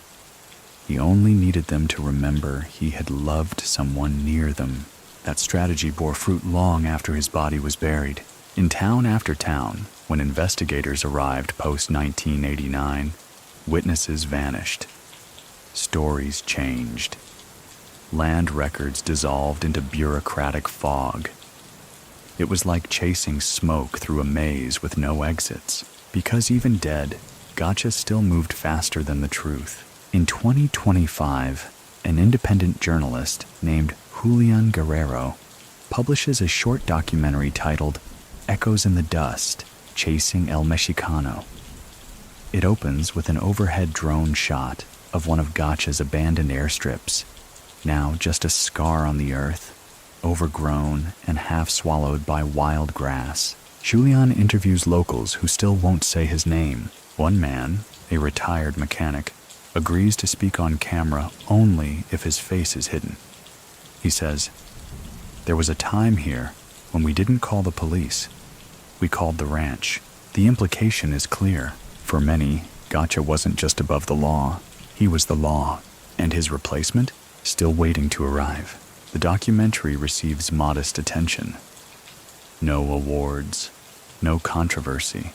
Speaker 1: He only needed them to remember he had loved someone near them. That strategy bore fruit long after his body was buried. In town after town, when investigators arrived post-1989, witnesses vanished. Stories changed. Land records dissolved into bureaucratic fog. It was like chasing smoke through a maze with no exits. Because even dead, Gacha still moved faster than the truth. In 2025, an independent journalist named Julian Guerrero publishes a short documentary titled Echoes in the Dust, Chasing El Mexicano. It opens with an overhead drone shot of one of Gacha's abandoned airstrips, now just a scar on the earth, overgrown and half swallowed by wild grass. Julian interviews locals who still won't say his name. One man, a retired mechanic, agrees to speak on camera only if his face is hidden. He says, "There was a time here when we didn't call the police. We called the ranch." The implication is clear. For many, Gacha wasn't just above the law. He was the law, and his replacement, still waiting to arrive. The documentary receives modest attention. No awards, no controversy.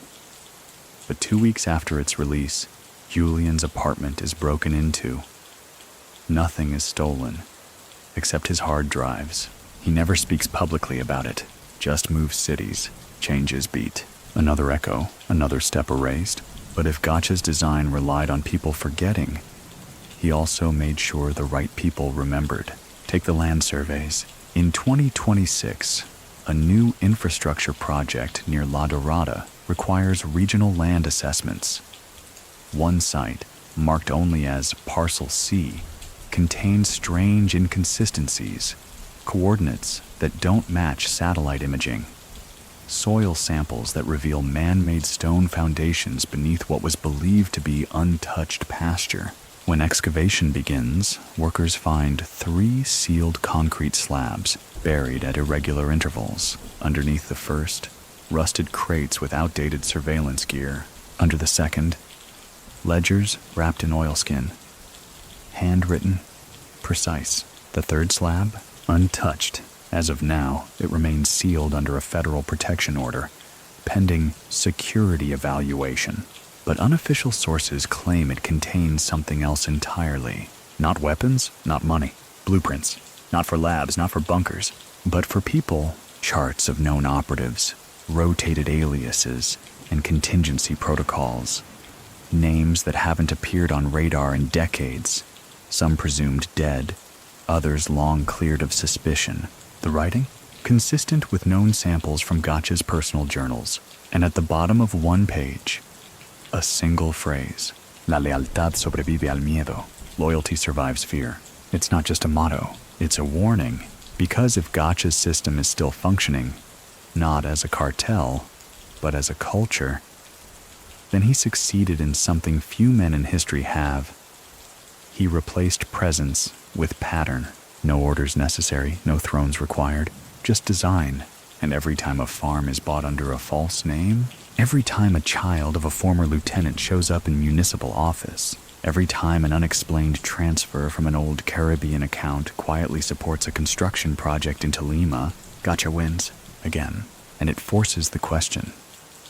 Speaker 1: But 2 weeks after its release, Julian's apartment is broken into. Nothing is stolen, except his hard drives. He never speaks publicly about it, just moves cities, changes beat. Another echo, another step erased. But if Gacha's design relied on people forgetting, he also made sure the right people remembered. Take the land surveys. In 2026, a new infrastructure project near La Dorada requires regional land assessments. One site, marked only as Parcel C, contains strange inconsistencies, coordinates that don't match satellite imaging, soil samples that reveal man-made stone foundations beneath what was believed to be untouched pasture. When excavation begins, workers find 3 sealed concrete slabs buried at irregular intervals. Underneath the first, rusted crates with outdated surveillance gear. Under the second, ledgers wrapped in oilskin. Handwritten, precise. The third slab, untouched. As of now, it remains sealed under a federal protection order, pending security evaluation. But unofficial sources claim it contains something else entirely. Not weapons, not money. Blueprints. Not for labs, not for bunkers. But for people, charts of known operatives, rotated aliases, and contingency protocols. Names that haven't appeared on radar in decades. Some presumed dead, others long cleared of suspicion. The writing? Consistent with known samples from Gacha's personal journals. And at the bottom of one page, a single phrase. La lealtad sobrevive al miedo. Loyalty survives fear. It's not just a motto, it's a warning. Because if Gacha's system is still functioning, not as a cartel, but as a culture, then he succeeded in something few men in history have. He replaced presence with pattern. No orders necessary, no thrones required, just design. And every time a farm is bought under a false name, every time a child of a former lieutenant shows up in municipal office, every time an unexplained transfer from an old Caribbean account quietly supports a construction project into Lima, Gacha wins again. And it forces the question.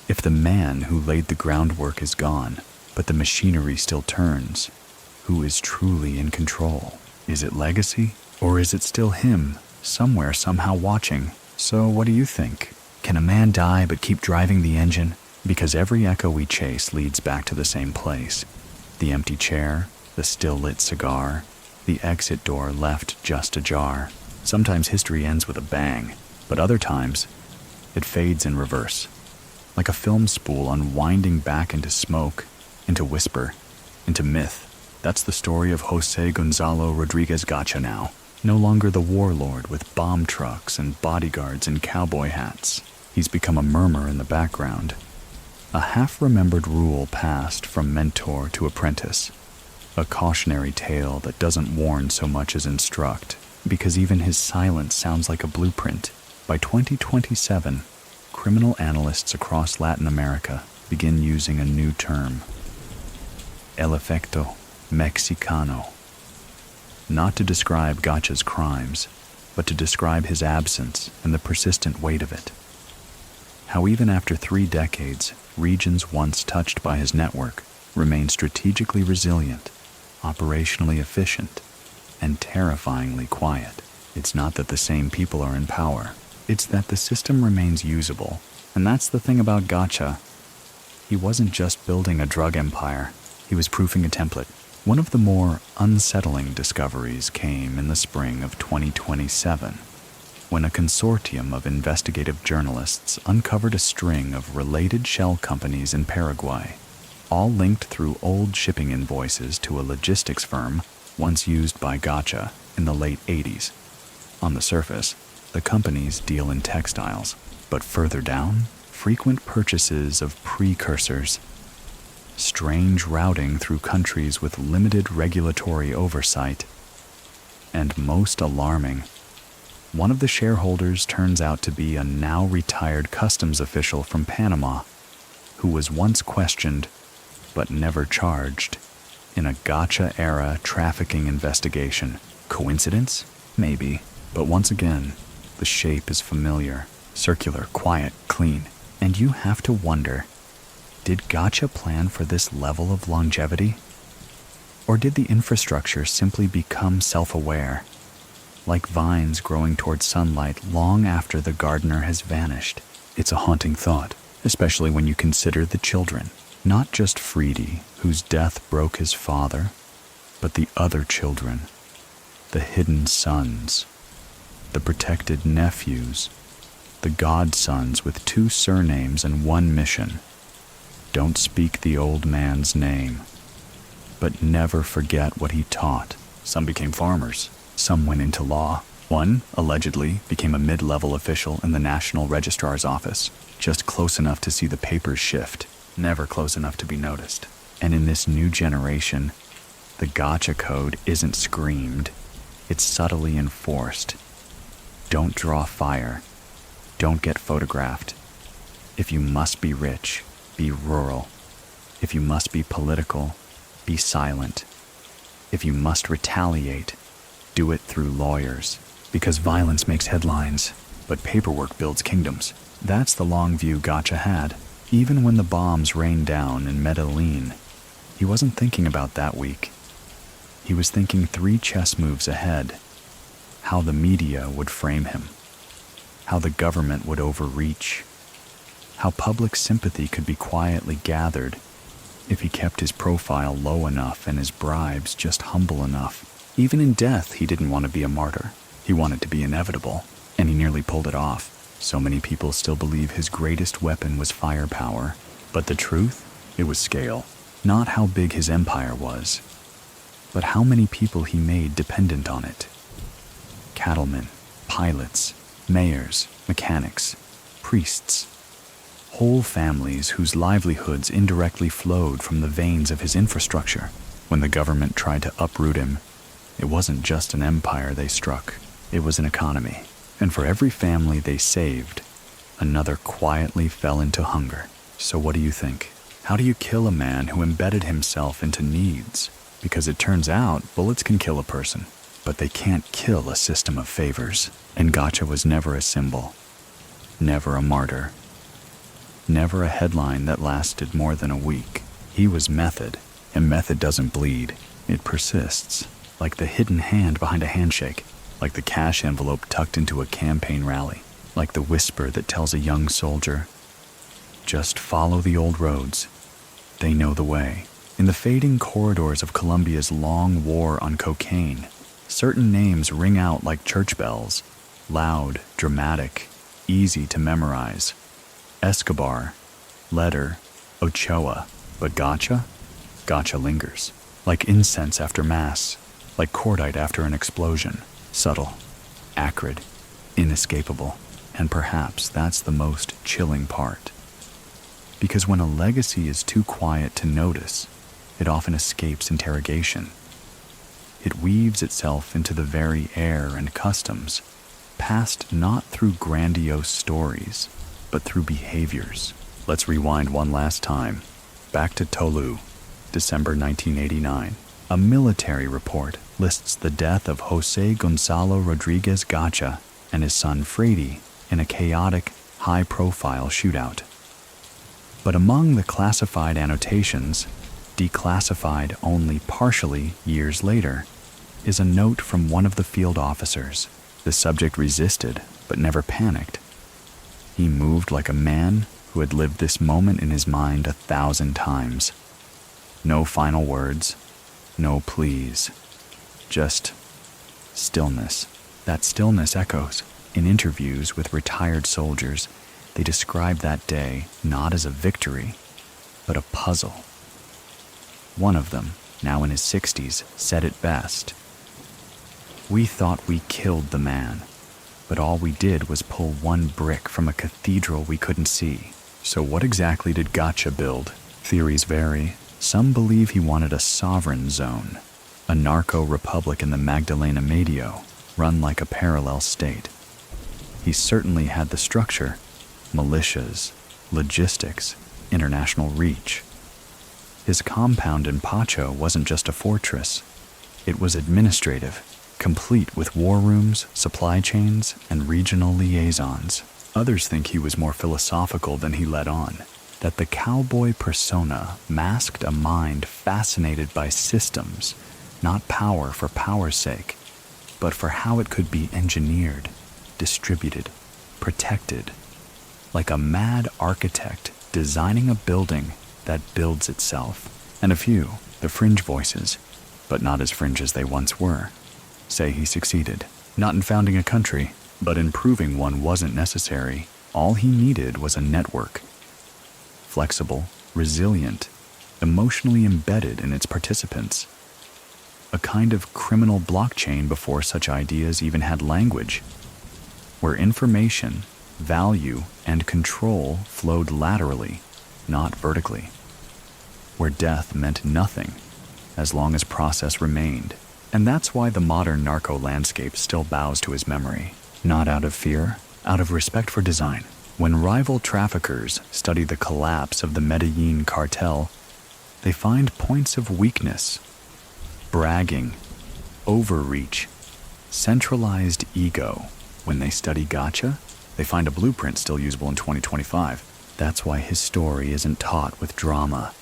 Speaker 1: If the man who laid the groundwork is gone, but the machinery still turns, who is truly in control? Is it legacy? Or is it still him, somewhere, somehow watching? So what do you think? Can a man die but keep driving the engine? Because every echo we chase leads back to the same place. The empty chair, the still-lit cigar, the exit door left just ajar. Sometimes history ends with a bang, but other times, it fades in reverse. Like a film spool unwinding back into smoke, into whisper, into myth. That's the story of José Gonzalo Rodríguez Gacha now. No longer the warlord with bomb trucks and bodyguards in cowboy hats. He's become a murmur in the background. A half-remembered rule passed from mentor to apprentice. A cautionary tale that doesn't warn so much as instruct, because even his silence sounds like a blueprint. By 2027, criminal analysts across Latin America begin using a new term. El efecto Mexicano. Not to describe Gacha's crimes, but to describe his absence and the persistent weight of it. How even after 3 decades, regions once touched by his network remain strategically resilient, operationally efficient, and terrifyingly quiet. It's not that the same people are in power, it's that the system remains usable. And that's the thing about Gacha. He wasn't just building a drug empire, he was proofing a template. One of the more unsettling discoveries came in the spring of 2027, when a consortium of investigative journalists uncovered a string of related shell companies in Paraguay, all linked through old shipping invoices to a logistics firm once used by Gacha in the late 80s. On the surface, the companies deal in textiles, but further down, frequent purchases of precursors, strange routing through countries with limited regulatory oversight, and most alarming, one of the shareholders turns out to be a now retired customs official from Panama who was once questioned but never charged in a Gacha-era trafficking investigation. Coincidence? Maybe. But once again, the shape is familiar, circular, quiet, clean. And you have to wonder, did Gacha plan for this level of longevity? Or did the infrastructure simply become self-aware, like vines growing toward sunlight long after the gardener has vanished? It's a haunting thought, especially when you consider the children. Not just Freedy, whose death broke his father, but the other children, the hidden sons, the protected nephews, the godsons with 2 surnames and 1 mission. Don't speak the old man's name, but never forget what he taught. Some became farmers, some went into law. One, allegedly, became a mid-level official in the National Registrar's office, just close enough to see the papers shift, never close enough to be noticed. And in this new generation, the Gacha code isn't screamed, it's subtly enforced. Don't draw fire. Don't get photographed. If you must be rich, be rural. If you must be political, be silent. If you must retaliate, do it through lawyers. Because violence makes headlines, but paperwork builds kingdoms. That's the long view Gacha had. Even when the bombs rained down in Medellin, he wasn't thinking about that week. He was thinking 3 chess moves ahead. How the media would frame him. How the government would overreach. How public sympathy could be quietly gathered if he kept his profile low enough and his bribes just humble enough. Even in death, he didn't want to be a martyr. He wanted to be inevitable, and he nearly pulled it off. So many people still believe his greatest weapon was firepower. But the truth? It was scale. Not how big his empire was, but how many people he made dependent on it. Cattlemen, pilots, mayors, mechanics, priests. Whole families whose livelihoods indirectly flowed from the veins of his infrastructure. When the government tried to uproot him, it wasn't just an empire they struck. It was an economy. And for every family they saved, another quietly fell into hunger. So what do you think? How do you kill a man who embedded himself into needs? Because it turns out bullets can kill a person, but they can't kill a system of favors. And Gacha was never a symbol, never a martyr, never a headline that lasted more than a week. He was method, and method doesn't bleed. It persists, like the hidden hand behind a handshake, like the cash envelope tucked into a campaign rally, like the whisper that tells a young soldier, just follow the old roads. They know the way. In the fading corridors of Colombia's long war on cocaine, certain names ring out like church bells, loud, dramatic, easy to memorize. Escobar, Leder, Ochoa. But Gacha? Gacha lingers, like incense after mass, like cordite after an explosion. Subtle, acrid, inescapable, and perhaps that's the most chilling part. Because when a legacy is too quiet to notice, it often escapes interrogation. It weaves itself into the very air and customs, passed not through grandiose stories, but through behaviors. Let's rewind one last time, back to Tolu, December 1989. A military report lists the death of José Gonzalo Rodríguez Gacha and his son Freedy in a chaotic, high-profile shootout. But among the classified annotations, declassified only partially years later, is a note from one of the field officers. The subject resisted, but never panicked. He moved like a man who had lived this moment in his mind 1,000 times. No final words, no pleas, just stillness. That stillness echoes. In interviews with retired soldiers, they describe that day not as a victory, but a puzzle. One of them, now in his 60s, said it best. "We thought we killed the man, but all we did was pull one brick from a cathedral we couldn't see." So what exactly did Gacha build? Theories vary. Some believe he wanted a sovereign zone, a narco republic in the Magdalena Medio, run like a parallel state. He certainly had the structure: militias, logistics, international reach. His compound in Pacho wasn't just a fortress. It was administrative, complete with war rooms, supply chains, and regional liaisons. Others think he was more philosophical than he let on, that the cowboy persona masked a mind fascinated by systems, not power for power's sake, but for how it could be engineered, distributed, protected, like a mad architect designing a building that builds itself. And a few, the fringe voices, but not as fringe as they once were, say he succeeded, not in founding a country, but in proving one wasn't necessary. All he needed was a network, flexible, resilient, emotionally embedded in its participants. A kind of criminal blockchain before such ideas even had language, where information, value, and control flowed laterally, not vertically, where death meant nothing as long as process remained. And that's why the modern narco landscape still bows to his memory, not out of fear, out of respect for design. When rival traffickers study the collapse of the Medellin cartel, they find points of weakness: bragging, overreach, centralized ego. When they study Gacha, they find a blueprint still usable in 2025. That's why his story isn't taught with drama.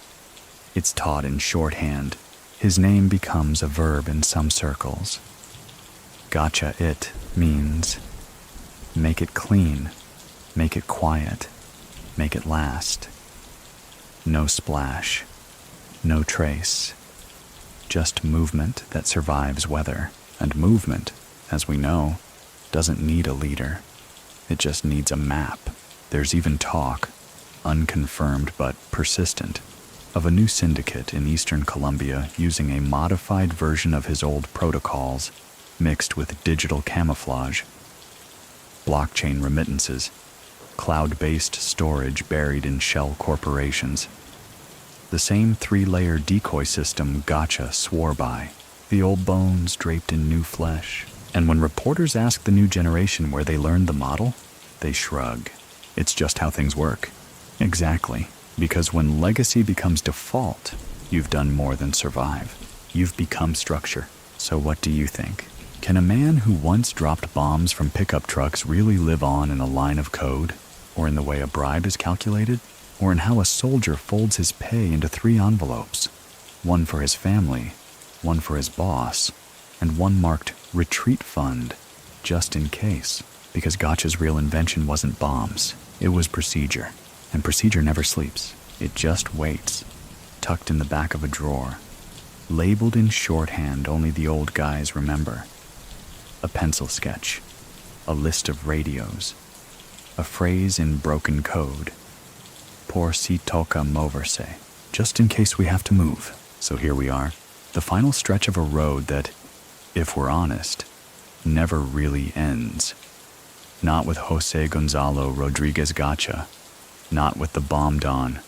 Speaker 1: It's taught in shorthand. His name becomes a verb in some circles. Gacha it means make it clean, make it quiet, make it last. No splash, no trace, just movement that survives weather. And movement, as we know, doesn't need a leader. It just needs a map. There's even talk, unconfirmed but persistent, of a new syndicate in eastern Colombia using a modified version of his old protocols mixed with digital camouflage. Blockchain remittances, cloud-based storage buried in shell corporations. The same three-layer decoy system Gacha swore by, the old bones draped in new flesh. And when reporters ask the new generation where they learned the model, they shrug. It's just how things work. Exactly. Because when legacy becomes default, you've done more than survive. You've become structure. So what do you think? Can a man who once dropped bombs from pickup trucks really live on in a line of code? Or in the way a bribe is calculated? Or in how a soldier folds his pay into 3 envelopes? One for his family, one for his boss, and one marked retreat fund, just in case. Because Gacha's real invention wasn't bombs, it was procedure. And procedure never sleeps. It just waits, tucked in the back of a drawer, labeled in shorthand only the old guys remember. A pencil sketch, a list of radios, a phrase in broken code. Por si toca moverse, just in case we have to move. So here we are, the final stretch of a road that, if we're honest, never really ends. Not with José Gonzalo Rodríguez Gacha, not with the bomb don,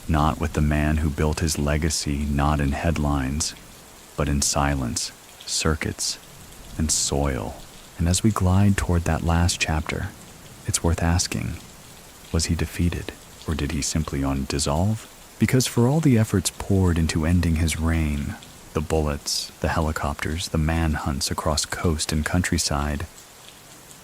Speaker 1: not with the man who built his legacy not in headlines, but in silence, circuits, and soil. And as we glide toward that last chapter, it's worth asking, was he defeated, or did he simply dissolve? Because for all the efforts poured into ending his reign, the bullets, the helicopters, the manhunts across coast and countryside,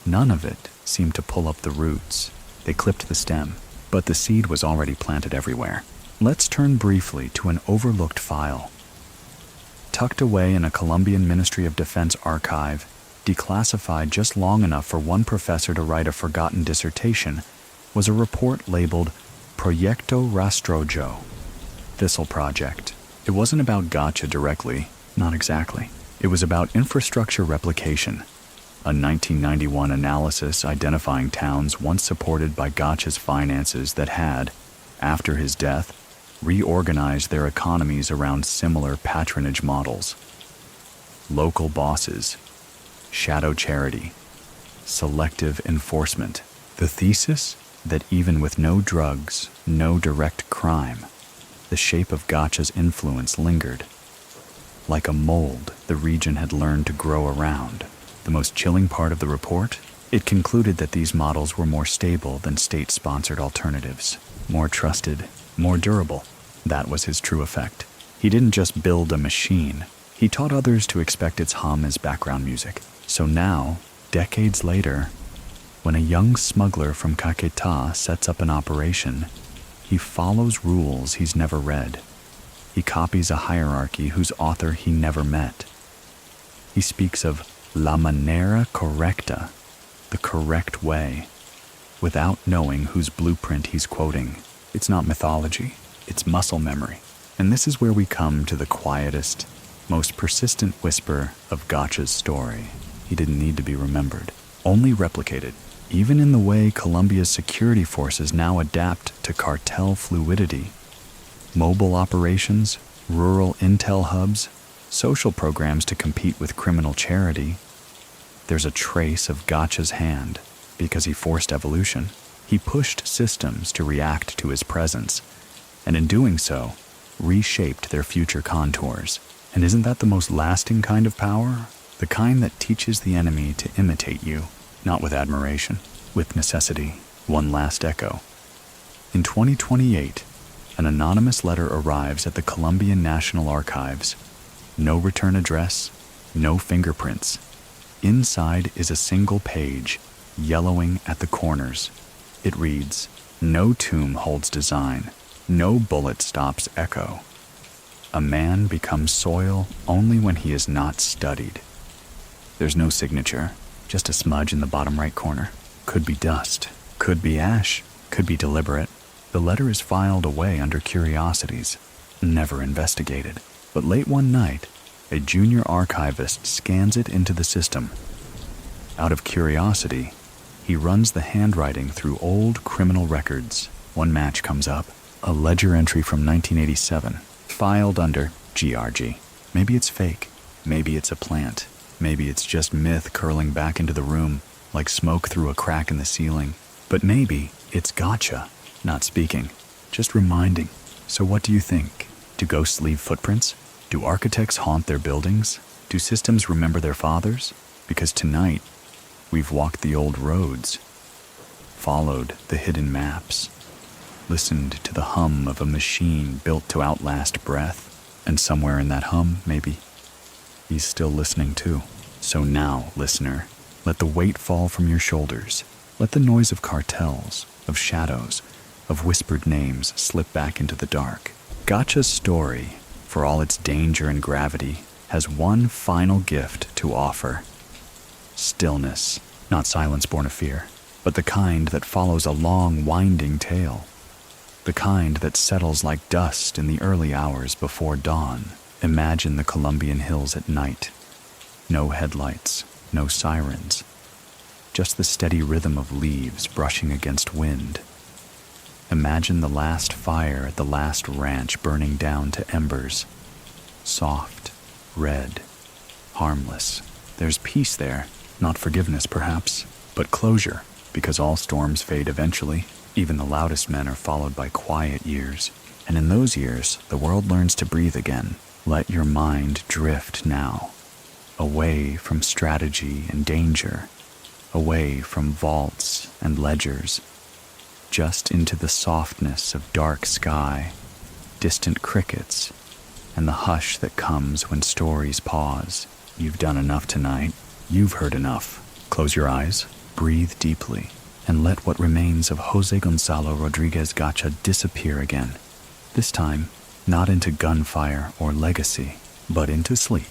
Speaker 1: none of it seemed to pull up the roots. They clipped the stem, but the seed was already planted everywhere. Let's turn briefly to an overlooked file. Tucked away in a Colombian Ministry of Defense archive, declassified just long enough for one professor to write a forgotten dissertation, was a report labeled Proyecto Rastrojo, Thistle Project. It wasn't about Gacha directly, not exactly. It was about infrastructure replication, a 1991 analysis identifying towns once supported by Gacha's finances that had, after his death, reorganized their economies around similar patronage models. Local bosses, shadow charity, selective enforcement. The thesis that even with no drugs, no direct crime, the shape of Gacha's influence lingered. Like a mold the region had learned to grow around. The most chilling part of the report? It concluded that these models were more stable than state-sponsored alternatives, more trusted, more durable. That was his true effect. He didn't just build a machine, he taught others to expect its hum as background music. So now, decades later, when a young smuggler from Caquetá sets up an operation, he follows rules he's never read. He copies a hierarchy whose author he never met. He speaks of la manera correcta, the correct way, without knowing whose blueprint he's quoting. It's not mythology, it's muscle memory. And this is where we come to the quietest, most persistent whisper of Gacha's story. He didn't need to be remembered, only replicated. Even in the way Colombia's security forces now adapt to cartel fluidity. Mobile operations, rural intel hubs, social programs to compete with criminal charity. There's a trace of Gacha's hand because he forced evolution. He pushed systems to react to his presence, and in doing so, reshaped their future contours. And isn't that the most lasting kind of power? The kind that teaches the enemy to imitate you, not with admiration, with necessity. One last echo. In 2028, an anonymous letter arrives at the Colombian National Archives. No return address, no fingerprints. Inside is a single page, yellowing at the corners. It reads, "No tomb holds design, no bullet stops echo. A man becomes soil only when he is not studied." There's no signature, just a smudge in the bottom right corner. Could be dust, could be ash, could be deliberate. The letter is filed away under curiosities, never investigated. But late one night, a junior archivist scans it into the system. Out of curiosity, he runs the handwriting through old criminal records. One match comes up, a ledger entry from 1987, filed under GRG. Maybe it's fake, maybe it's a plant, maybe it's just myth curling back into the room, like smoke through a crack in the ceiling. But maybe it's Gacha, not speaking, just reminding. So what do you think? Do ghosts leave footprints? Do architects haunt their buildings? Do systems remember their fathers? Because tonight, we've walked the old roads, followed the hidden maps, listened to the hum of a machine built to outlast breath, and somewhere in that hum, maybe, he's still listening too. So now, listener, let the weight fall from your shoulders. Let the noise of cartels, of shadows, of whispered names slip back into the dark. Gacha's story, for all its danger and gravity, has one final gift to offer. Stillness, not silence born of fear, but the kind that follows a long, winding tale. The kind that settles like dust in the early hours before dawn. Imagine the Colombian hills at night. No headlights, no sirens, just the steady rhythm of leaves brushing against wind. Imagine the last fire at the last ranch burning down to embers. Soft, red, harmless. There's peace there, not forgiveness perhaps, but closure, because all storms fade eventually. Even the loudest men are followed by quiet years. And in those years, the world learns to breathe again. Let your mind drift now, away from strategy and danger, away from vaults and ledgers, just into the softness of dark sky, distant crickets, and the hush that comes when stories pause. You've done enough tonight. You've heard enough. Close your eyes, breathe deeply, and let what remains of José Gonzalo Rodríguez Gacha disappear again. This time, not into gunfire or legacy, but into sleep.